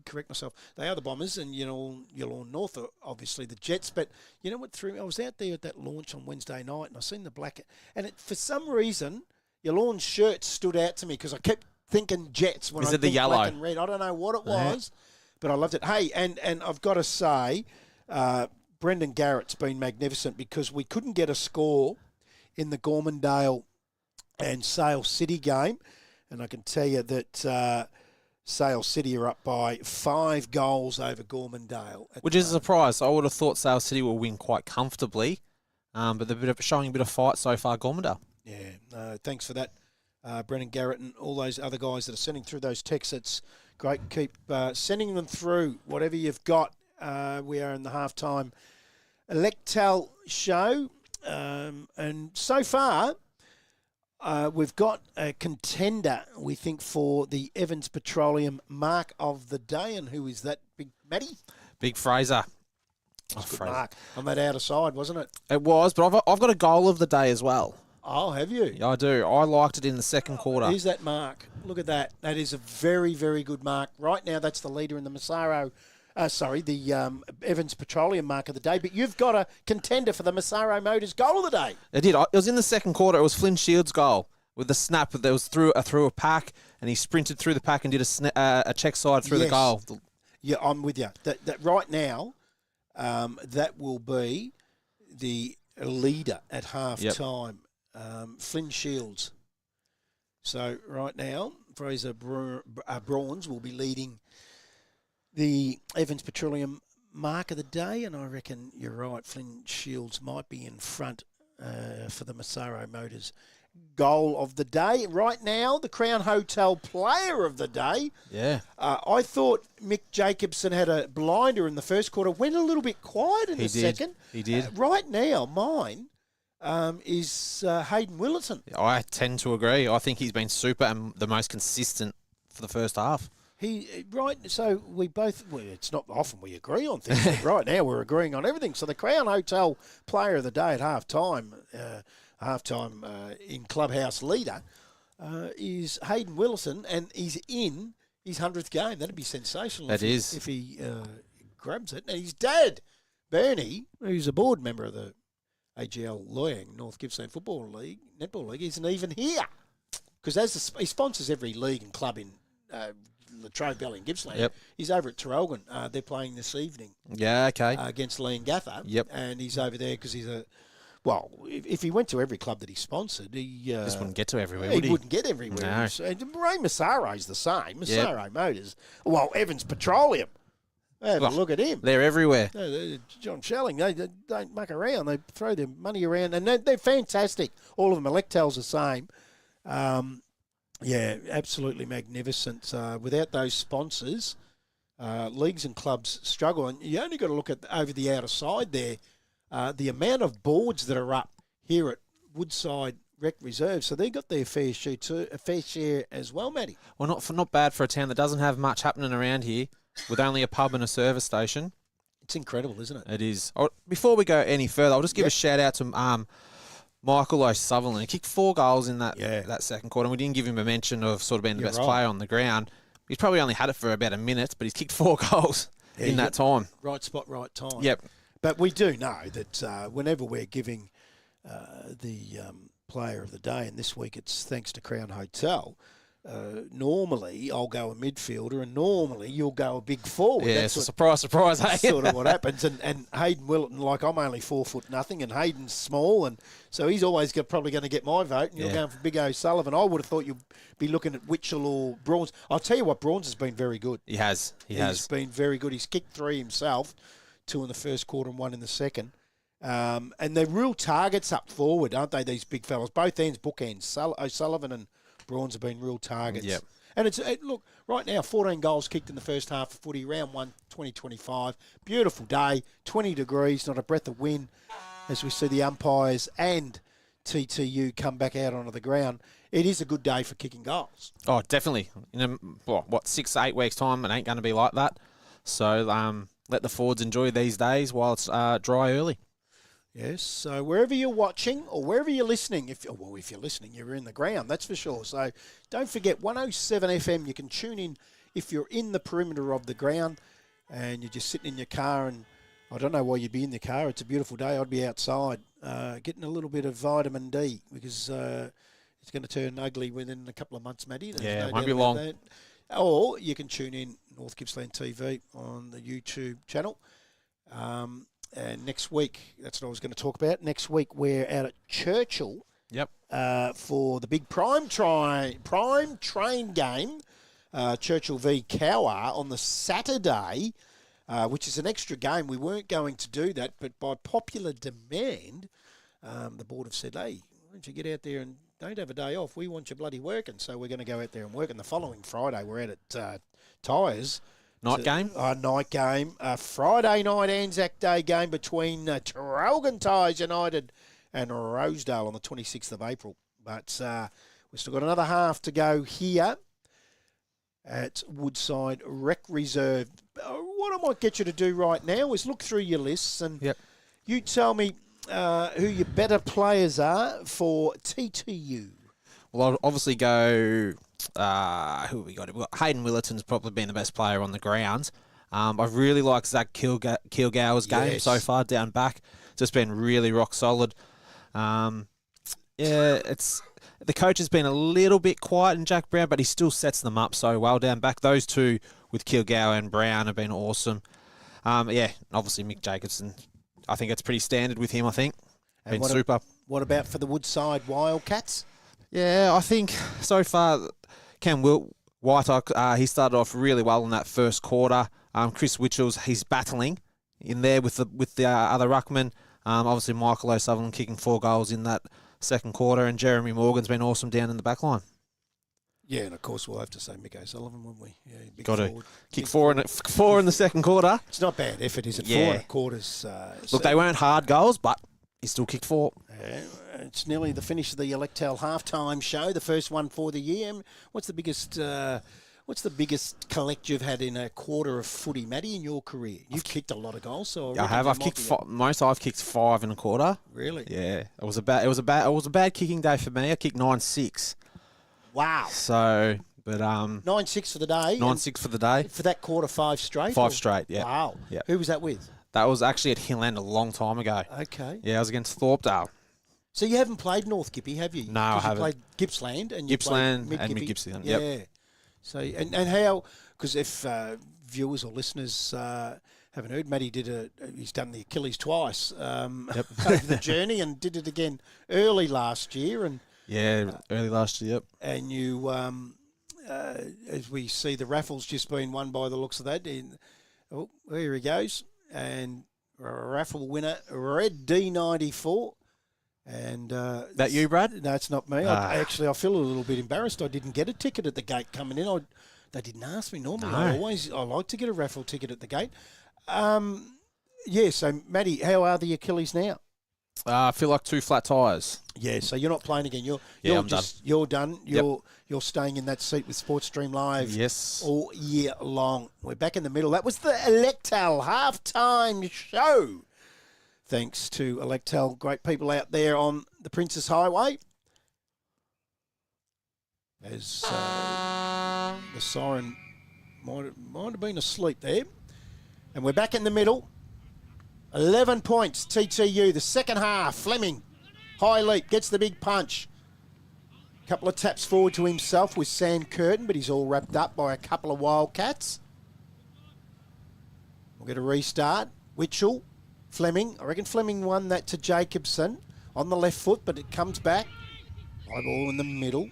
correct myself. They are the Bombers, and Yallourn North are obviously the Jets. But you know what? I was out there at that launch on Wednesday night, and I seen the black, and for some reason, Yallourn's shirt stood out to me because I kept thinking Jets when I think
the yellow?
Black and red. I don't know what it was, but I loved it. Hey, and I've got to say, Brendan Garrett's been magnificent because we couldn't get a score in the Gormandale and Sale City game, and I can tell you that Sale City are up by 5 goals over Gormandale.
Which is a surprise. I would have thought Sale City will win quite comfortably, but they're showing a bit of fight so far, Gormandale.
Yeah, thanks for that, Brendan Garrett and all those other guys that are sending through those texts. It's great. Keep sending them through, whatever you've got. We are in the halftime Electel show, and so far we've got a contender, we think, for the Evans Petroleum Mark of the Day. And who is that, Big Matty?
Big Fraser.
Good mark on that outer side, wasn't it?
It was, but I've got a goal of the day as well.
Oh, have you?
Yeah, I do. I liked it in the second quarter.
Here's that mark. Look at that. That is a very, very good mark. Right now, that's the leader in the the Evans Petroleum Mark of the Day. But you've got a contender for the Massaro Motors Goal of the Day.
I did. It was in the second quarter. It was Flynn Shields' goal with the snap that was through a pack, and he sprinted through the pack and did a check side through the goal.
Yeah, I'm with you. That right now, that will be the leader at half time. Flynn Shields. So right now, Fraser Brawns will be leading the Evans Petroleum Mark of the Day, and I reckon you're right. Flynn Shields might be in front for the Massaro Motors Goal of the Day. Right now, the Crown Hotel Player of the Day.
Yeah.
I thought Mick Jacobson had a blinder in the first quarter, went a little bit quiet in the second.
He did.
Right now, mine is Hayden Willerton.
I tend to agree. I think he's been super and the most consistent for the first half.
So we both, it's not often we agree on things, but right now we're agreeing on everything. So the Crown Hotel Player of the Day at halftime in Clubhouse leader is Hayden Willerton, and he's in his 100th game. That'd be sensational if he grabs it. And his dad, Bernie, who's a board member of the AGL Loyang North Gippsland Football League, Netball League, isn't even here because he sponsors every league and club in Latrobe Valley in Gippsland.
Yep.
He's over at Terrelgan. They're playing this evening
Yeah, okay.
against Leongatha.
Yep.
And he's over there because he's a... Well, if he went to every club that he sponsored, he...
Just wouldn't get to everywhere,
he
would he?
wouldn't get everywhere.
No.
And Ray Massaro's the same. Massaro Motors. Well, Evans Petroleum. Have a look at him.
They're everywhere.
John Shelling, they don't muck around. They throw their money around, and they're fantastic. All of them. Electel's the same. Yeah, absolutely magnificent. Without those sponsors, leagues and clubs struggle. And you only got to look at over the outer side there, the amount of boards that are up here at Woodside Rec Reserve. So they got their fair share too, a fair share as well, Matty.
Well, not bad for a town that doesn't have much happening around here, with only a pub and a service station.
It's incredible, isn't it?
It is. Oh, before we go any further, I'll just give a shout out to Michael O'Sullivan. He kicked 4 goals in that second quarter, and we didn't give him a mention of sort of being the best player on the ground. He's probably only had it for about a minute, but he's kicked 4 goals in that time.
Right spot, right time.
Yep.
But we do know that whenever we're giving the player of the day, and this week it's thanks to Crown Hotel, normally I'll go a midfielder, and normally you'll go a big forward.
Yeah,
That's
it's a surprise, hey?
That's sort of what happens. And Hayden Willetton, like I'm only 4'0", and Hayden's small, and so he's always probably going to get my vote. And you're going for Big O'Sullivan. I would have thought you'd be looking at Witchell or Brawns. I'll tell you what, Brawns has been very good.
He has.
He's been very good. He's kicked 3 himself, 2 in the first quarter and 1 in the second. And they're real targets up forward, aren't they, these big fellas? Both ends, bookends. O'Sullivan and Brawns have been real targets.
Yep.
And look, right now, 14 goals kicked in the first half of footy, round 1, 2025. Beautiful day, 20 degrees, not a breath of wind, as we see the umpires and TTU come back out onto the ground. It is a good day for kicking goals.
Oh, definitely. In 6 to 8 weeks' time, it ain't going to be like that. So let the forwards enjoy these days while it's dry early.
Yes, so wherever you're watching or wherever you're listening, if you're listening, you're in the ground, that's for sure. So don't forget, 107 FM, you can tune in if you're in the perimeter of the ground and you're just sitting in your car, and I don't know why you'd be in the car. It's a beautiful day. I'd be outside getting a little bit of vitamin D because it's going to turn ugly within a couple of months, Matty.
It won't be long.
That. Or you can tune in North Gippsland TV on the YouTube channel. And next week, that's what I was going to talk about. Next week, we're out at Churchill.
Yep.
For the big prime train game, Churchill v Cower on the Saturday, which is an extra game. We weren't going to do that, but by popular demand, the board have said, hey, why don't you get out there and don't have a day off? We want you bloody working. So we're going to go out there and work. And the following Friday, we're out at Tyres.
Night game?
Night game. Friday night Anzac Day game between Traralgon Tyres United and Rosedale on the 26th of April. But we've still got another half to go here at Woodside Rec Reserve. What I might get you to do right now is look through your lists and you tell me who your better players are for TTU.
Well, I'll obviously go... who have we got? We've got Hayden Willetton's probably been the best player on the ground. I've really liked Zach Kilgour's game so far down back. Just been really rock solid. It's the coach has been a little bit quiet in Jack Brown, but he still sets them up so well down back. Those two with Kilgour and Brown have been awesome. Obviously Mick Jacobson. I think it's pretty standard with him, I think.
And
been super.
What about for the Woodside Wildcats?
Yeah, I think so far Cam Whiteock, he started off really well in that first quarter. Chris Witchell's, he's battling in there with the other ruckman. Obviously Michael O'Sullivan kicking 4 goals in that second quarter, and Jeremy Morgan's been awesome down in the back line.
Yeah, and of course we'll have to say Mick O'Sullivan, won't we? Yeah, big
got to
forward.
kick 4 in the second quarter.
It's not bad effort, is it?
Yeah.
4 quarters.
Look, they weren't hard goals, but he still kicked 4.
It's nearly the finish of the Electel halftime show, the first one for the year. What's the biggest collect you've had in a quarter of footy, Matty, in your career? You've kicked a lot of goals, so
I have. I've kicked I've kicked 5 and a quarter.
Really?
Yeah. It was a bad kicking day for me. I kicked 9-6.
Wow.
So, but
9-6 for the day.
9-6 for the day.
For that quarter, 5 straight.
5 straight. Yeah.
Wow.
Yeah.
Who was that with?
That was actually at Hillend a long time ago.
Okay.
Yeah, I was against Thorpedale.
So you haven't played North Gippy, have you?
No, I haven't.
You played Gippsland and
Gippsland
you played
and
Mid-Gippy.
Gippsland,
Yeah.
yep.
So and how because if viewers or listeners haven't heard, Matty he's done the Achilles twice over the journey and did it again early last year. And
early last year, yep.
And you, as we see, the raffle's just been won by the looks of that. Here he goes. And a raffle winner, Red D94. And
that you, Brad?
No, it's not me. I feel a little bit embarrassed. I didn't get a ticket at the gate coming in. They didn't ask me normally.
No.
I like to get a raffle ticket at the gate. So Matty, how are the Achilles now?
I feel like 2 flat tyres.
Yeah, so you're not playing again.
I'm done.
You're done.
Yep.
You're staying in that seat with Sportstream Live.
Yes.
All year long. We're back in the middle. That was the Electel halftime show. Thanks to Electel, great people out there on the Princess Highway. As the siren might have been asleep there. And we're back in the middle. 11 points, TTU. The second half, Fleming. High leap, gets the big punch. Couple of taps forward to himself with Sam Curtin, but he's all wrapped up by a couple of Wildcats. We'll get a restart. Witchell, Fleming. I reckon Fleming won that to Jacobson on the left foot, but it comes back. High ball in the middle.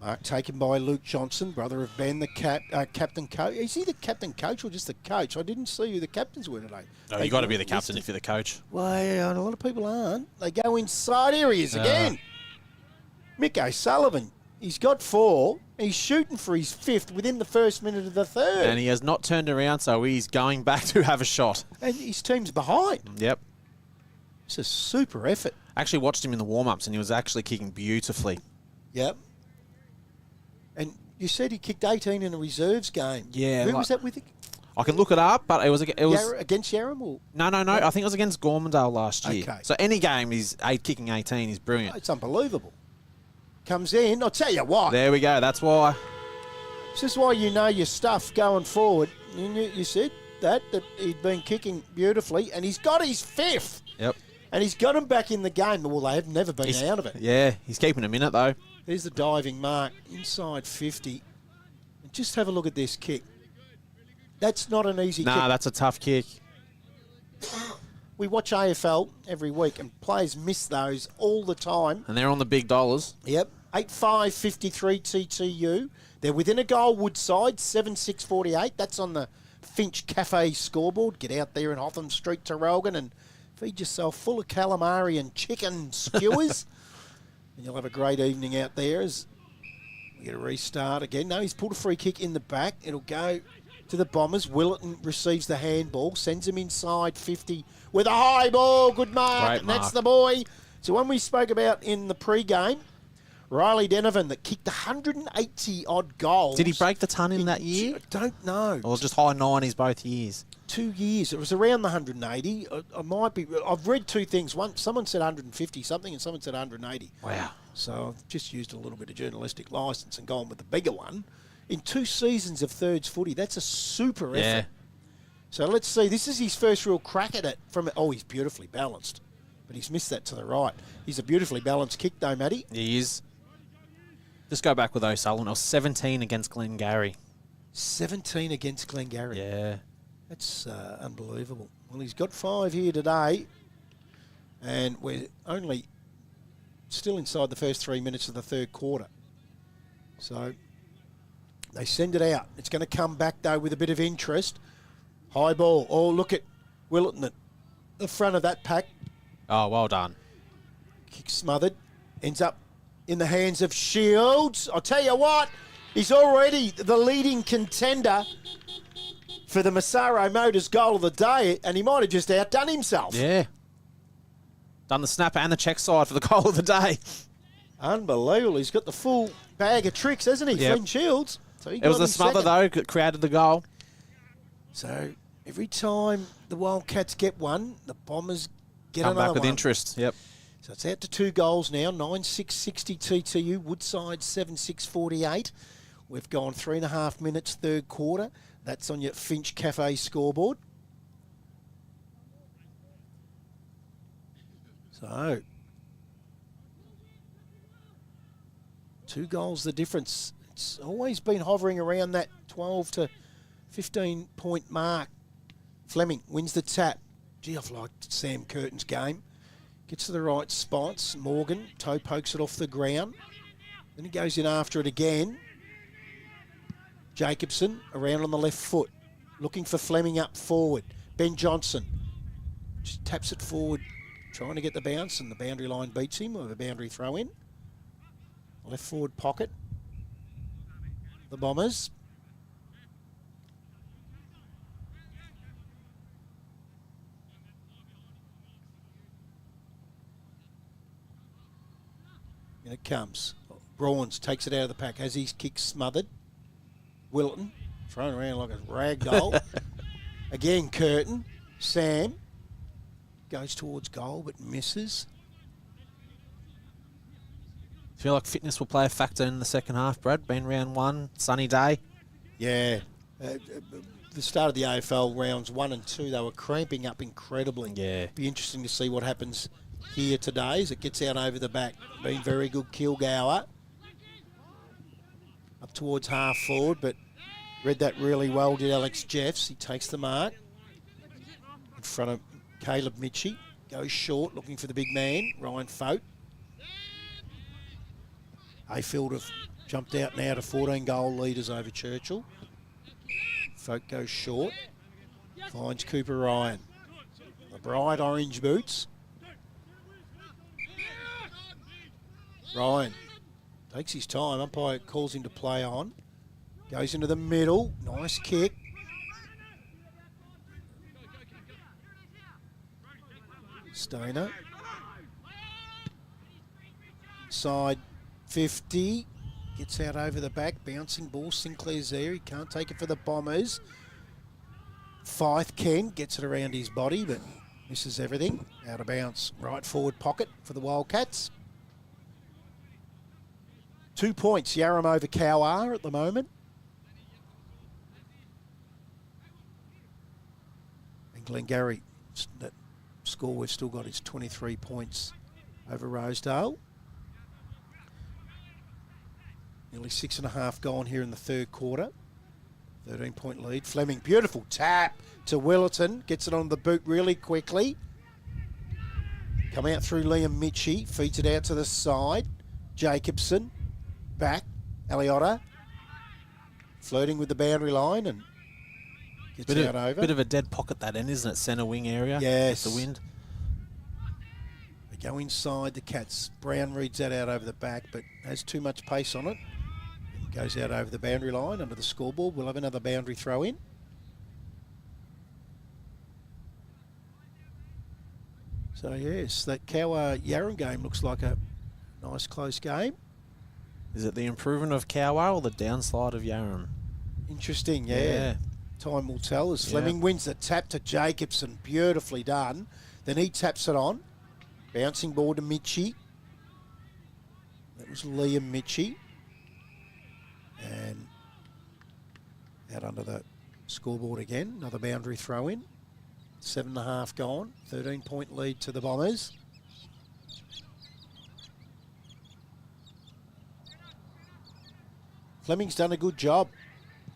Mark taken by Luke Johnson, brother of Ben, the captain coach. Is he the captain coach or just the coach? I didn't see who the captains were today.
No, you got to be the captain if you're the coach.
Well, yeah, a lot of people aren't. They go inside areas again. Mick O'Sullivan, he's got 4. He's shooting for his 5th within the first minute of the third.
And he has not turned around, so he's going back to have a shot.
And his team's behind.
Yep.
It's a super effort.
I actually watched him in the warm-ups, and he was actually kicking beautifully.
Yep. And you said he kicked 18 in a reserves game.
Yeah.
Who was that with?
I can look it up, but it was
Against Yarram? Or?
No. I think it was against Gormandale last year.
Okay.
So any game he's kicking 18 is brilliant.
It's unbelievable. Comes in. I'll tell you what.
There we go. That's why.
This is why you know your stuff going forward. You said that he'd been kicking beautifully, and he's got his 5th.
Yep.
And he's got him back in the game. Well, they have never been out of it.
Yeah, he's keeping him in it, though.
There's the diving mark, inside 50. And just have a look at this kick. That's not an easy kick.
Nah, that's a tough kick.
We watch AFL every week, and players miss those all the time.
And they're on the big dollars.
Yep. 8-5-53 TTU. They're within a goal, Woodside, 7-6-48. That's on the Finch Cafe scoreboard. Get out there in Hotham Street, Terrelgan, and feed yourself full of calamari and chicken skewers. And you'll have a great evening out there as we get a restart again. No, he's pulled a free kick in the back. It'll go to the Bombers. Willetton receives the handball, sends him inside 50 with a high ball. Good mark.
Great
And that's
mark.
the boy. So one we spoke about in the pre-game, Riley Denovan, that kicked 180-odd goals.
Did he break the ton in that year?
I don't know.
Or just high 90s both years?
2 years. It was around the 180. I might be. I've read two things. One, someone said 150 something, and someone said 180.
Wow.
So I've just used a little bit of journalistic license and gone with the bigger one. In 2 seasons of thirds footy, that's a super effort. So let's see. This is his first real crack at it. He's beautifully balanced, but he's missed that to the right. He's a beautifully balanced kick, though, Matty.
He is. Just go back with O'Sullivan. I was 17 against Glengarry.
17 against Glengarry.
Yeah.
That's unbelievable. Well, he's got 5 here today, and we're only still inside the first 3 minutes of the third quarter. So they send it out. It's going to come back, though, with a bit of interest. High ball. Oh, look at Willetton at the front of that pack.
Oh, well done.
Kick smothered. Ends up in the hands of Shields. I'll tell you what, he's already the leading contender for the Massaro Motors goal of the day, and he might have just outdone himself.
Yeah. Done the snapper and the check side for the goal of the day.
Unbelievable. He's got the full bag of tricks, hasn't he,
Yep.
Flynn Shields? So
It was the smother, though, that created the goal.
So every time the Wildcats get one, the Bombers get
Come
another
back with
one.
interest. Yep.
So it's out to 2 goals now, 9-6-60 TTU, Woodside 7-6-48. We've gone 3.5 minutes, third quarter. That's on your Finch Cafe scoreboard. So, 2 goals the difference. It's always been hovering around that 12 to 15 point mark. Fleming wins the tap. Gee, I've liked Sam Curtin's game. Gets to the right spots. Morgan toe pokes it off the ground. Then he goes in after it again. Jacobson around on the left foot. Looking for Fleming up forward. Ben Johnson just taps it forward, trying to get the bounce, and the boundary line beats him with a boundary throw in. Left forward pocket. The Bombers. And it comes. Brawns takes it out of the pack. Has his kick smothered. Wilton thrown around like a rag doll. Again, Curtin. Sam goes towards goal but misses.
Feel like fitness will play a factor in the second half, Brad? Been round 1, sunny day.
Yeah. The start of the AFL rounds 1 and 2, they were cramping up incredibly.
Yeah.
Be interesting to see what happens here today as it gets out over the back. Been very good Kilgour. Up towards half forward, but read that really well, did Alex Jeffs. He takes the mark in front of Caleb Mitchie. Goes short, looking for the big man, Ryan Fote. Hayfield have jumped out now to 14 goal leaders over Churchill. Fote goes short. Finds Cooper Ryan. The bright orange boots. Ryan takes his time. Umpire calls him to play on. Goes into the middle. Nice kick. Stoner. Side 50. Gets out over the back. Bouncing ball. Sinclair's there. He can't take it for the Bombers. Fife Ken gets it around his body, but misses everything. Out of bounds. Right forward pocket for the Wildcats. 2 points. Yarram over Cowar at the moment. And Glengarry, that score we've still got is 23 points over Rosedale. Nearly 6.5 gone here in the third quarter. 13-point lead. Fleming, beautiful tap to Willerton. Gets it on the boot really quickly. Come out through Liam Mitchie. Feeds it out to the side. Jacobson. Back. Aliotta. Flirting with the boundary line and gets out over.
Bit of a dead pocket that end, isn't it? Centre wing area.
Yes.
With the wind.
They go inside the Cats. Brown reads that out over the back, but has too much pace on it. Goes out over the boundary line under the scoreboard. We'll have another boundary throw in. So yes, that Cowar Yarram game looks like a nice close game.
Is it the improvement of Cowar or the downslide of Yarram?
Interesting, yeah. Time will tell as Fleming wins the tap to Jacobson. Beautifully done. Then he taps it on. Bouncing ball to Mitchie. That was Liam Mitchie. And out under the scoreboard again. Another boundary throw in. 7.5 gone. 13-point lead to the Bombers. Fleming's done a good job.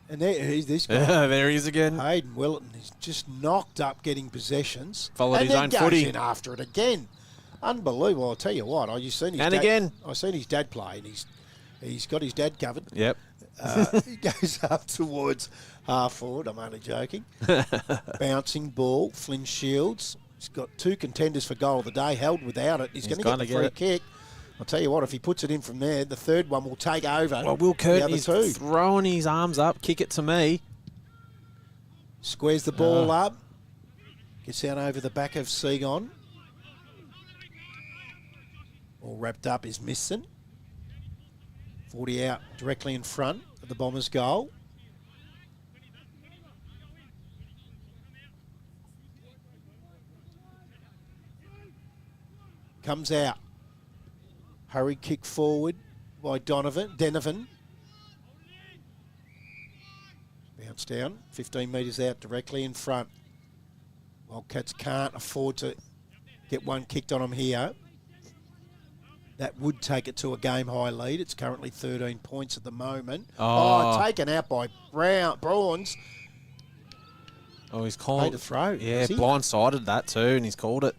And he's this guy.
There he is again.
Hayden Willerton is just knocked up getting possessions.
Followed
and
his
then
own
goes
footy.
in after it again. Unbelievable. I'll tell you what. I've seen his
And
dad,
again.
I've seen his dad play, and he's got his dad covered.
Yep.
He goes up towards half forward. I'm only joking. Bouncing ball. Flynn Shields. He's got 2 contenders for goal of the day. Held without it. He's going to get the free kick. I'll tell you what, if he puts it in from there, the third one will take over.
Well, Will Curtin
the
is
other 2.
throwing his arms up. Kick it to me.
Squares the ball up. Gets out over the back of Segon. All wrapped up is Misson. 40 out directly in front of the Bombers' goal. Comes out. Hurry kick forward by Denovan. Bounce down. 15 metres out directly in front. Wildcats can't afford to get one kicked on them here. That would take it to a game-high lead. It's currently 13 points at the moment.
Oh.
Taken out by Brawns.
Oh, he's called.
Made a throw.
Yeah,
Has he?
blindsided that too, and he's called it.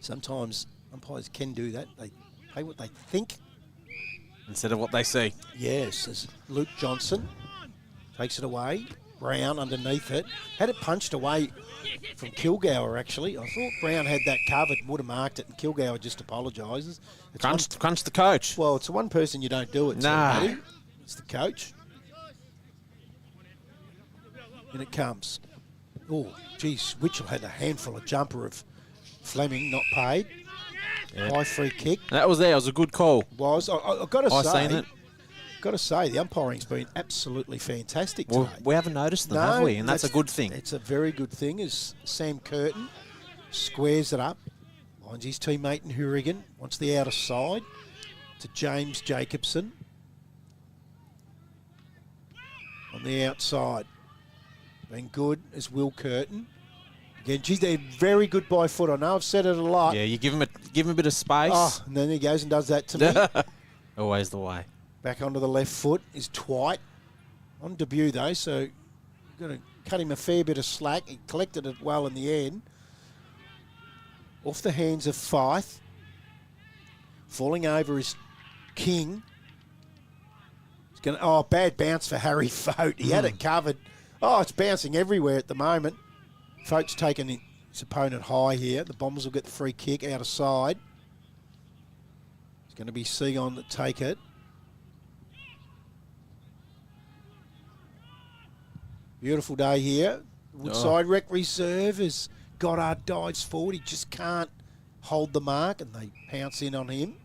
Sometimes umpires can do that. They play what they think.
Instead of what they see.
Yes, as Luke Johnson takes it away. Brown underneath it. Had it punched away from Kilgour, actually. I thought Brown had that covered and would have marked it, and Kilgour just apologises.
Crunch the coach.
Well, it's the one person you don't do it to,
Nah.
buddy. It's the coach. In it comes. Oh, geez, Mitchell had a handful of jumper of Fleming, not paid.
Yeah.
High free kick.
That was there. It was a good call.
I've got to
I
say,
seen it.
Got to say, the umpiring's been absolutely fantastic
Well,
today.
we haven't noticed them, have we? And that's a good thing.
It's a very good thing as Sam Curtin squares it up, finds his teammate in Hurrigan, wants the outer side to James Jacobson. On the outside. Been good as Will Curtin. Again, geez, they're very good by foot. I know I've said it a lot.
Yeah, you give him a bit of space.
Oh, and then he goes and does that to me.
Always the way.
Back onto the left foot is Twite. On debut, though, so you've got to cut him a fair bit of slack. He collected it well in the end. Off the hands of Fife. Falling over is King. He's going to, bad bounce for Harry Fote. He had it covered. Oh, it's bouncing everywhere at the moment. Fote's taken his opponent high here. The Bombers will get the free kick out of side. It's going to be Segon that take it. Beautiful day here. Woodside Rec Reserve as Goddard dives forward. He just can't hold the mark, and they pounce in on him.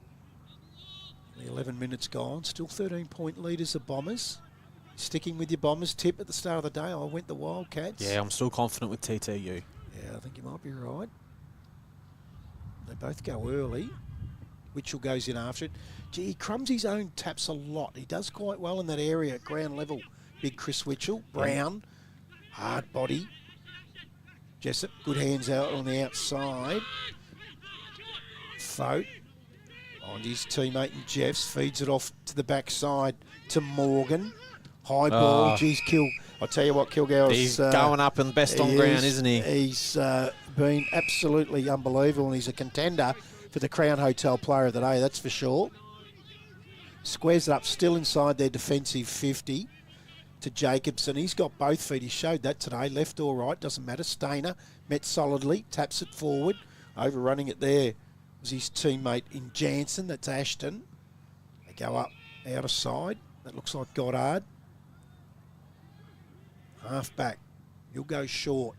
The 11 minutes gone. Still 13-point leaders, the Bombers. Sticking with your Bombers tip at the start of the day. I went the Wildcats.
Yeah, I'm still confident with TTU.
Yeah, I think you might be right. They both go early. Mitchell goes in after it. Gee, he crumbs his own taps a lot. He does quite well in that area at ground level. Big Chris Mitchell. Brown. Hard body. Jessup. Good hands out on the outside. Fote. On his teammate and Jeffs. Feeds it off to the backside to Morgan. High ball. Geez, I'll tell you what, Kilgour's...
He's going up and best on ground, isn't he?
He's been absolutely unbelievable, and he's a contender for the Crown Hotel Player of the Day, that's for sure. Squares it up, still inside their defensive 50 to Jacobson. He's got both feet. He showed that today, left or right, doesn't matter. Stainer met solidly, taps it forward. Overrunning it there was his teammate in Jansen, that's Ashton. They go up, out of side. That looks like Goddard. Half back. He'll go short.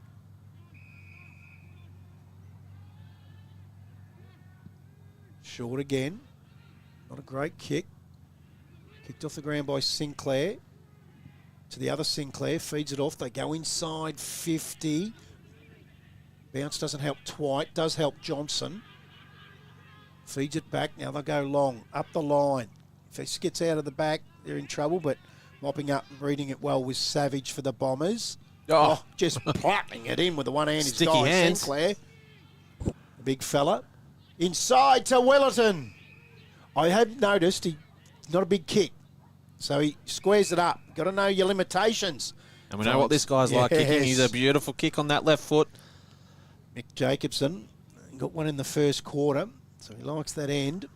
Short again. Not a great kick. Kicked off the ground by Sinclair. To the other Sinclair. Feeds it off. They go inside 50. Bounce doesn't help Twite. Does help Johnson. Feeds it back. Now they'll go long. Up the line. If this gets out of the back, they're in trouble, but mopping up and reading it well was Savage for the Bombers. Just plucking it in with the one hand. His
Sticky
guy,
hands.
Sinclair. The big fella. Inside to Willerton. I have noticed he's not a big kick, so he squares it up. Got to know your limitations.
And we know what this guy's like kicking. He's a beautiful kick on that left foot.
Mick Jacobson got one in the first quarter, so he likes that end.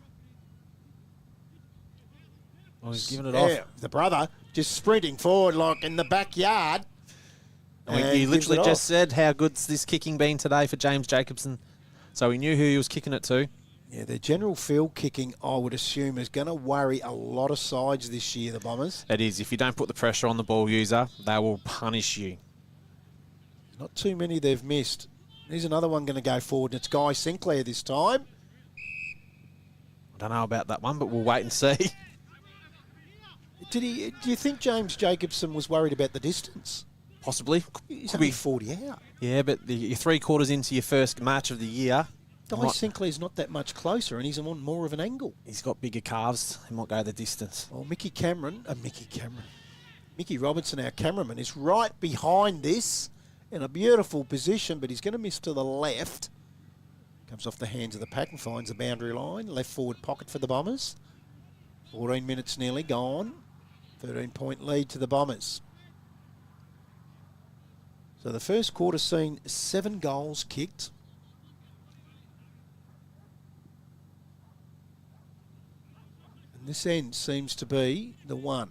Oh, he's giving it off.
The brother just sprinting forward like in the backyard.
I mean,
and
he
gives
literally
it
just
off.
said how good's this kicking been today for James Jacobson. So he knew who he was kicking it to.
Yeah, their general field kicking, I would assume, is going to worry a lot of sides this year, the Bombers.
It is. If you don't put the pressure on the ball user, they will punish you.
Not too many they've missed. Here's another one going to go forward, and it's Guy Sinclair this time.
I don't know about that one, but we'll wait and see.
Do you think James Jacobson was worried about the distance?
Possibly.
He's
Could
only
be.
40 out.
Yeah, but you're 3 quarters into your first match of the year.
Guy Sinclair's not that much closer, and he's on more of an angle.
He's got bigger calves. He might go the distance.
Well, Mickey Robinson, our cameraman, is right behind this in a beautiful position, but he's going to miss to the left. Comes off the hands of the pack and finds the boundary line. Left forward pocket for the Bombers. 14 minutes nearly gone. 13-point lead to the Bombers. So the first quarter's seen 7 goals kicked. And this end seems to be the one.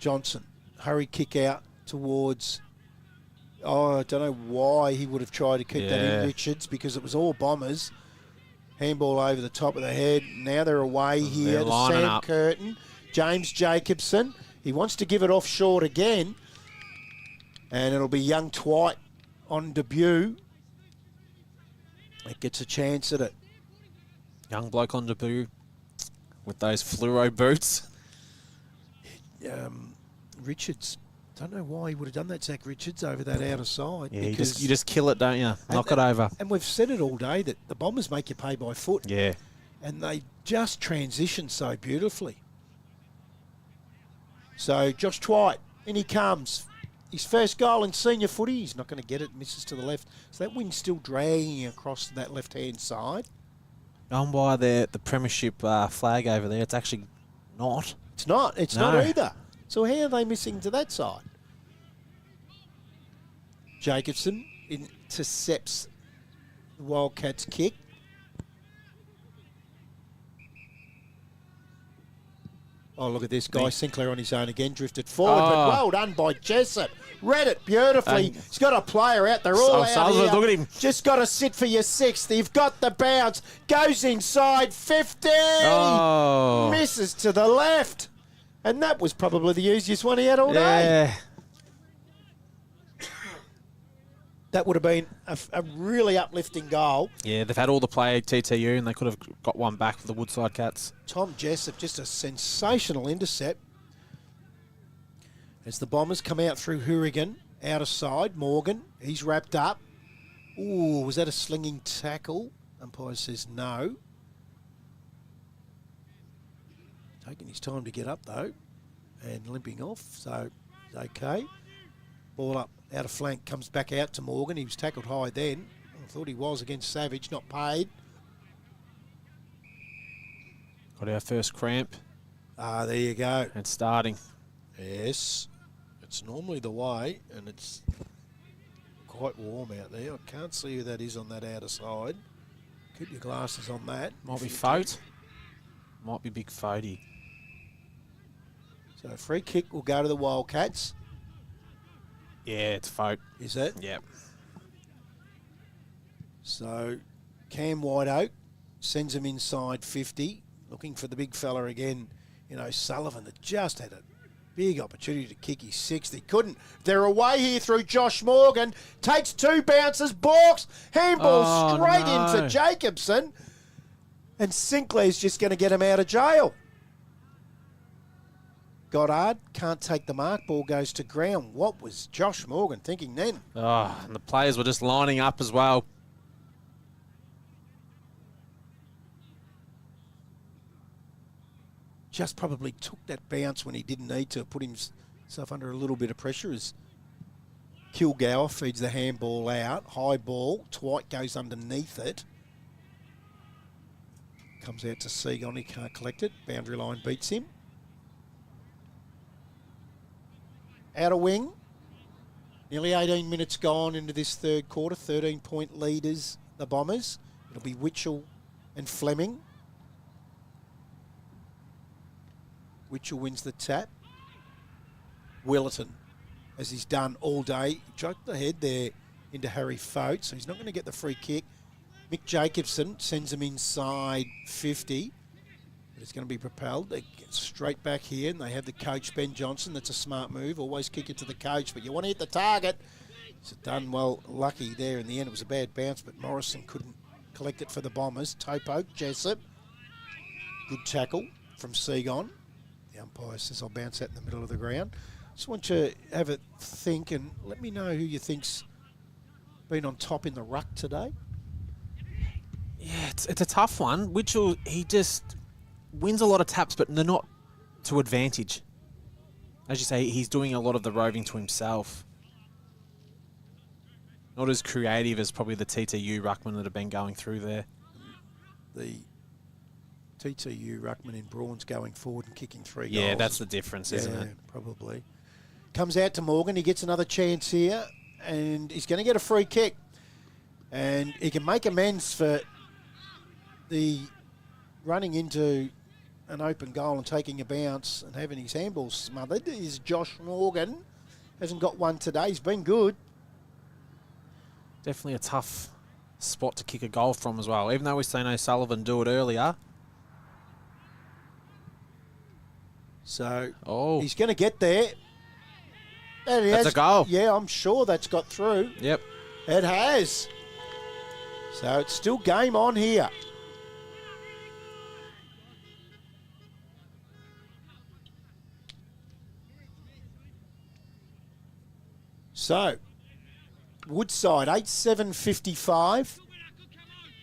Johnson, hurry kick out towards... Oh, I don't know why he would have tried to kick that in, Richards, because it was all Bombers. Handball over the top of the head. Now they're away here
They're
to
lining
Sam
up.
Curtin. James Jacobson. He wants to give it off short again. And it'll be young Twite on debut. It gets a chance at it.
Young bloke on debut with those fluoro boots.
Richards. Don't know why he would have done that, Zach Richards, over that outer side.
Yeah, you just kill it, don't you? Knock it over.
And we've said it all day that the Bombers make you pay by foot.
Yeah.
And they just transition so beautifully. So Josh Twite, in he comes. His first goal in senior footy. He's not going to get it. Misses to the left. So that wind's still dragging across that left-hand side.
Going by the premiership flag over there, it's actually not.
It's not. It's
No.
not either. So how are they missing to that side? Jacobson intercepts the Wildcats' kick. Oh, look at this guy. Sinclair on his own again. Drifted forward, but well done by Jessup. Read it beautifully. He's got a player out. They're all out
Sullivan,
here.
look at him.
Just got to sit for your 6th. You've got the bounce. Goes inside 50.
Oh.
Misses to the left. And that was probably the easiest one he had all day.
Yeah.
That would have been a really uplifting goal.
Yeah, they've had all the play at TTU and they could have got one back for the Woodside Cats.
Tom Jessup, just a sensational intercept. As the Bombers come out through Hourigan, outer side, Morgan, he's wrapped up. Ooh, was that a slinging tackle? Umpire says no. Taking his time to get up though, and limping off, so okay. Ball up, out of flank, comes back out to Morgan. He was tackled high then. I thought he was against Savage, not paid.
Got our first cramp.
Ah, there you go.
It's starting.
Yes, it's normally the way, and it's quite warm out there. I can't see who that is on that outer side. Keep your glasses on that.
Might be Fote. Might be Big Fodey.
So free kick will go to the Wildcats.
Yeah, it's Fote.
Is it?
Yep.
So Cam Whiteoak sends him inside 50, looking for the big fella again. You know, Sullivan that just had a big opportunity to kick his 6th. He couldn't. They're away here through Josh Morgan. Takes 2 bounces, balks, handball straight into Jacobson. And Sinclair's just going to get him out of jail. Goddard can't take the mark. Ball goes to ground. What was Josh Morgan thinking then?
Oh, and the players were just lining up as well.
Just probably took that bounce when he didn't need to. Put himself under a little bit of pressure as Kilgour feeds the handball out. High ball. Twite goes underneath it. Comes out to Seagon. He can't collect it. Boundary line beats him. Outer wing. Nearly 18 minutes gone into this third quarter. 13-point leaders, the Bombers. It'll be Witchell and Fleming. Witchell wins the tap. Willerton, as he's done all day, choked the head there into Harry Fote, so he's not going to get the free kick. Mick Jacobson sends him inside 50. But it's going to be propelled. They get straight back here, and they have the coach, Ben Johnson. That's a smart move. Always kick it to the coach, but you want to hit the target. It's done well. Lucky there in the end. It was a bad bounce, but Morrison couldn't collect it for the Bombers. Topo, Jessup. Good tackle from Seagon. The umpire says I'll bounce that in the middle of the ground. Just want you to have a think and let me know who you think's been on top in the ruck today.
Yeah, it's a tough one. Witchell, he just wins a lot of taps, but they're not to advantage. As you say, he's doing a lot of the roving to himself. Not as creative as probably the TTU ruckman that have been going through there.
The TTU ruckman in Braun's going forward and kicking 3 goals.
Yeah, that's the difference, isn't
Yeah,
it?
probably. Comes out to Morgan. He gets another chance here, and he's going to get a free kick. And he can make amends for the running into an open goal and taking a bounce and having his handball smothered. Is Josh Morgan. Hasn't got one today. He's been good.
Definitely a tough spot to kick a goal from as well, even though we've seen O'Sullivan do it earlier.
So
Oh,
he's going to get there. And he
That's
has-
a goal.
Yeah, I'm sure that's got through.
yep.
It has. So it's still game on here. So, Woodside 8-7-55.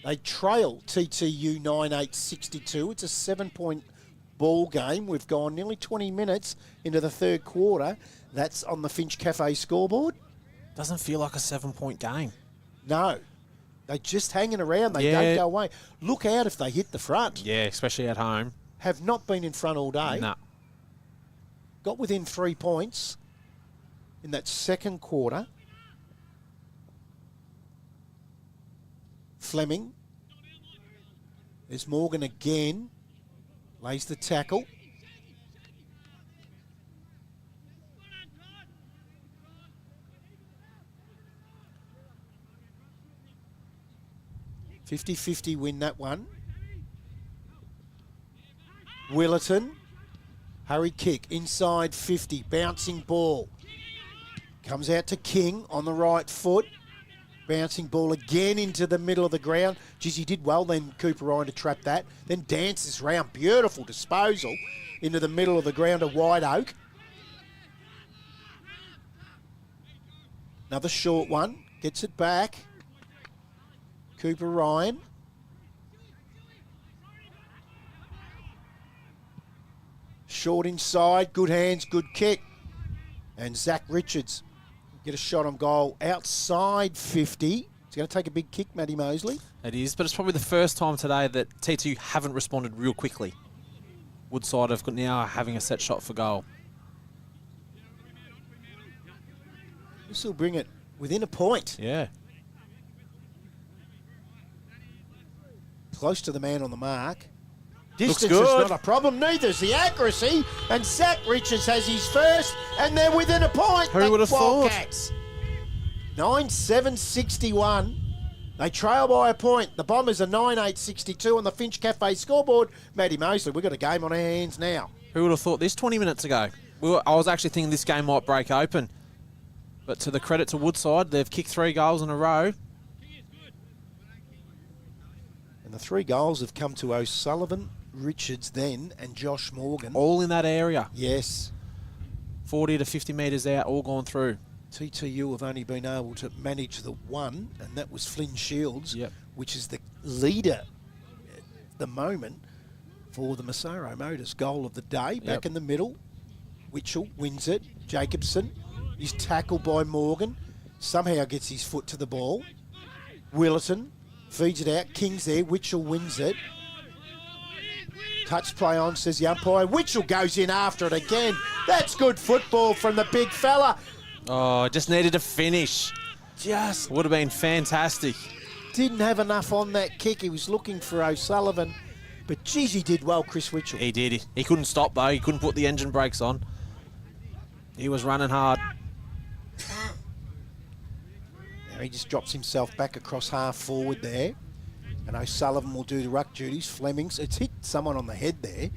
They trail TTU 9-8-62. It's a 7-point ball game. We've gone nearly 20 minutes into the third quarter. That's on the Finch Cafe scoreboard.
Doesn't feel like a 7-point game.
No. They're just hanging around. They
Yeah.
don't go away. Look out if they hit the front.
Yeah, especially at home.
Have not been in front all day.
Nah.
Got within 3 points in that second quarter. Fleming. There's Morgan again. Lays the tackle. (50-50) win that one. Willerton. Hurry kick. Inside 50. Bouncing ball. Comes out to King on the right foot. Bouncing ball again into the middle of the ground. Geez, he did well then, Cooper Ryan, to trap that. Then dances round. Beautiful disposal into the middle of the ground of White Oak. Another short one. Gets it back. Cooper Ryan. Short inside. Good hands, good kick. And Zach Richards get a shot on goal outside 50. He's going to take a big kick, Matty Mosley.
It is, but it's probably the first time today that TTU haven't responded real quickly. Woodside have got now having a set shot for goal.
This will bring it within a point.
Yeah.
Close to the man on the mark.
Looks
Distance is
good.
not a problem, neither is the accuracy. And Zach Richards has his first, and they're within a point.
Who
the
would have thought?
Wildcats. 9-7-61. They trail by a point. The Bombers are 9-8-62 on the Finch Cafe scoreboard. Matty Mosley, we've got a game on our hands now.
Who would have thought this 20 minutes ago? I was actually thinking this game might break open. But to the credit to Woodside, they've kicked 3 goals in a row.
And the 3 goals have come to O'Sullivan, Richards then, and Josh Morgan.
All in that area.
Yes.
40 to 50 metres out, all gone through.
TTU have only been able to manage the one, and that was Flynn Shields,
Yep.
which is the leader at the moment for the Massaro Motors goal of the day. Back
Yep.
in the middle, Witchell wins it. Jacobson is tackled by Morgan. Somehow gets his foot to the ball. Willerton feeds it out. King's there. Witchell wins it. Touch play on, says the umpire. Witchell goes in after it again. That's good football from the big fella.
Oh, just needed to finish.
Just
Would have been fantastic.
didn't have enough on that kick. He was looking for O'Sullivan. But geez, he did well, Chris Witchell.
He did. He couldn't stop, though. He couldn't put the engine brakes on. He was running hard.
Now he just drops himself back across half forward there. And O'Sullivan will do the ruck duties. Flemings, it's hit someone on the head there.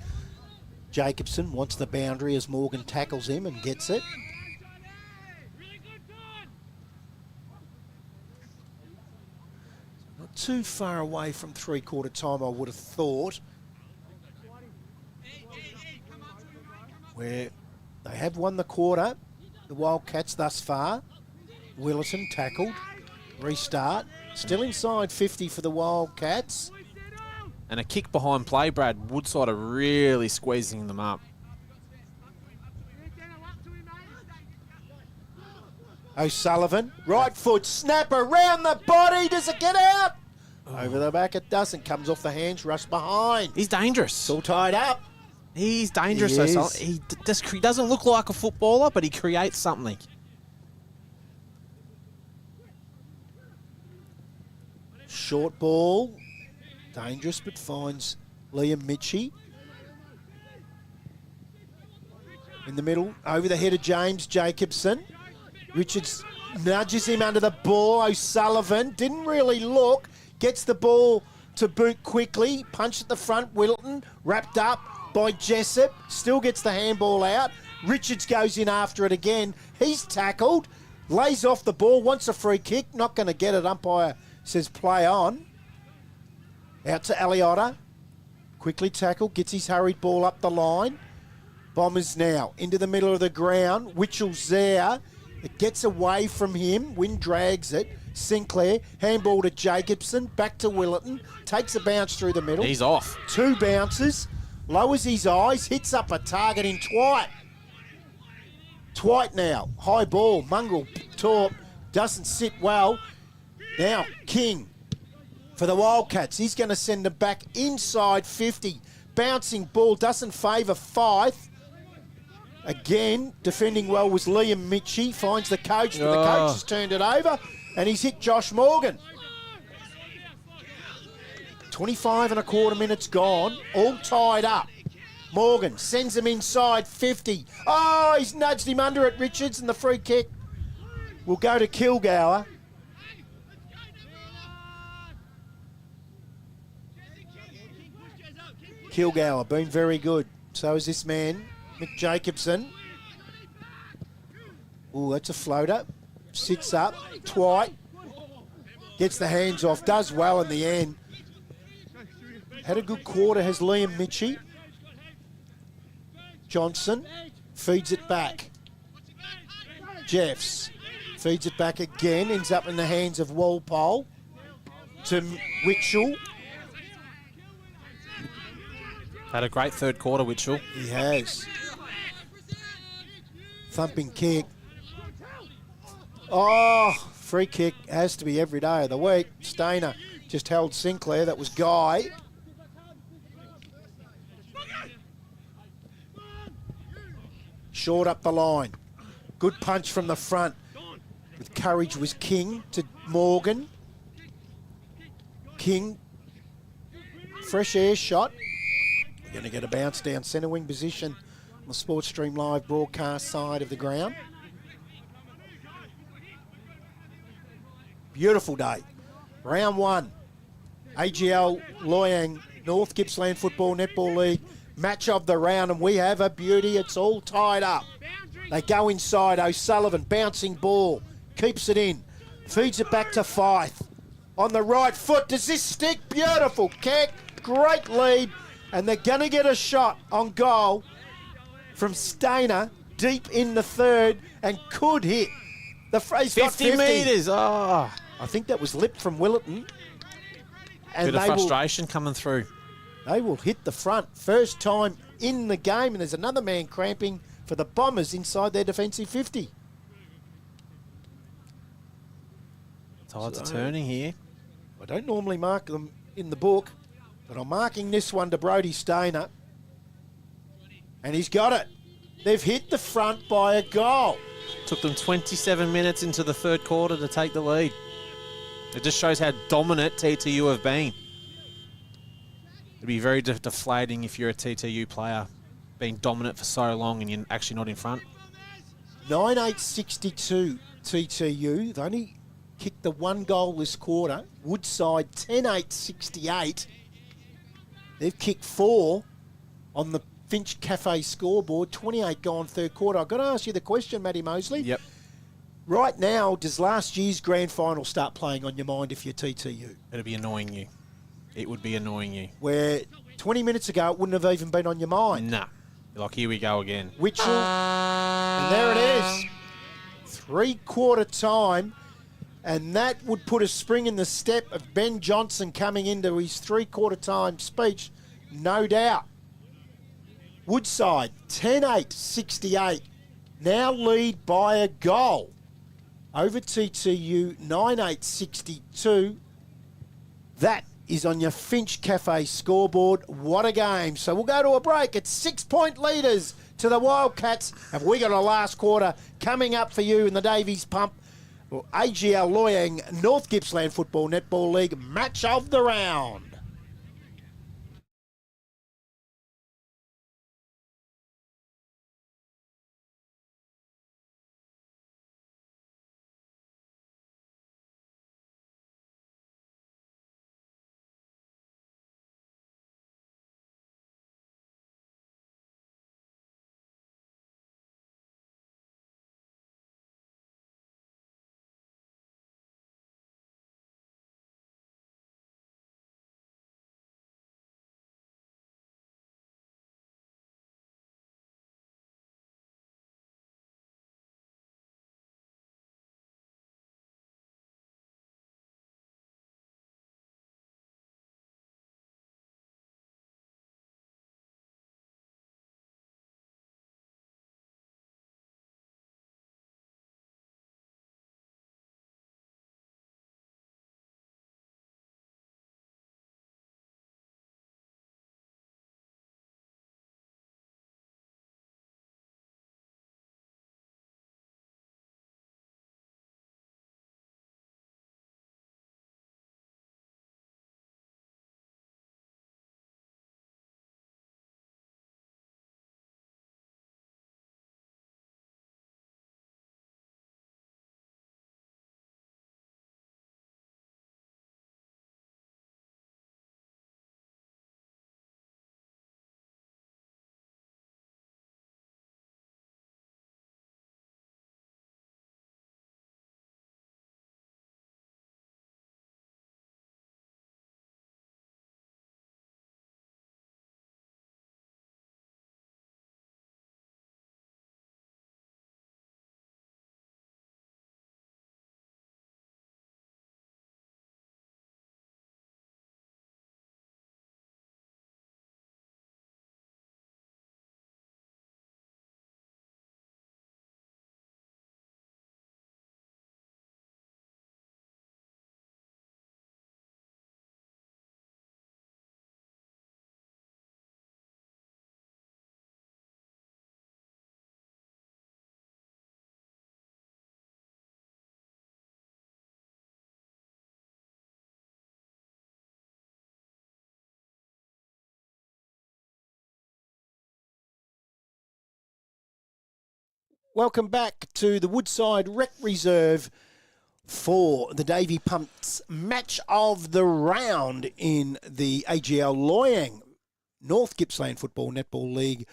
Jacobson wants the boundary as Morgan tackles him and gets it. Not too far away from three-quarter time, I would have thought. Where they have won the quarter, the Wildcats thus far. Willerton tackled. Restart. Still inside 50 for the Wildcats.
And a kick behind play, Brad. Woodside are really squeezing them up.
O'Sullivan, right foot, snap around the body. Does it get out? Over the back it doesn't. Comes off the hands, rush behind.
He's dangerous.
It's all tied up.
He's dangerous.
He
O'Sullivan.
is.
He doesn't look like a footballer, but he creates something.
Short ball. Dangerous, but finds Liam Mitchie. In the middle, over the head of James Jacobson. Richards nudges him under the ball. O'Sullivan didn't really look. Gets the ball to boot quickly. Punch at the front. Whittleton wrapped up by Jessup. Still gets the handball out. Richards goes in after it again. He's tackled. Lays off the ball. Wants a free kick. Not going to get it. Umpire says play on. Out to Aliotta. Quickly tackled. Gets his hurried ball up the line. Bombers now into the middle of the ground. Witchell's there. It gets away from him. Wind drags it. Sinclair, handball to Jacobson. Back to Willerton. Takes a bounce through the middle.
He's off.
2 bounces. Lowers his eyes. Hits up a target in Twite. Twite now. High ball. Mungrel. Torp. Doesn't sit well. Now King for the Wildcats. He's going to send them back inside 50. Bouncing ball. Doesn't favour Fife. Again, defending well was Liam Mitchie. Finds the coach, but the coach has turned it over, and he's hit Josh Morgan. 25 and a quarter minutes gone, all tied up. Morgan sends him inside 50. Oh, he's nudged him under it, Richards, and the free kick will go to Kilgour. Kilgour been very good. So is this man. Mick Jacobson. Oh, that's a floater. Sits up. Twite. Gets the hands off. Does well in the end. Had a good quarter, has Liam Mitchie. Johnson feeds it back. Jeffs feeds it back again. Ends up in the hands of Walpole. To Witchell.
Had a great third quarter, Witchell.
He has. Thumping kick. Oh, free kick has to be every day of the week. Stainer just held Sinclair. That was Guy. Short up the line. Good punch from the front. With courage was King to Morgan. King. Fresh air shot. We're going to get a bounce down centre wing position on the Sports Stream Live broadcast side of the ground. Beautiful day. Round 1. AGL Loyang North Gippsland Football Netball League match of the round, and we have a beauty. It's all tied up. They go inside. O'Sullivan bouncing ball. Keeps it in. Feeds it back to Fife. On the right foot. Does this stick? Beautiful kick. Great lead. And they're going to get a shot on goal from Stainer deep in the third and could hit. The phrase
50 metres. Oh.
I think that was lipped from Willerton. And
Bit of frustration coming through.
They will hit the front. First time in the game, and there's another man cramping for the Bombers inside their defensive 50.
Tides are turning here.
I don't normally mark them in the book, but I'm marking this one to Brodie Stainer. And he's got it. They've hit the front by a goal.
Took them 27 minutes into the third quarter to take the lead. It just shows how dominant TTU have been. It'd be very deflating if you're a TTU player being dominant for so long and you're actually not in front.
9-8-62 TTU. They only kicked the 1 goal this quarter. Woodside 10-8-68. They've kicked 4 on the Finch Cafe scoreboard. 28 gone third quarter. I've got to ask you the question, Matty Mosley.
Yep.
Right now, does last year's grand final start playing on your mind if you're TTU?
It'd be annoying you. It would be annoying you.
Where 20 minutes ago, it wouldn't have even been on your mind.
Nah. Like, here we go again.
Witchell, and there it is. 3-quarter time, and that would put a spring in the step of Ben Johnson coming into his 3-quarter time speech, no doubt. Woodside, 10-8-68, now lead by a goal. over TTU 9-8-62. That is on your Finch Cafe scoreboard. What a game. So we'll go to a break. It's 6-point leaders to the Wildcats. Have we got a last quarter coming up for you in the Davies Pump AGL Loyang North Gippsland Football Netball League match of the round. Welcome back to the Woodside Rec Reserve for the Davy Pumps match of the round in the AGL Loyang North Gippsland Football Netball League.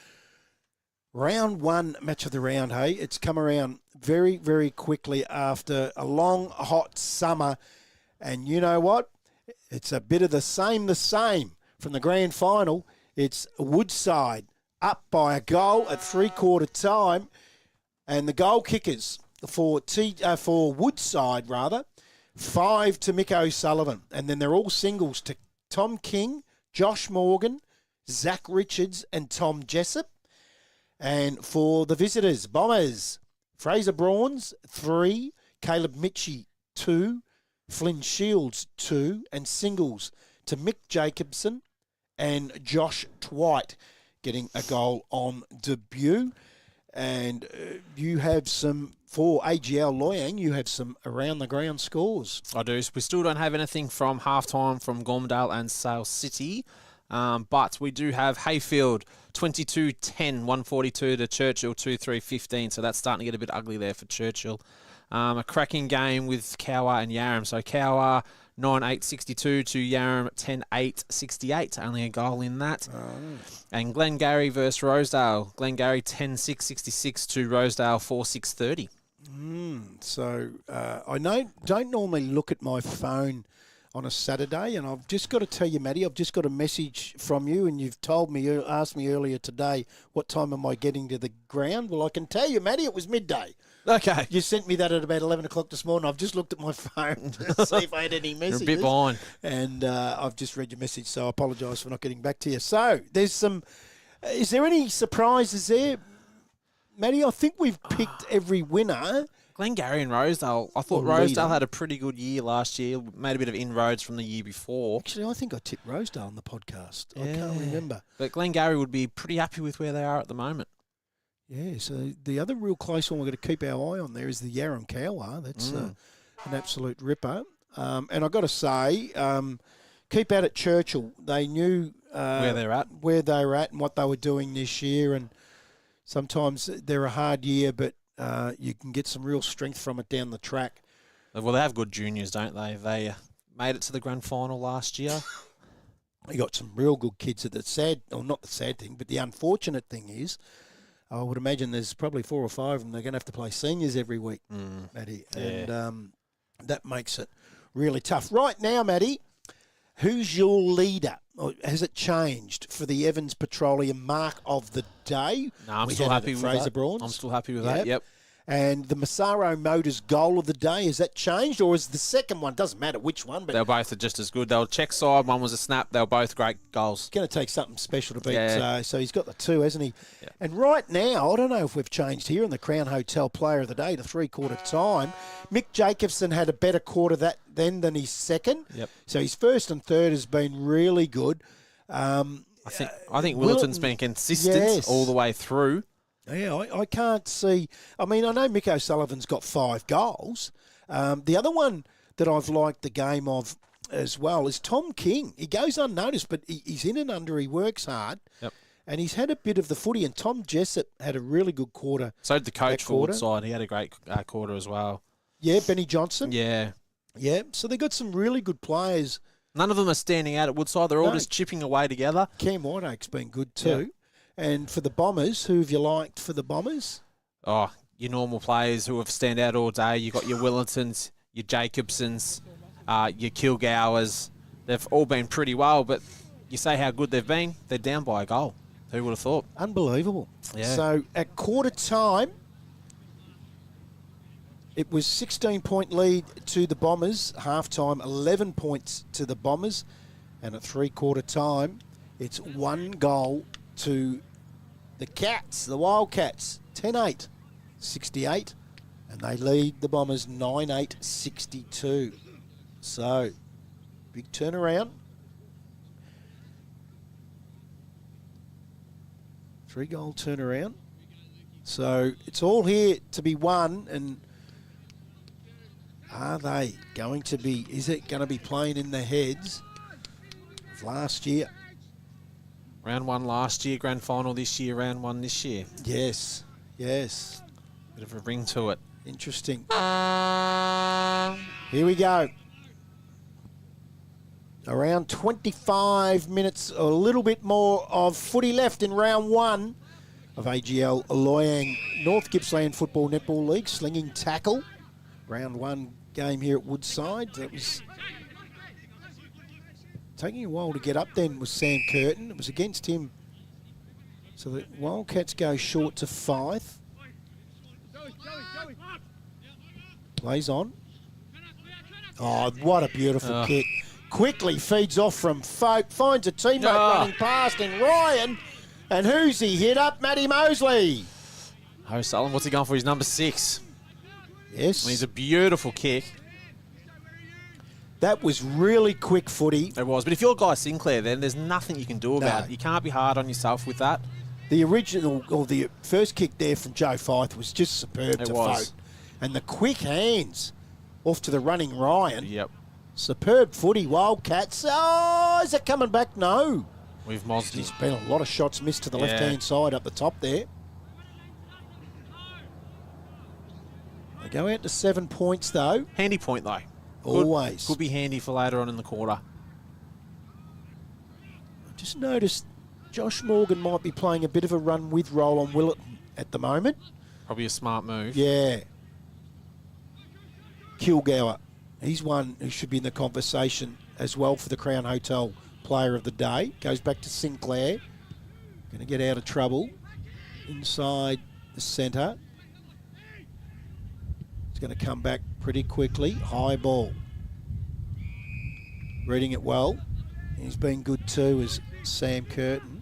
Round one match of the round, hey. It's come around very, very quickly after a long, hot summer. And you know what? It's a bit of the same from the grand final. It's Woodside up by a goal at three-quarter time. And the goal kickers for Woodside, 5 to Mick O'Sullivan. And then they're all singles to Tom King, Josh Morgan, Zach Richards and Tom Jessup. And for the visitors, Bombers, Fraser Brawns, 3, Caleb Mitchie, 2, Flynn Shields, 2, and singles to Mick Jacobson and Josh Twite getting a goal on debut. And you have some, for AGL Loyang, you have some around-the-ground scores.
I do. We still don't have anything from halftime from Gormdale and Sale City. But we do have Hayfield 22-10, 142 to Churchill 2-3-15. So that's starting to get a bit ugly there for Churchill. A cracking game with Cowar and Yarram. So Cowar 9-8-62 to Yarram 10-8-68. Only a goal in that. And Glengarry versus Rosedale. Glengarry 10-6-66 to Rosedale 4-6-30.
So I don't normally look at my phone on a Saturday, and I've just got to tell you, Matty, I've just got a message from you, and you've asked me earlier today, what time am I getting to the ground? Well, I can tell you, Matty, it was midday.
Okay.
You sent me that at about 11 o'clock this morning. I've just looked at my phone to see if I had any messages.
You're a bit behind.
And I've just read your message, so I apologise for not getting back to you. So there's some... is there any surprises there? Matty, I think we've picked every winner
Glengarry and Rosedale. I thought
Or
Rosedale
leader.
had a pretty good year last year. Made a bit of inroads from the year before.
Actually, I think I tipped Rosedale on the podcast. I
Yeah.
can't remember.
But Glengarry would be pretty happy with where they are at the moment.
Yeah, so the other real close one we're going to keep our eye on there is the Yarram Cowa. That's an absolute ripper. And I've got to say, keep out at Churchill. They knew
Where they're at.
And what they were doing this year. And sometimes they're a hard year, but you can get some real strength from it down the track.
Well, they have good juniors, don't they? They made it to the grand final last year.
You got some real good kids. Not the sad thing, but the unfortunate thing is, I would imagine there's probably 4 or 5 of them. They're going to have to play seniors every week, Matty. And that makes it really tough. Right now, Matty, who's your leader? Or has it changed for the Evans Petroleum Mark of the Day?
No, I'm
We
still
had it
happy
at
with
Fraser
that.
Brawns.
I'm still happy with
Yep.
that. Yep.
And the Massaro Motors goal of the day, has that changed? Or is the second one, doesn't matter which one, but
They were both just as good. They were check side. One was a snap. They were both great goals.
going to take something special to beat.
Yeah.
So he's got the 2, hasn't he?
Yeah.
And right now, I don't know if we've changed here in the Crown Hotel Player of the Day to 3/4 time. Mick Jacobson had a better quarter than his second.
Yep.
So his first and third has been really good.
I think Willetton's been consistent all the way through.
Yeah, I can't see. I mean, I know Mick O'Sullivan's got 5 goals. The other one that I've liked the game of as well is Tom King. He goes unnoticed, but he's in and under. He works hard.
Yep.
And he's had a bit of the footy. And Tom Jessup had a really good quarter.
So did the coach
that
for
quarter.
Woodside. He had a great quarter as well.
Yeah, Benny Johnson.
Yeah.
Yeah, so they've got some really good players.
None of them are standing out at Woodside. They're all
No.
just chipping away together.
Cam Whiteoak's been good too. And for the Bombers, who have you liked for the Bombers?
Oh, your normal players who have stand out all day. You've got your Willettons, your Jacobsons, your Kilgowers. They've all been pretty well, but you say how good they've been, they're down by a goal. Who would have thought?
Unbelievable.
Yeah.
So at quarter time, it was 16-point lead to the Bombers. Half time, 11 points to the Bombers. And at 3/4 time, it's 1 goal to the Cats, the Wildcats. 10-8, 68. And they lead the Bombers 9-8, 62. So, big turnaround. 3-goal turnaround. So it's all here to be won, and are they going to be, is it going to be playing in the heads of last year?
Round 1 last year, grand final this year, round 1 this year.
Yes, yes.
Bit of a ring to it.
Interesting. Here we go. Around 25 minutes, a little bit more of footy left in round 1 of AGL Loyang North Gippsland Football Netball League. Slinging tackle. Round 1 game here at Woodside. That was taking a while to get up then was Sam Curtin. It was against him. So the Wildcats go short to 5. Plays on. Oh, what a beautiful kick. Quickly feeds off from Folk, finds a teammate running past in Ryan. And who's he hit up? Matty Mosley.
O'Sullivan, what's he going for? His number 6.
Yes.
I mean, he's a beautiful kick.
That was really quick footy.
It was. But if you're Guy Sinclair, then there's nothing you can do about it. You can't be hard on yourself with that.
The original, or the first kick there from Joe Fife was just superb
It
to
was.
Folk. And the quick hands off to the running Ryan.
Yep.
Superb footy, Wildcats. Oh, is it coming back? No.
We've mozzed
There's
him.
been a lot of shots missed to the
Yeah.
left-hand side up the top there. They go out to 7 points, though.
Handy point, though.
Always.
Could be handy for later on in the quarter.
Just noticed Josh Morgan might be playing a bit of a run with role on Willetton at the moment.
Probably a smart move.
Yeah. Kilgour. He's one who should be in the conversation as well for the Crown Hotel Player of the Day. Goes back to Sinclair. Going to get out of trouble. Inside the centre. He's going to come back pretty quickly. High ball. Reading it well. He's been good too as Sam Curtin.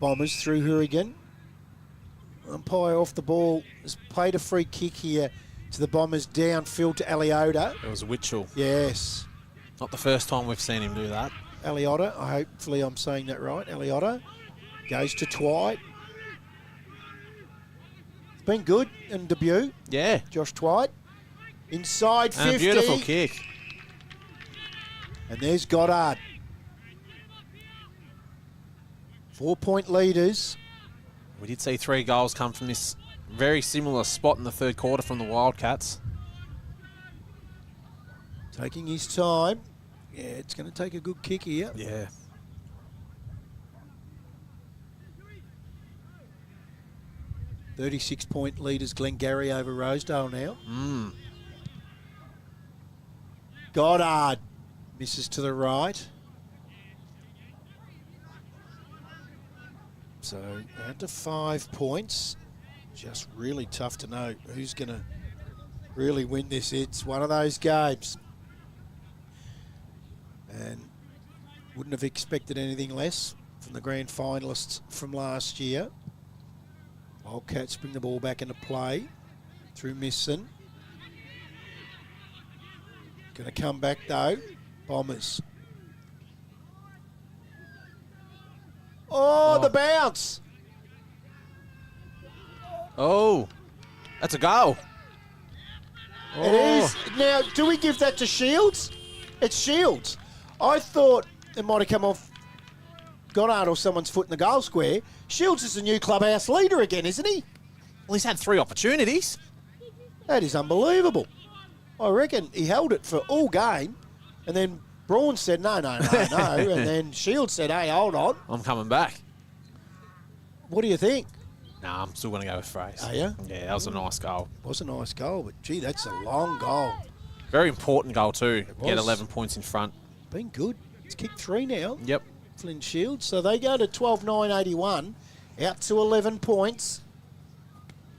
Bombers through Hourigan. Umpire off the ball has played a free kick here to the Bombers downfield to Aliota.
It was Witchell.
Yes.
Not the first time we've seen him do that.
Aliota, hopefully I'm saying that right. Aliota goes to Twite. It's been good in debut.
Yeah.
Josh Twite. Inside 50.
And a beautiful kick.
And there's Goddard. 4-point leaders.
We did see 3 goals come from this very similar spot in the third quarter from the Wildcats.
Taking his time. Yeah, it's going to take a good kick here.
Yeah.
.36 leaders Glengarry over Rosedale now. Goddard misses to the right. So out to 5 points. Just really tough to know who's going to really win this. It's one of those games. And wouldn't have expected anything less from the grand finalists from last year. Wildcats bring the ball back into play through Misson. Going to come back though. Bombers. Oh, the bounce.
Oh, that's a goal.
It is. Now, do we give that to Shields? It's Shields. I thought it might have come off Goddard or someone's foot in the goal square. Shields is the new clubhouse leader again, isn't he?
Well, he's had 3 opportunities.
That is unbelievable. I reckon he held it for all game, and then Braun said, no, and then Shields said, hey, hold on.
I'm coming back.
What do you think?
Nah, I'm still going to go with Fraser.
Are you?
Yeah, that was a nice goal.
Was a nice goal, but gee, that's a long goal.
Very important goal too. Get
was.
11 points in front.
Been good. It's kicked 3 now.
Yep.
Flynn Shields. So they go to 12-9-81, out to 11 points.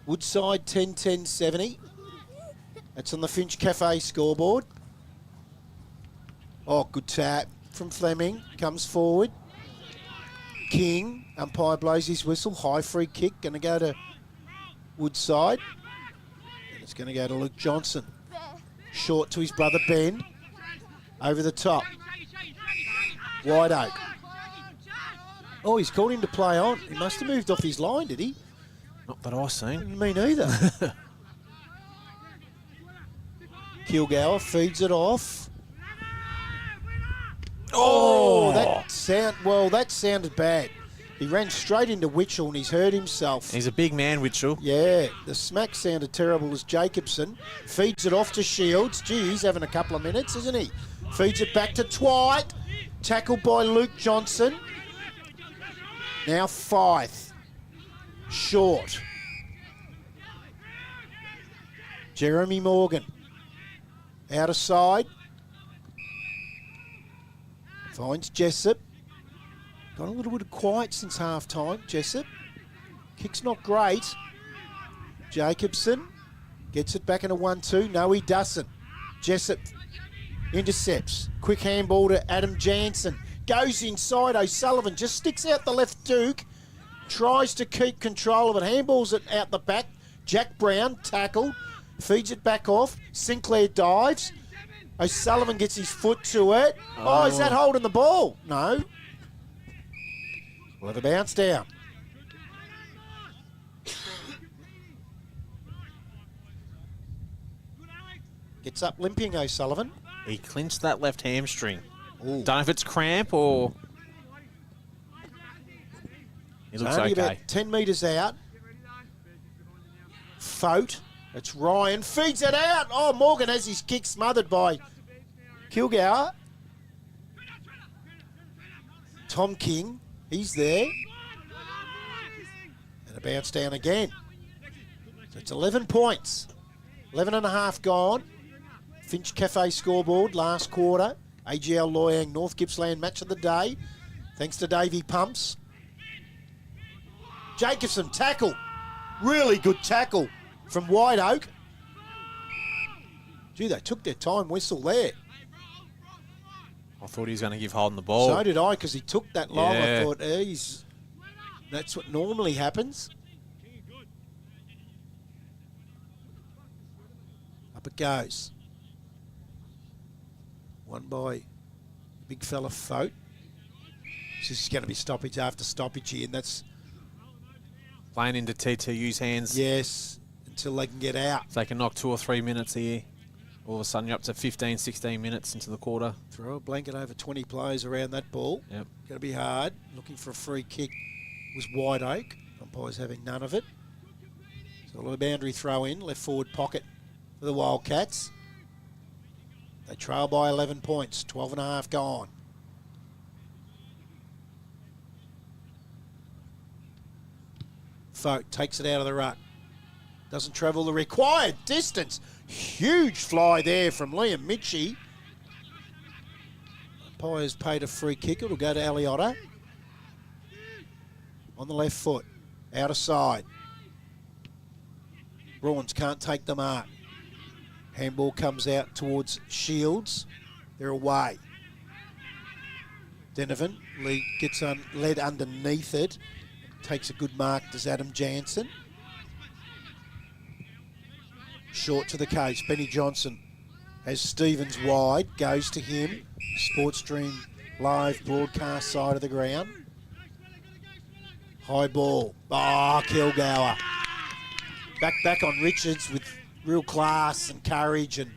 Woodside 10-10-70. That's on the Finch Cafe scoreboard. Oh, good tap from Fleming. Comes forward. King, umpire blows his whistle. High free kick. Going to go to Woodside. And it's going to go to Luke Johnson. Short to his brother Ben. Over the top. Wide Oak. Oh, he's called him to play on. He must have moved off his line, did he?
Not that I've seen.
Me neither. Kilgour feeds it off. Oh, that sounded bad. He ran straight into Witchell and he's hurt himself.
He's a big man, Witchell.
Yeah, the smack sounded terrible as Jacobson feeds it off to Shields. Gee, he's having a couple of minutes, isn't he? Feeds it back to Twite. Tackled by Luke Johnson. Now Fife. Short. Jeremy Morgan. Out of side. Finds Jessup. Got a little bit of quiet since half time, Jessup. Kick's not great. Jacobson gets it back into 1-2. No, he doesn't. Jessup intercepts. Quick handball to Adam Jansen. Goes inside. O'Sullivan just sticks out the left Duke. Tries to keep control of it. Handballs it out the back. Jack Brown tackled. Feeds it back off. Sinclair dives. O'Sullivan gets his foot to it. Oh, is that holding the ball? No. We'll have a bounce down. Gets up limping, O'Sullivan.
He clinched that left hamstring.
Ooh.
Don't know if it's cramp or... He looks
Only
okay.
about 10 metres out. Fote. It's Ryan. Feeds it out. Oh, Morgan has his kick smothered by Kilgour. Tom King. He's there. And a bounce down again. So it's 11 points. 11 and a half gone. Finch Cafe scoreboard last quarter. AGL Loyang North Gippsland match of the day. Thanks to Davey Pumps. Jacobson tackle. Really good tackle from White Oak. Gee, they took their time whistle there.
I thought he was going to give Holden the ball.
So did I, because he took that long.
Yeah.
I thought, he's That's what normally happens. Up it goes. Won by big fella Fote. This is going to be stoppage after stoppage here, and that's...
Playing into TTU's hands.
Yes, until they can get out.
If they can knock 2 or 3 minutes here, all of a sudden you're up to 15, 16 minutes into the quarter.
Throw a blanket over 20 players around that ball.
Yep.
Going to be hard. Looking for a free kick was Wide Oak. Umpires having none of it. So a little boundary throw in, left forward pocket for the Wildcats. They trail by 11 points, 12 and a half gone. Folk takes it out of the ruck. Doesn't travel the required distance. Huge fly there from Liam Mitchie. Umpires paid a free kick. It'll go to Aliotta. On the left foot. Out of side. Brawns can't take the mark. Handball comes out towards Shields. They're away. Denovan gets led underneath it. Takes a good mark, does Adam Jansen. Short to the case. Benny Johnson has Stevens wide. Goes to him. Sports Stream live broadcast side of the ground. High ball. Ah, Kilgour. Back on Richards with real class and courage and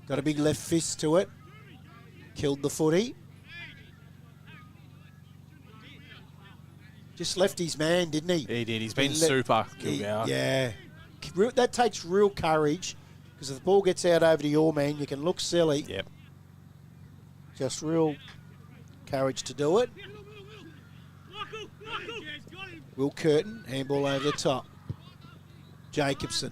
got a big left fist to it. Killed the footy. Just left his man, didn't he?
He did. He's been super, Kilgour.
Yeah. That takes real courage because if the ball gets out over to your man, you can look silly.
Yep.
Just real courage to do it. Will Curtin, handball over the top. Jacobson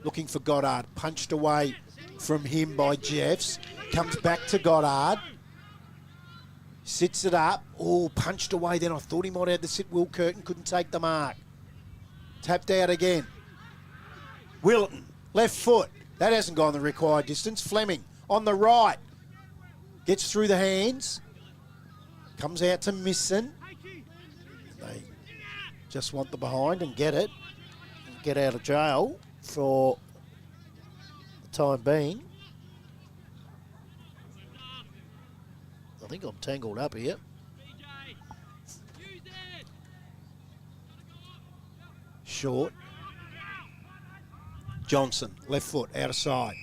looking for Goddard. Punched away from him by Jeffs. Comes back to Goddard. Sits it up. Oh, punched away then. I thought he might have to sit. Will Curtin couldn't take the mark. Tapped out again. Wilton, left foot. That hasn't gone the required distance. Fleming on the right. Gets through the hands. Comes out to Misson. They just want the behind and get it. Get out of jail for the time being. I think I'm tangled up here. Short. Johnson, left foot, out of side.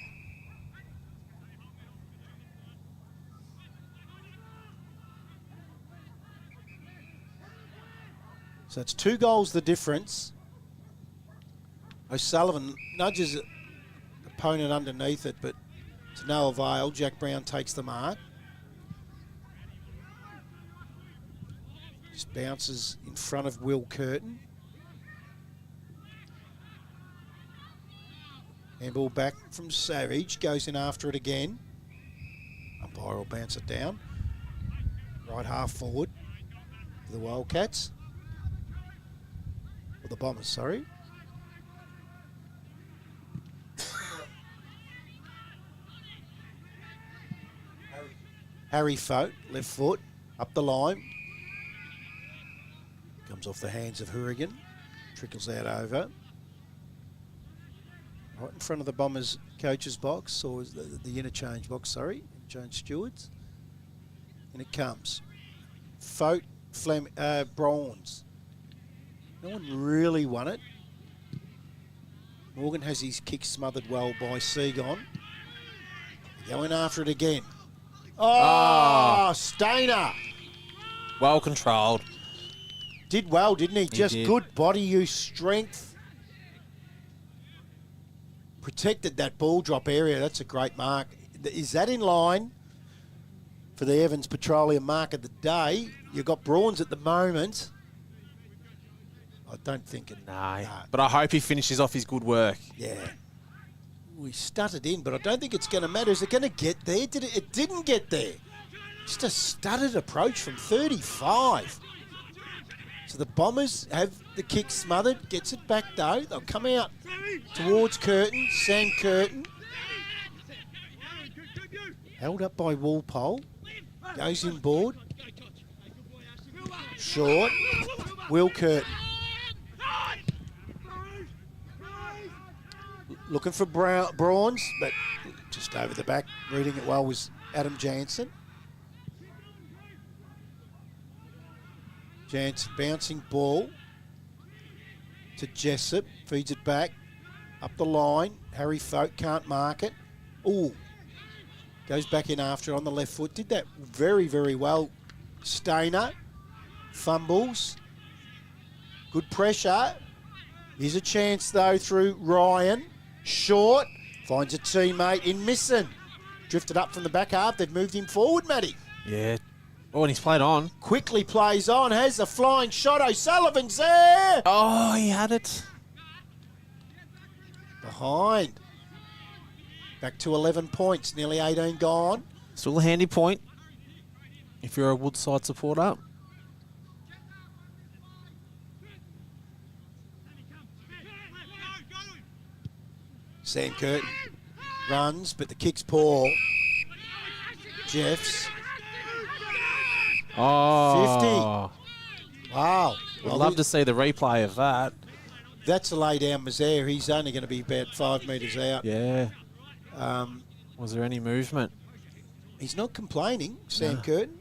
So it's 2 goals the difference. O'Sullivan nudges opponent underneath it, but to no avail. Jack Brown takes the mark. Just bounces in front of Will Curtin. Handball back from Savage. Goes in after it again. Umpire will bounce it down. Right half forward for the Wildcats. Or the Bombers, sorry. Harry Fote, left foot, up the line. Comes off the hands of Hourigan. Trickles out over. Right in front of the Bombers coach's box, or the interchange box, sorry. Interchange stewards. And it comes. Fote, Bronze. No one really won it. Morgan has his kick smothered well by Seagon. Going after it again. Oh, Stainer.
Well controlled.
Did well, didn't he? Just
did.
Good body use, strength. Protected that ball drop area. That's a great mark. Is that in line for the Evans Petroleum mark of the day? You've got Brawns at the moment. I don't think it.
No, but I hope he finishes off his good work.
Yeah. We stuttered in, but I don't think it's going to matter. Is it going to get there? It didn't get there. Just a stuttered approach from 35. So the Bombers have the kick smothered. Gets it back, though. They'll come out towards Curtin. Sam Curtin. Held up by Walpole. Goes inboard. Short. Will Curtin. Looking for Brawns, but just over the back, reading it well, was Adam Jansen. Jansen bouncing ball to Jessup, feeds it back, up the line. Harry Folk can't mark it. Ooh, goes back in after it on the left foot. Did that very, very well. Stainer, fumbles. Good pressure. Here's a chance though through Ryan. Short, finds a teammate in Misson. Drifted up from the back half. They've moved him forward, Matty.
Yeah. Oh, and he's played on.
Quickly plays on, has a flying shot. O'Sullivan's there.
Oh, he had it.
Behind. Back to 11 points, nearly 18 gone.
Still a handy point if you're a Woodside supporter.
Sam Curtin runs, but the kick's poor. Jeffs.
Oh.
50. Wow.
Would love to see the replay of that.
That's a lay down Mazaire. He's only going to be about 5 metres out.
Yeah. Was there any movement?
He's not complaining, Sam Curtin.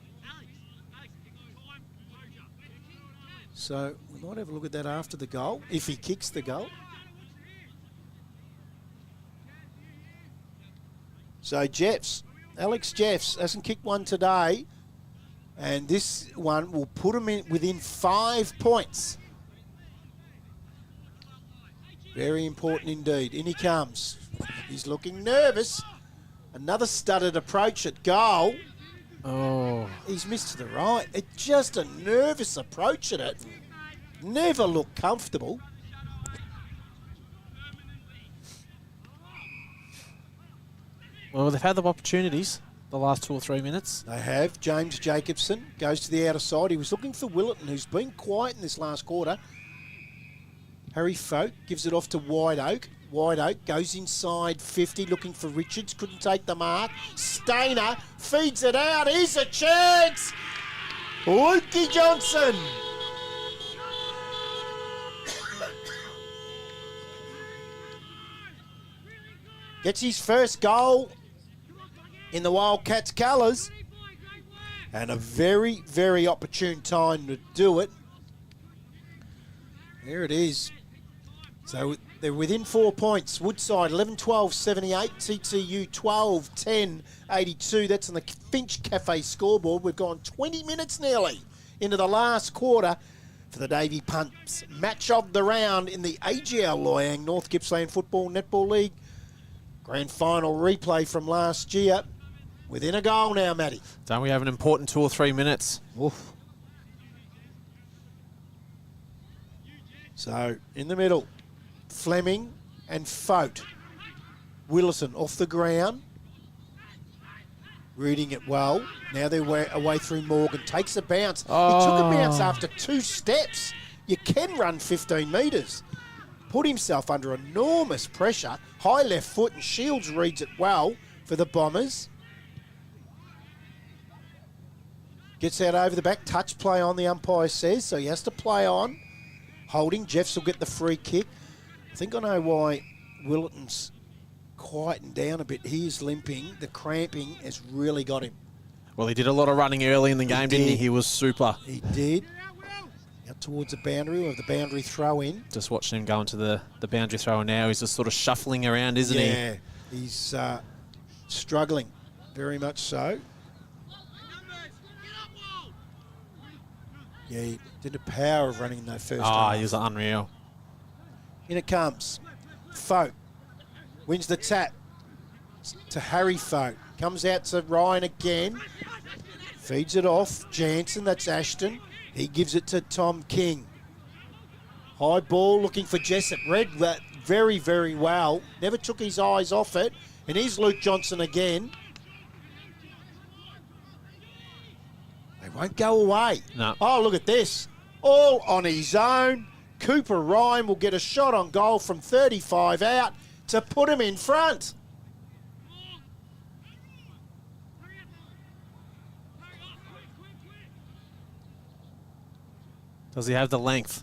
So we might have a look at that after the goal, if he kicks the goal. So Alex Jeffs hasn't kicked one today, and this one will put him in within 5 points. Very important indeed. In he comes. He's looking nervous. Another stuttered approach at goal.
Oh.
He's missed to the right. It's just a nervous approach at it. Never looked comfortable.
Well, they've had the opportunities the last 2 or 3 minutes.
They have. James Jacobson goes to the outer side. He was looking for Willetton, who's been quiet in this last quarter. Harry Folk gives it off to White Oak. White Oak goes inside 50, looking for Richards. Couldn't take the mark. Stainer feeds it out. Here's a chance. Lukey Johnson. Gets his first goal in the Wildcats colours. And a very, very opportune time to do it. There it is. So they're within 4 points. Woodside 11-12-78. TTU 12-10-82. That's on the Finch Cafe scoreboard. We've gone 20 minutes nearly into the last quarter for the Davy Punts. Match of the round in the AGL Loyang North Gippsland Football Netball League. Grand final replay from last year. Within a goal now, Matty.
Don't we have an important 2 or 3 minutes?
Oof. So, in the middle, Fleming and Fote. Willison off the ground. Reading it well. Now they're away through Morgan. Takes a bounce.
Oh.
He took a bounce after 2 steps. You can run 15 metres. Put himself under enormous pressure. High left foot, and Shields reads it well for the Bombers. Gets out over the back. Touch play on, the umpire says, so he has to play on. Holding. Jeffs will get the free kick. I think I know why Willetton's quietened down a bit. He is limping. The cramping has really got him.
Well, he did a lot of running early in the game, didn't he? He was super.
He did. Out towards the boundary, of the boundary throw in.
Just watching him go into the boundary thrower now. He's just sort of shuffling around, isn't he?
Yeah, he's struggling, very much so. Yeah, he did the power of running in that first half.
He was unreal.
In it comes. Folk wins the tap to Harry Folk. Comes out to Ryan again. Feeds it off. Jansen, that's Ashton. He gives it to Tom King. High ball looking for Jessup. Read that very, very well. Never took his eyes off it. And here's Luke Johnson again. They won't go away.
No.
Oh, look at this. All on his own. Cooper Ryan will get a shot on goal from 35 out to put him in front.
Does he have the length?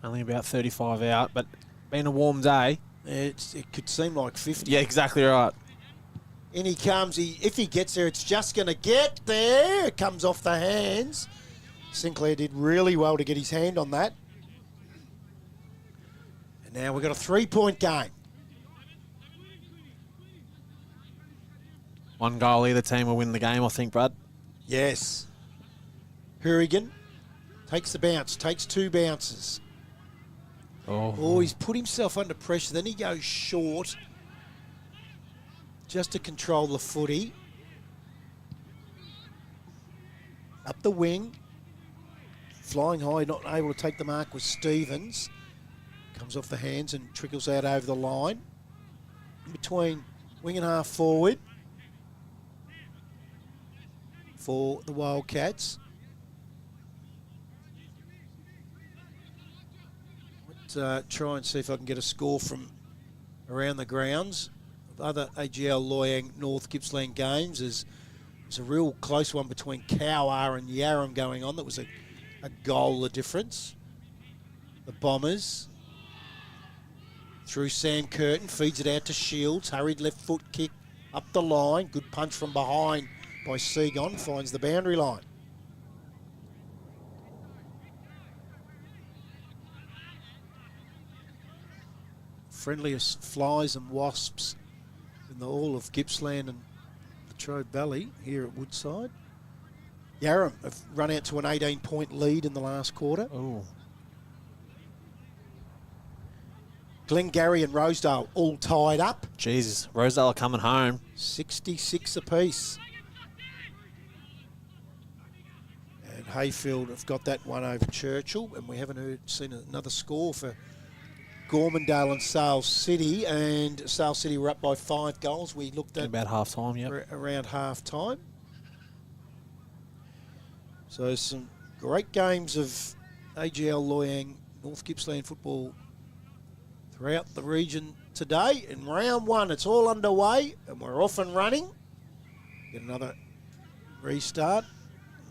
Only about 35 out, but been a warm day.
It could seem like 50.
Yeah, exactly right.
In he comes. If he gets there, it's just going to get there. It comes off the hands. Sinclair did really well to get his hand on that. And now we've got a 3-point game.
One goal, either team will win the game, I think, Brad.
Yes. Hourigan takes the bounce, takes 2 bounces. Oh, he's put himself under pressure. Then he goes short just to control the footy. Up the wing. Flying high, not able to take the mark was Stevens. Comes off the hands and trickles out over the line. In between wing and half forward for the Wildcats. Try and see if I can get a score from around the grounds of other AGL Loyang North Gippsland games. There's a real close one between Cowar and Yarram going on. That was a goal the difference. The Bombers through Sam Curtin, feeds it out to Shields. Hurried left foot kick up the line. Good punch from behind by Seagon, finds the boundary line. Friendliest flies and wasps in the all of Gippsland and Latrobe Valley here at Woodside. Yarram have run out to an 18-point lead in the last quarter.
Oh.
Glengarry and Rosedale all tied up.
Jesus, Rosedale are coming home.
66 apiece. And Hayfield have got that one over Churchill, and we haven't seen another score for Gormandale and Sales City, and Sales City were up by 5 goals. We looked at
About half time, yeah.
around half time. So some great games of AGL Loyang North Gippsland football throughout the region today. In round 1, it's all underway, and we're off and running. Get another restart.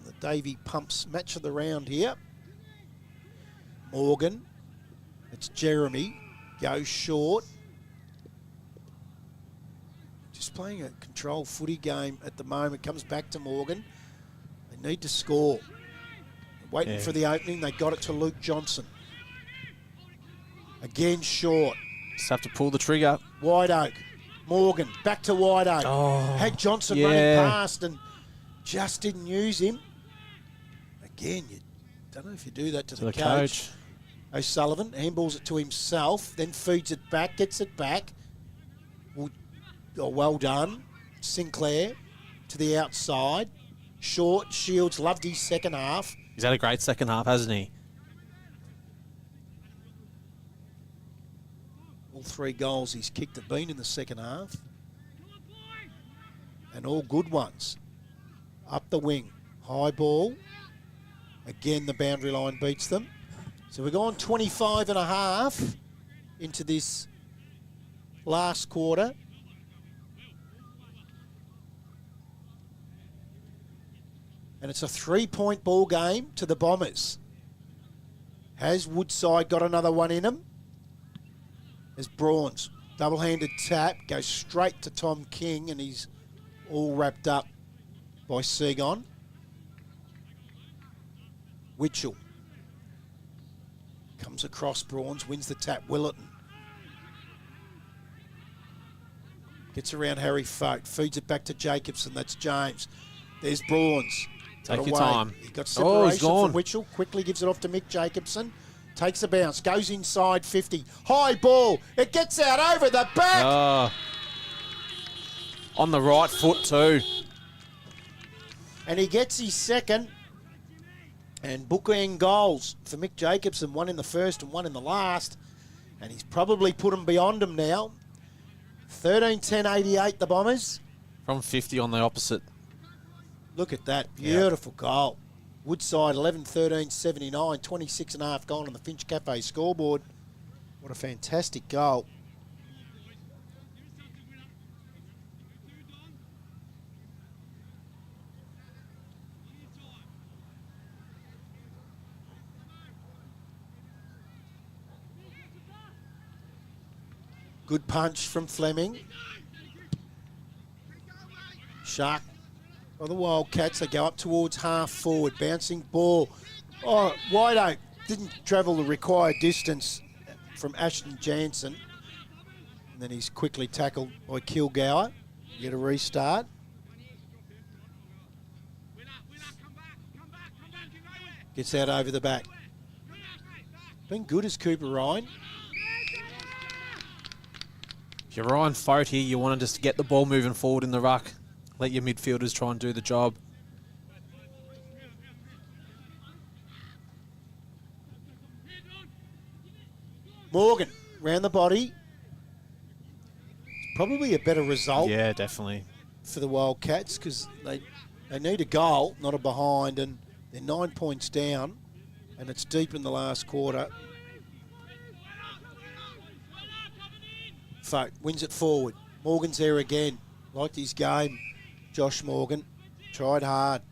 The Davey Pumps match of the round here. Morgan. It's Jeremy, goes short. Just playing a controlled footy game at the moment. Comes back to Morgan. They need to score. Waiting for the opening. They got it to Luke Johnson. Again short.
Just have to pull the trigger.
White Oak. Morgan, back to White Oak.
Oh,
Had Johnson running past and just didn't use him. Again, you don't know if you do that to the coach. O'Sullivan handballs it to himself, then feeds it back, gets it back. Well done. Sinclair to the outside. Short, Shields loved his second half.
He's had a great second half, hasn't he?
All 3 goals he's kicked have been in the second half. And all good ones. Up the wing. High ball. Again, the boundary line beats them. So we're going 25 and a half into this last quarter. And it's a 3-point ball game to the Bombers. Has Woodside got another one in them? There's Brawns. Double-handed tap. Goes straight to Tom King, and he's all wrapped up by Seagon. Witchell. Comes across Brawns, wins the tap. Willerton. Gets around Harry Fote. Feeds it back to Jacobson. That's James. There's Brawns.
Take your time.
He got separation from Witchell. Quickly gives it off to Mick Jacobson. Takes a bounce. Goes inside 50. High ball. It gets out over the back.
On the right foot too.
And he gets his second. And bookend goals for Mick Jacobson. One in the first and one in the last. And he's probably put them beyond him now. 13-10-88, the Bombers.
From 50 on the opposite.
Look at that. Beautiful goal. Woodside 11-13-79. 26 and a half gone on the Finch Cafe scoreboard. What a fantastic goal. Good punch from Fleming. Shark by the Wildcats. They go up towards half forward. Bouncing ball. Oh, Wide Oak didn't travel the required distance from Ashton Jansen. And then he's quickly tackled by Kilgour. Get a restart. Gets out over the back. Been good as Cooper Ryan.
If you're Ryan Fote here, you want to just get the ball moving forward in the ruck. Let your midfielders try and do the job.
Morgan round the body. Probably a better result
Yeah, definitely.
for the Wildcats because they need a goal, not a behind, and they're 9 points down, and it's deep in the last quarter. Folk wins it forward. Morgan's there again. Liked his game. Josh Morgan tried hard.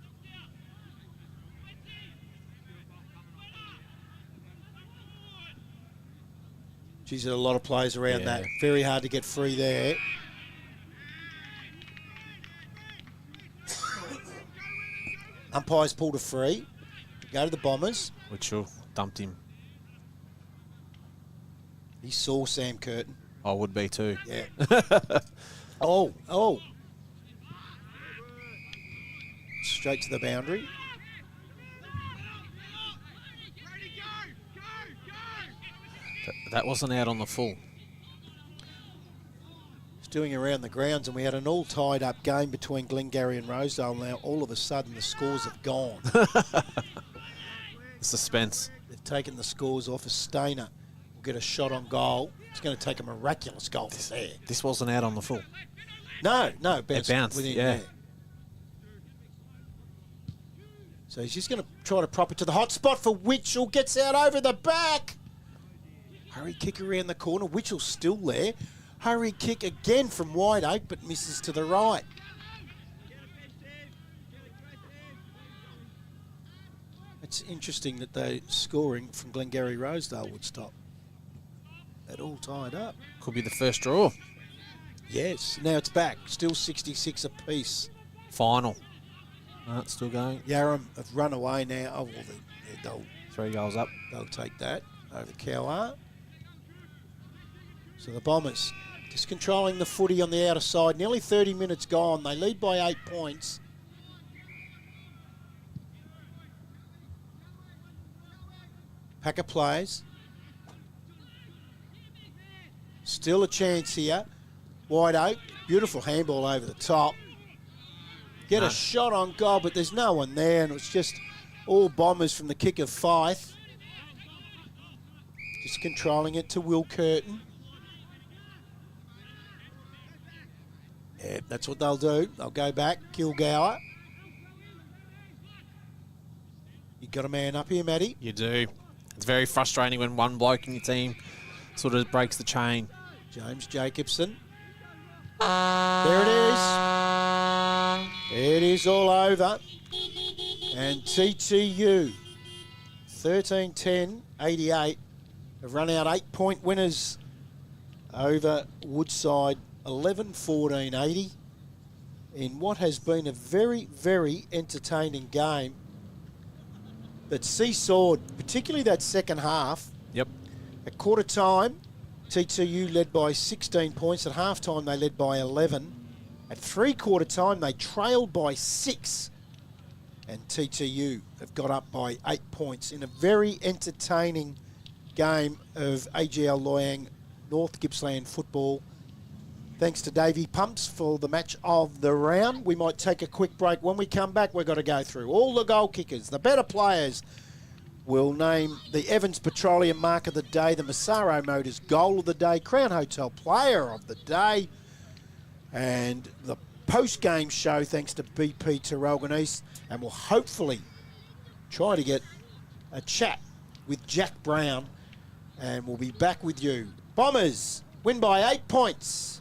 Geez, there's a lot of players around that. Very hard to get free there. Umpires pulled a free. Go to the Bombers.
Which dumped him.
He saw Sam Curtin.
I would be too.
Yeah. Oh. Straight to the boundary.
That wasn't out on the full.
It's doing around the grounds, and we had an all tied up game between Glengarry and Rosedale. Now all of a sudden the scores have gone.
The suspense.
They've taken the scores off. Stainer will get a shot on goal. It's going to take a miraculous goal from there.
This wasn't out on the full.
No,
It bounced,
within
yeah.
there. So he's just going to try to prop it to the hot spot for Witchell. Gets out over the back. Hurry kick around the corner. Witchell's still there. Hurry kick again from Wide Oak, but misses to the right. It's interesting that they're scoring from Glengarry Rosedale would stop. That all tied up.
Could be the first draw.
Yes. Now it's back. Still 66 apiece.
Final. No, it's still going.
Yarram have run away now. Oh, well, they'll
3 goals up.
They'll take that over Cowar. So the Bombers just controlling the footy on the outer side. Nearly 30 minutes gone. They lead by 8 points. Pack of players. Still a chance here. Wide Oak. Beautiful handball over the top. Get a shot on goal, but there's no one there, and it's just all Bombers from the kick of Fife. Just controlling it to Will Curtin. Yeah, that's what they'll do. They'll go back. Kilgour. You got a man up here, Matty?
You do. It's very frustrating when one bloke in your team sort of breaks the chain.
James Jacobson. There it is. It is all over. And TTU, 13-10-88, have run out 8-point winners over Woodside, 11-14-80, in what has been a very, very entertaining game that seesawed, particularly that second half.
Yep.
At quarter time, TTU led by 16 points. At half time, they led by 11. At three-quarter time, they trailed by 6. And TTU have got up by 8 points in a very entertaining game of AGL Loyang North Gippsland football. Thanks to Davey Pumps for the match of the round. We might take a quick break. When we come back, we've got to go through all the goal kickers, the better players. We'll name the Evans Petroleum Mark of the Day, the Massaro Motors Goal of the Day, Crown Hotel Player of the Day, and the post-game show thanks to BP Tarralgon East. And we'll hopefully try to get a chat with Jack Brown, and we'll be back with you. Bombers win by 8 points.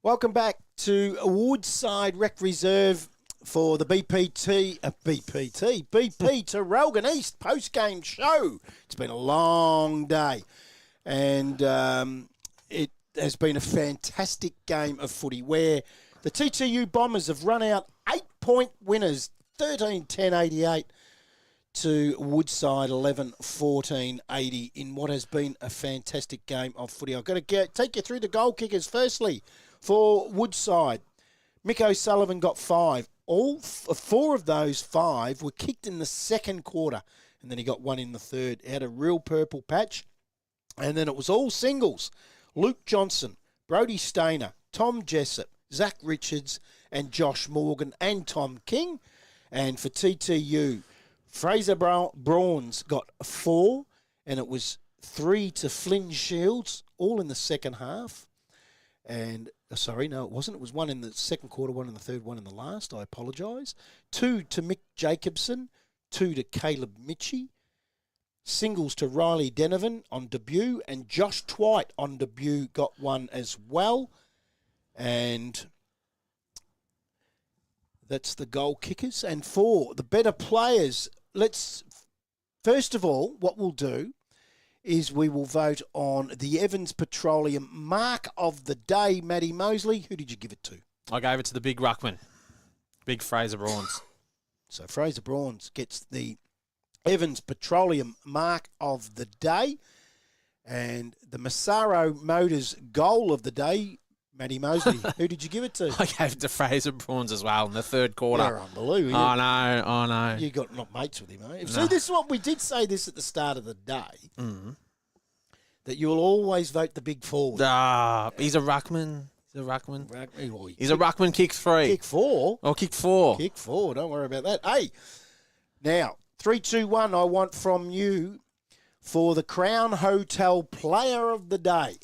Welcome back to Woodside Rec Reserve for the BP Tarralgon East post-game show. It's been a long day, and it has been a fantastic game of footy where the TTU Bombers have run out 8-point winners, 13-10-88 to Woodside 11-14-80 in what has been a fantastic game of footy. I've got to take you through the goal kickers. Firstly, for Woodside, Mick O'Sullivan got 5. All 4 of those 5 were kicked in the second quarter, and then he got 1 in the third. He had a real purple patch, and then it was all singles. Luke Johnson, Brodie Stainer, Tom Jessup, Zach Richards, and Josh Morgan, and Tom King. And for TTU, Fraser Brawns got 4, and it was 3 to Flynn Shields, all in the second half. And, sorry, no, it wasn't. It was 1 in the second quarter, 1 in the third, 1 in the last. I apologise. 2 to Mick Jacobson, 2 to Caleb Mitchie. Singles to Riley Denovan on debut, and Josh Twite on debut got 1 as well. And that's the goal kickers. And for the better players, first of all, what we'll do is we will vote on the Evans Petroleum Mark of the Day. Matty Mosley, who did you give it to?
I gave it to the big ruckman, big Fraser Brawns.
So Fraser Brawns gets the Evans Petroleum Mark of the Day. And the Massaro Motors Goal of the Day, Matty Mosley, who did you give it to?
I gave it to Fraser Brawns as well in the third quarter.
You're unbelievable.
I know.
You got not mates with him, eh?
No.
See, this is what we did say this at the start of the day, that you'll always vote the big forward.
He's a ruckman. He's a ruckman.
Well,
He's a ruckman, kick 3.
Kick 4.
Oh, kick 4.
Kick 4. Don't worry about that. Hey, now, 3, 2, 1, I want from you for the Crown Hotel Player of the Day.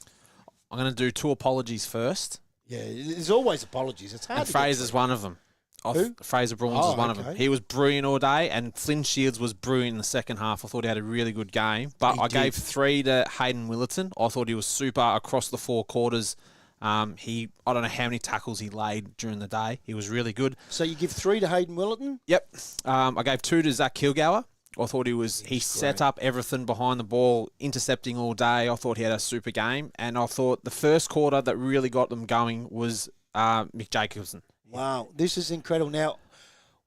I'm going to do 2 apologies first.
Yeah, there's always apologies. It's hard
And
to
Fraser's one of them.
Who?
Fraser Brawns is one of
okay.
them. He was brilliant all day, and Flynn Shields was brilliant in the second half. I thought he had a really good game. But I gave 3 to Hayden Willerton. I thought he was super across the 4 quarters. I don't know how many tackles he laid during the day. He was really good.
So you give 3 to Hayden Willerton?
Yep. I gave 2 to Zach Kilgour. I thought he set up everything behind the ball, intercepting all day. I thought he had a super game. And I thought the first quarter that really got them going was Mick Jacobson.
Wow, this is incredible. Now,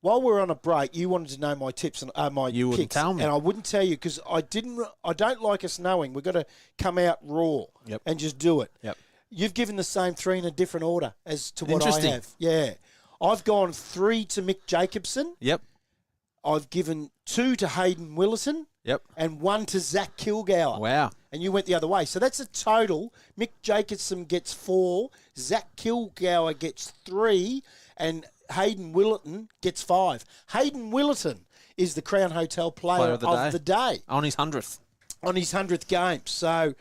while we're on a break, you wanted to know my tips and my
You wouldn't
picks,
tell me.
and I wouldn't tell you because I don't like us knowing. We've got to come out raw and just do it.
Yep.
You've given the same 3 in a different order as to what I
Interesting.
have. Yeah, I've gone 3 to Mick Jacobson.
Yep.
I've given 2 to Hayden Willerton.
Yep.
And 1 to Zach Kilgour.
Wow.
And you went the other way. So that's a total. Mick Jacobson gets 4, Zach Kilgour gets 3, and Hayden Willerton gets 5. Hayden Willerton is the Crown Hotel Player of the day.
On his 100th.
On his 100th game. So,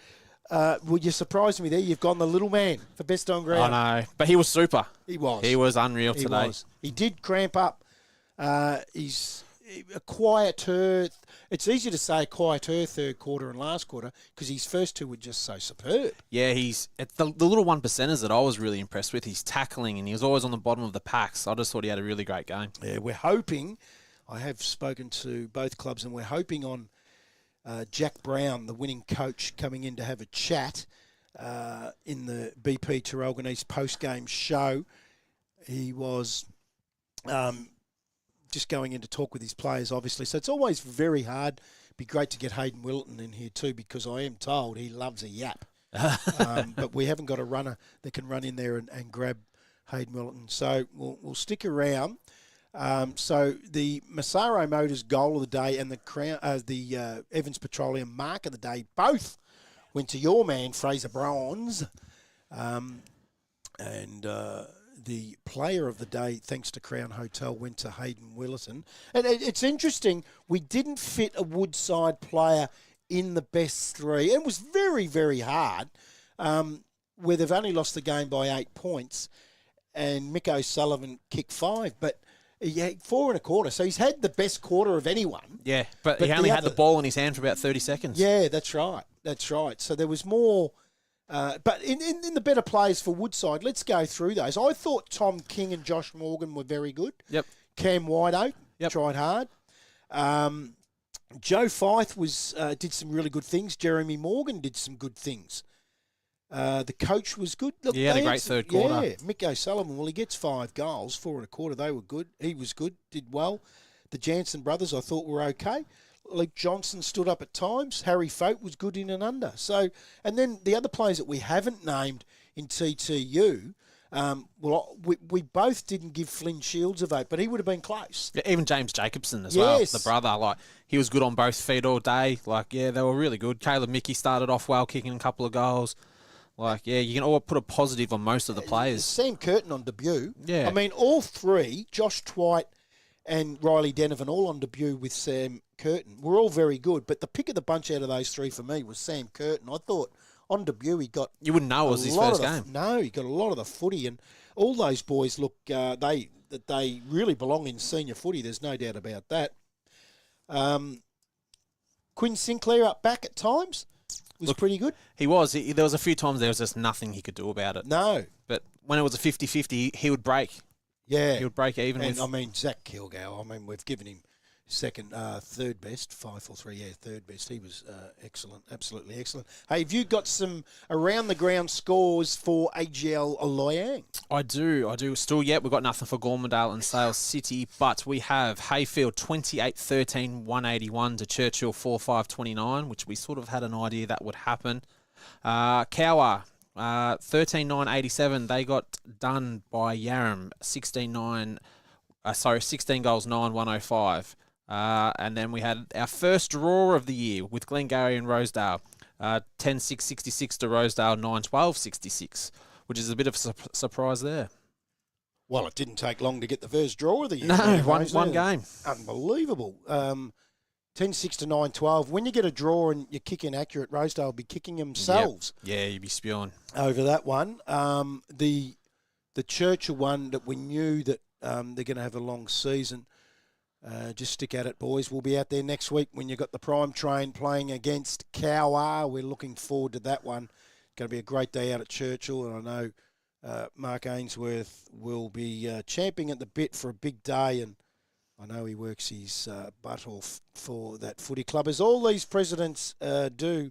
well, you surprised me there. You've gone the little man for best on ground.
I know. But he was super.
He was.
He was unreal today.
He did cramp up. He's a quieter. It's easy to say quieter third quarter and last quarter because his first 2 were just so superb.
Yeah, it's the little 1%ers that I was really impressed with. He's tackling and he was always on the bottom of the packs. So I just thought he had a really great game.
Yeah, we're hoping. I have spoken to both clubs and we're hoping on Jack Brown, the winning coach, coming in to have a chat in the BP Tarralgon East post-game show. He was just going in to talk with his players, obviously. So it's always very hard. Be great to get Hayden Willerton in here too because I am told he loves a yap. But we haven't got a runner that can run in there and grab Hayden Willerton. So we'll stick around. So the Massaro Motors Goal of the Day and the Evans Petroleum Mark of the Day both went to your man, Fraser Brawns. The Player of the Day, thanks to Crown Hotel, went to Hayden Willerton. And it's interesting, we didn't fit a Woodside player in the best 3. It was very, very hard, where they've only lost the game by 8 points, and Mick O'Sullivan kicked 5, but he had 4 1/4, so he's had the best quarter of anyone.
Yeah, but he only had the ball in his hand for about 30 seconds.
Yeah, that's right. That's right. So there was more But in the better players for Woodside, let's go through those. I thought Tom King and Josh Morgan were very good.
Yep.
Cam Whiteoak
Yep.
tried hard. Joe Fife did some really good things. Jeremy Morgan did some good things. The coach was good. Look,
He had a
they
great third quarter.
Yeah, Mick O'Sullivan, well, he gets 5 goals, 4 1/4. They were good. He was good, did well. The Jansen brothers, I thought, were okay. Luke Johnson stood up at times. Harry Fote was good in and under. So, and then the other players that we haven't named in TTU, we both didn't give Flynn Shields a vote, but he would have been close.
Yeah, even James Jacobson as
Yes.
well, the brother. Like, he was good on both feet all day. Like, yeah, they were really good. Caleb Mickey started off well, kicking a couple of goals. Like, yeah, you can all put a positive on most of the players.
Sam Curtin on debut.
Yeah.
I mean, all three, Josh Twite and Riley Denovan, all on debut with Sam Curtin, were all very good. But the pick of the bunch out of those three for me was Sam Curtin. I thought on debut he got
You wouldn't know it was his first game.
No, he got a lot of the footy, and all those boys look they really belong in senior footy. There's no doubt about that. Quinn Sinclair up back at times was pretty good.
He was. There was a few times there was just nothing he could do about it.
No,
But when it was a 50-50, he would break.
yeah,
He would break even
and
with...
I mean Zach Kilgour. I mean we've given him third best, 5-4-3. Yeah, third best. He was excellent, absolutely excellent. Hey, have you got some around the ground scores for AGL Loyang?
I do. Still yet, we've got nothing for Gormandale and Sales City, but we have Hayfield 28-13, 181 to Churchill 4-5-29, which we sort of had an idea that would happen. Cower 13-9-87, they got done by Yarram 16 goals, 9-105. And then we had our first draw of the year with Glengarry and Rosedale, 10-6-66 to Rosedale, 9-12-66, which is a bit of a surprise there.
Well, it didn't take long to get the first draw of the year.
No, one game.
Unbelievable. 10-6 to 9-12. When you get a draw and you kick inaccurate, Rosedale will be kicking themselves.
Yep. Yeah, you'd be spewing.
Over that one. The Churchill one that we knew that they're going to have a long season. Just stick at it, boys. We'll be out there next week when you've got the prime train playing against Cower. We're looking forward to that one. It's going to be a great day out at Churchill, and I know Mark Ainsworth will be champing at the bit for a big day, and I know he works his butt off for that footy club, as all these presidents do,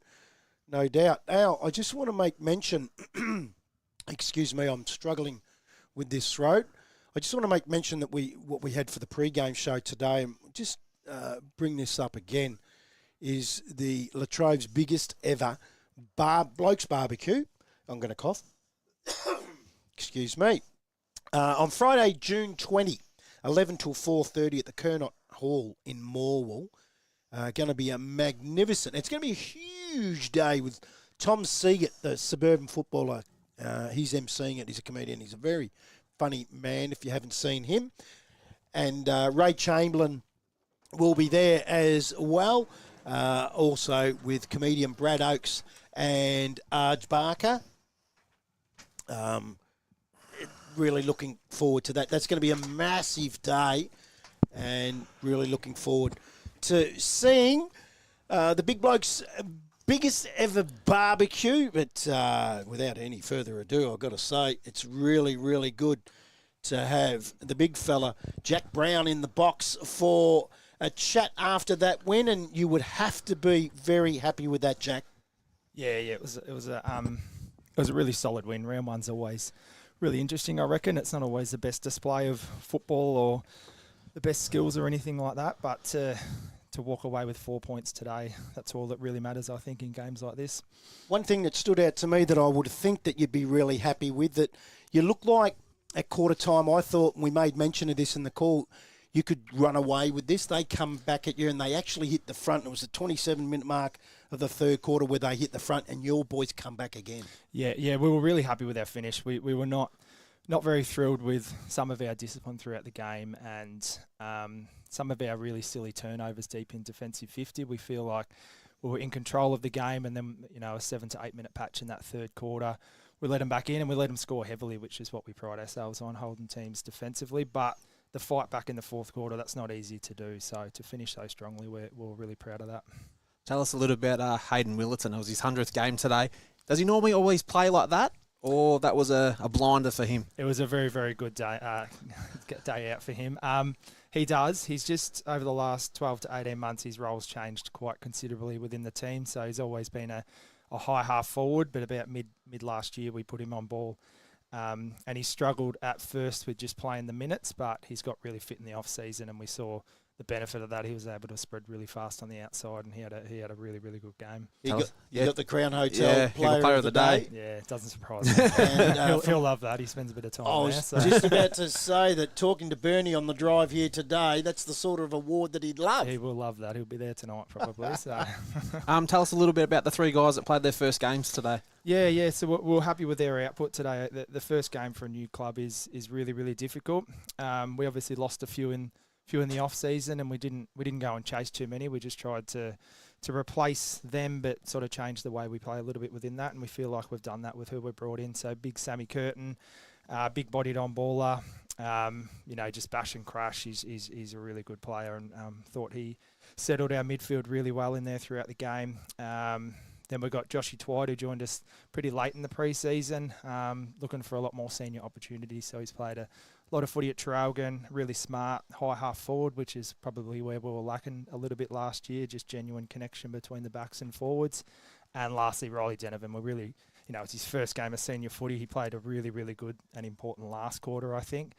no doubt. Now, I just want to make mention, excuse me, I'm struggling with this throat. I just want to make mention that what we had for the pre-game show today, and just bring this up again, is the Latrobe's biggest ever Blokes Barbecue. I'm going to cough. Excuse me. On Friday, June 20, 11 till 4:30 at the Kernot Hall in Morwell. Going to be a magnificent, it's going to be a huge day with Tom Seagate, the suburban footballer. He's emceeing it. He's a comedian. He's a very funny man if you haven't seen him. And Ray Chamberlain will be there as well. Also with comedian Brad Oakes and Arj Barker. Really looking forward to that. That's going to be a massive day, and really looking forward to seeing the Big Blokes' biggest ever barbecue. But without any further ado, I've got to say it's really, really good to have the big fella Jack Brown in the box for a chat after that win, and you would have to be very happy with that, Jack.
Yeah, it was a really solid win. Round one's always really interesting, I reckon. It's not always the best display of football or the best skills or anything like that, but to walk away with 4 points today, that's all that really matters, I think, in games like this.
One thing that stood out to me that I would think that you'd be really happy with, that you look like at quarter time, I thought, and we made mention of this in the call, you could run away with this. They come back at you and they actually hit the front. It was the 27-minute mark of the third quarter where they hit the front and your boys come back again.
Yeah, we were really happy with our finish. We were not very thrilled with some of our discipline throughout the game, and some of our really silly turnovers deep in defensive 50. We feel like we were in control of the game, and then a 7 to 8 minute patch in that third quarter, we let them back in and we let them score heavily, which is what we pride ourselves on, holding teams defensively. But the fight back in the fourth quarter, that's not easy to do. So to finish so strongly, we're really proud of that.
Tell us a little about Hayden Willerton. It was his 100th game today. Does he normally always play like that? Or that was a blinder for him?
It was a very, very good day day out for him. He does. He's just, over the last 12 to 18 months, his role's changed quite considerably within the team. So he's always been a high half forward, but about mid last year we put him on ball. And he struggled at first with just playing the minutes, but he's got really fit in the off-season, and we saw the benefit of that. He was able to spread really fast on the outside, and he had a really, really good game.
You got the Crown Hotel player of the day.
Yeah, it doesn't surprise me. And, he'll love that. He spends a bit of time
I was just about to say that, talking to Bernie on the drive here today, that's the sort of award that he'd love.
He will love that. He'll be there tonight probably. So,
tell us a little bit about the 3 guys that played their first games today.
Yeah. So we're happy with their output today. The first game for a new club is really, really difficult. We obviously lost a few in the off season, and we didn't go and chase too many. We just tried to replace them, but sort of change the way we play a little bit within that. And we feel like we've done that with who we brought in. So big Sammy Curtin, big bodied on baller, just bash and crash. He's a really good player, and thought he settled our midfield really well in there throughout the game. Then we got Joshy Twide, who joined us pretty late in the pre-season, looking for a lot more senior opportunities. So he's played a lot of footy at Traralgon, really smart, high half forward, which is probably where we were lacking a little bit last year, just genuine connection between the backs and forwards. And lastly, Riley Denovan, we're really, it's his first game of senior footy. He played a really, really good and important last quarter, I think.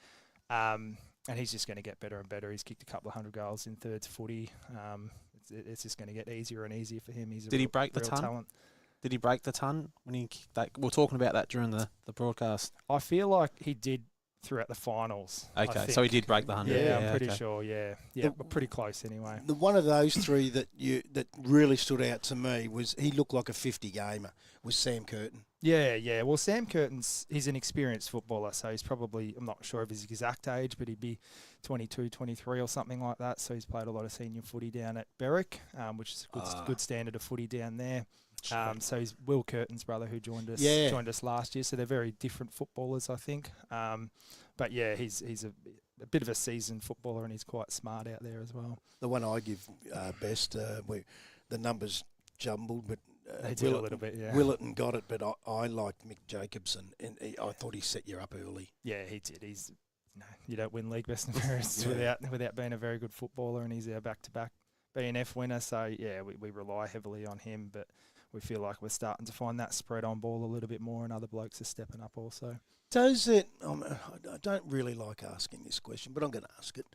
And he's just going to get better and better. He's kicked a couple of 100 goals in thirds footy. It's just going to get easier and easier for him.
Did he break the ton?
Talent.
Did he break the ton when he kicked that? We were talking about that during the broadcast.
I feel like he did throughout the finals.
Okay, so he did break the 100.
Yeah, I'm pretty sure. Yeah, but pretty close anyway.
The one of those 3 that really stood out to me was he looked like a 50 gamer. Was Sam Curtin.
Yeah. Well, Sam Curtin's, he's an experienced footballer, so he's probably, I'm not sure of his exact age, but he'd be 22, 23 or something like that. So he's played a lot of senior footy down at Berwick, which is a good standard of footy down there. So he's Will Curtin's brother, who joined us last year. So they're very different footballers, I think. But yeah, he's a bit of a seasoned footballer, and he's quite smart out there as well.
The one I give best, the numbers jumbled, but
they did a little bit, yeah.
Willetton got it, but I liked Mick Jacobson, and I thought he set you up early.
Yeah, he did. You don't win league best and fairest without being a very good footballer, and he's our back-to-back BNF winner. So yeah, we rely heavily on him, but we feel like we're starting to find that spread on ball a little bit more, and other blokes are stepping up also.
Does it? I don't really like asking this question, but I'm going to ask it.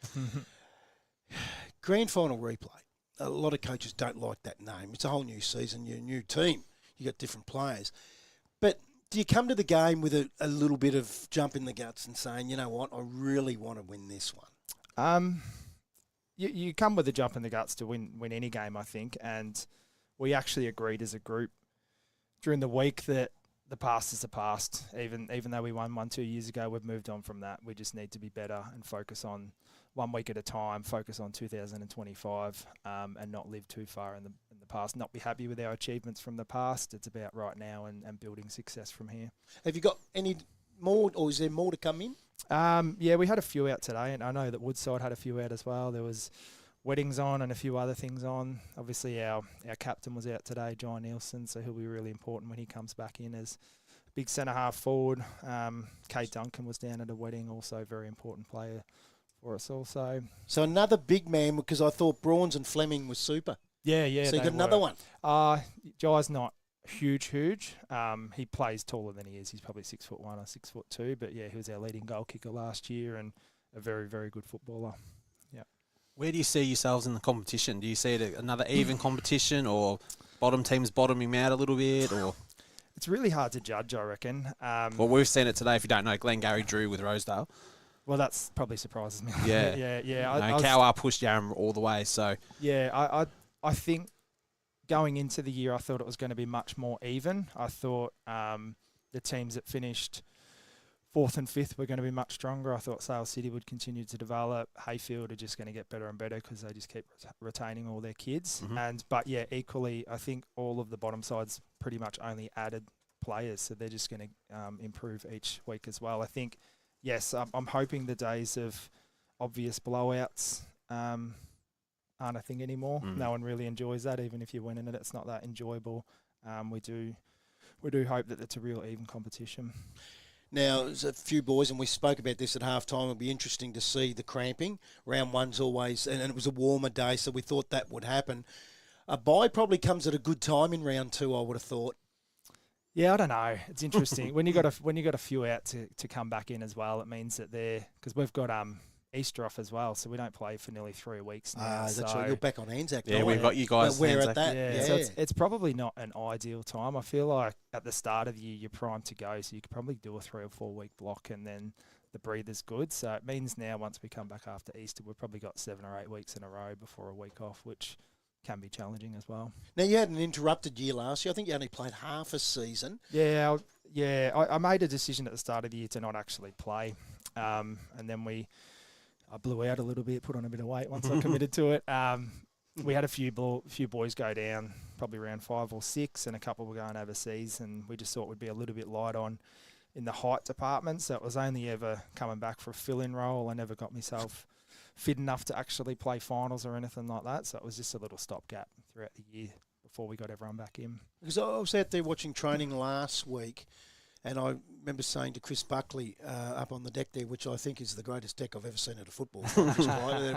Grand final replay. A lot of coaches don't like that name. It's a whole new season, you're a new team. You got different players. But do you come to the game with a little bit of jump in the guts and saying, you know what, I really want to win this one?
You come with a jump in the guts to win any game, I think. And we actually agreed as a group during the week that the past is the past. Even though we won 2 years ago, we've moved on from that. We just need to be better and focus on 1 week at a time, focus on 2025, and not live too far in the past, not be happy with our achievements from the past. It's about right now and building success from here.
Have you got any more, or is there more to come in?
Yeah, we had a few out today, and I know that Woodside had a few out as well. There was weddings on and a few other things on. Obviously, our captain was out today, John Nielsen, so he'll be really important when he comes back in as big centre-half forward. Kate Duncan was down at a wedding, also a very important player for us also.
So another big man, because I thought Brawns and Fleming was super.
Yeah.
So you got another one?
Jai's not huge. He plays taller than he is. He's probably 6'1" or 6'2", but yeah, he was our leading goal kicker last year and a very, very good footballer. Yeah.
Where do you see yourselves in the competition? Do you see it another even competition, or bottom teams bottoming out a little bit, or?
It's really hard to judge, I reckon.
Well, we've seen it today. If you don't know, Glengarry drew with Rosedale.
Well, that's probably surprises me.
Yeah.
yeah.
Cowar pushed Yarram all the way. So
yeah, I think going into the year, I thought it was going to be much more even. I thought the teams that finished 4th and 5th were going to be much stronger. I thought Sale City would continue to develop. Hayfield are just going to get better and better because they just keep retaining all their kids.
Mm-hmm.
But yeah, equally, I think all of the bottom sides pretty much only added players, so they're just going to improve each week as well. I think, yes, I'm hoping the days of obvious blowouts aren't a thing anymore. No one really enjoys that. Even if you're winning it, it's not that enjoyable. do hope that it's a real even competition.
Now, there's a few boys, and we spoke about this at halftime. It'll be interesting to see the cramping. Round one's always, and it was a warmer day, so we thought that would happen. A bye probably comes at a good time in round two, I would have thought.
Yeah, I don't know. It's interesting when you got a few out to come back in as well. It means that because we've got Easter off as well, so we don't play for nearly 3 weeks now.
That's right. You're back on Anzac.
Yeah, we've got you guys.
Where
Anzac.
at that?
Yeah, so it's probably not an ideal time. I feel like at the start of the year, you're primed to go, so you could probably do a 3 or 4 week block, and then the breather's good. So it means now once we come back after Easter, we've probably got 7 or 8 weeks in a row before a week off, which can be challenging as well.
Now, you had an interrupted year last year. I think you only played half a season.
Yeah, I made a decision at the start of the year to not actually play, and then I blew out a little bit, put on a bit of weight once I committed to it. We had a few boys go down, probably around 5 or 6, and a couple were going overseas, and we just thought we'd be a little bit light on in the height department. So it was only ever coming back for a fill-in role. I never got myself fit enough to actually play finals or anything like that. So it was just a little stopgap throughout the year before we got everyone back in.
Because I was out there watching training last week, and I remember saying to Chris Buckley up on the deck there, which I think is the greatest deck I've ever seen at a football match.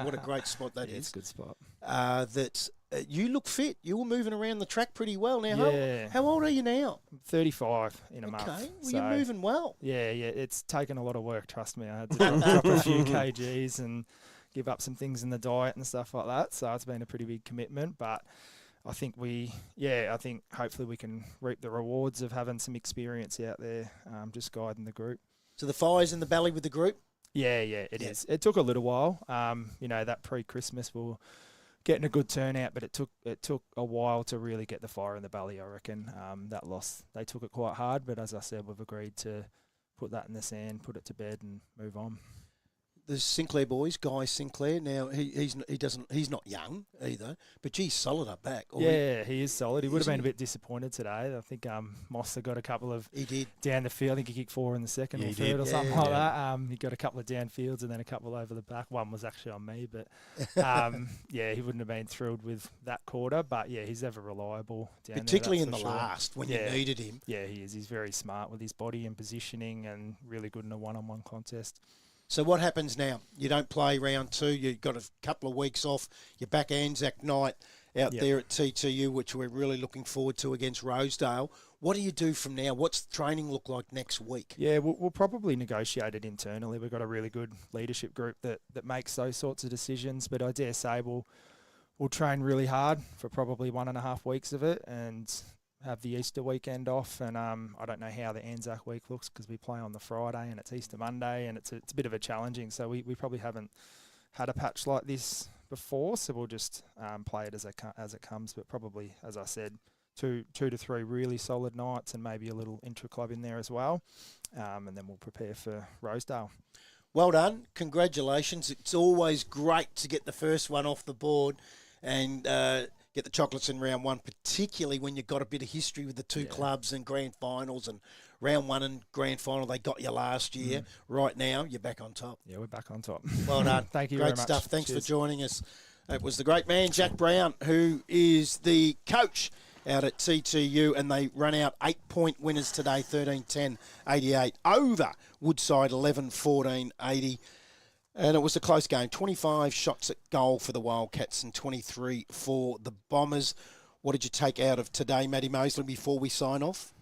What a great spot that is.
It's a good spot.
That you look fit. You were moving around the track pretty well. Now,
Yeah.
how old are you now?
I'm 35 in a month.
Okay, well,
so
you're moving well.
Yeah, it's taken a lot of work, trust me. I had to drop a few kgs and give up some things in the diet and stuff like that. So it's been a pretty big commitment, but I think hopefully we can reap the rewards of having some experience out there, just guiding the group.
So the fire's in the belly with the group?
Yeah, it is. It took a little while. That pre-Christmas we were getting a good turnout, but it took a while to really get the fire in the belly, I reckon. That loss, they took it quite hard, but as I said, we've agreed to put that in the sand, put it to bed and move on.
The Sinclair boys, Guy Sinclair. Now he's not young either, but geez, solid up back.
He is solid. He would have been a bit disappointed today. I think Mossa got a couple of down the field. I think he kicked 4 in the second or third or something like that. He got a couple of downfields and then a couple over the back. One was actually on me, but he wouldn't have been thrilled with that quarter. But yeah, he's ever reliable down
particularly
there,
in the last when you needed him.
Yeah, he is. He's very smart with his body and positioning, and really good in a one-on-one contest.
So what happens now? You don't play round 2. You've got a couple of weeks off. You're back Anzac night out there at TTU, which we're really looking forward to against Rosedale. What do you do from now? What's the training look like next week?
Yeah, we'll probably negotiate it internally. We've got a really good leadership group that makes those sorts of decisions. But I dare say we'll train really hard for probably 1.5 weeks of it and have the Easter weekend off, and I don't know how the Anzac week looks because we play on the Friday and it's Easter Monday, and it's a bit of a challenging. So we probably haven't had a patch like this before, so we'll just play it as it comes. But probably, as I said, two to three really solid nights and maybe a little intra-club in there as well, and then we'll prepare for Rosedale.
Well done. Congratulations. It's always great to get the first one off the board and get the chocolates in round 1, particularly when you've got a bit of history with the two clubs and grand finals. And round 1 and grand final, they got you last year. Right now, you're back on top.
Yeah, we're back on top.
Well done.
Thank you
Great
very much.
stuff. Thanks
Cheers.
for joining us. It was the great man, Jack Brown, who is the coach out at TTU, and they run out 8-point winners today, 13-10-88 over Woodside, 11-14-80. And it was a close game, 25 shots at goal for the Wildcats and 23 for the Bombers. What did you take out of today, Matty Mosley, before we sign off?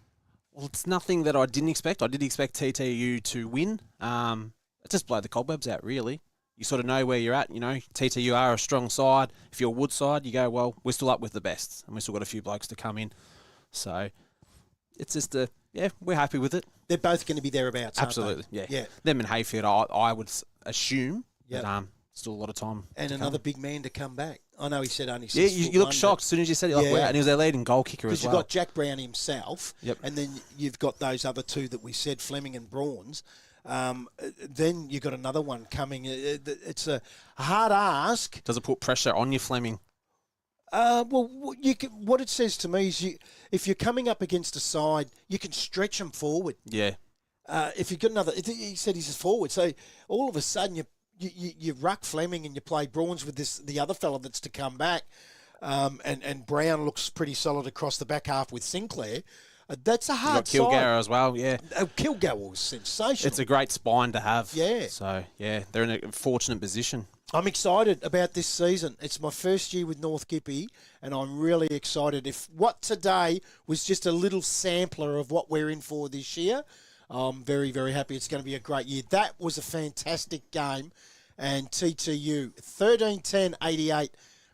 Well, it's nothing that I didn't expect. I did expect TTU to win. It just blow the cobwebs out, really. You sort of know where you're at. You know, TTU are a strong side. If you're Woodside, you go, well, we're still up with the best, and we've still got a few blokes to come in. So it's just we're happy with it.
They're both going to be thereabouts,
Absolutely,
aren't they?
yeah. Them in Hayfield, I would assume, but still a lot of time.
And another big man to come back. I know he said only 6
Yeah,
foot
you look
one,
shocked as soon as you said it. Like, wow. And he was their leading goal kicker as
because
well.
you've got Jack Brown himself, and then you've got those other two that we said, Fleming and Brawns. Then you've got another one coming. It's a hard ask.
Does it put pressure on you, Fleming?
What it says to me is if you're coming up against a side, you can stretch them forward.
Yeah.
If you've got another, he said he's a forward. So all of a sudden you ruck Fleming and you play Brawns with the other fella that's to come back. And Brown looks pretty solid across the back half with Sinclair. That's a
You've
hard
got
side.
Kilgara as well, yeah.
Kilgore was sensational.
It's a great spine to have.
Yeah.
So, yeah, they're in a fortunate position.
I'm excited about this season. It's my first year with North Gippy, and I'm really excited. If what today was just a little sampler of what we're in for this year, I'm very, very happy. It's going to be a great year. That was a fantastic game, and TTU 13-10-88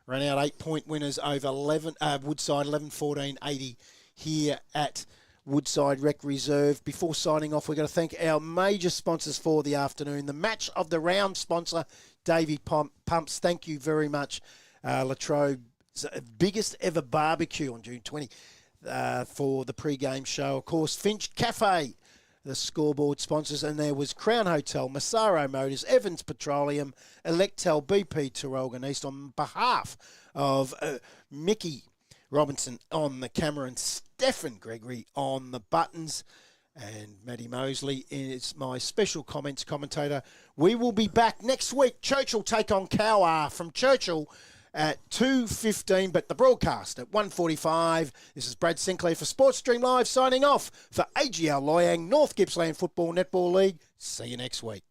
ran out 8-point winners over Woodside 11-14-80 here at Woodside Rec Reserve. Before signing off, we're going to thank our major sponsors for the afternoon. The match of the round sponsor, Davey Pumps. Thank you very much. Latrobe's biggest ever barbecue on June 20 for the pre-game show. Of course, Finch Cafe, the scoreboard sponsors, and there was Crown Hotel, Massaro Motors, Evans Petroleum, Electel, BP Tarralgon East. On behalf of Mickey Robinson on the camera and Stephen Gregory on the buttons, and Matty Mosley is my special comments commentator. We will be back next week. Churchill take on Cowar from Churchill at 2:15, but the broadcast at 1:45. This is Brad Sinclair for Sports Stream Live signing off for AGL Loyang North Gippsland Football Netball League. See you next week.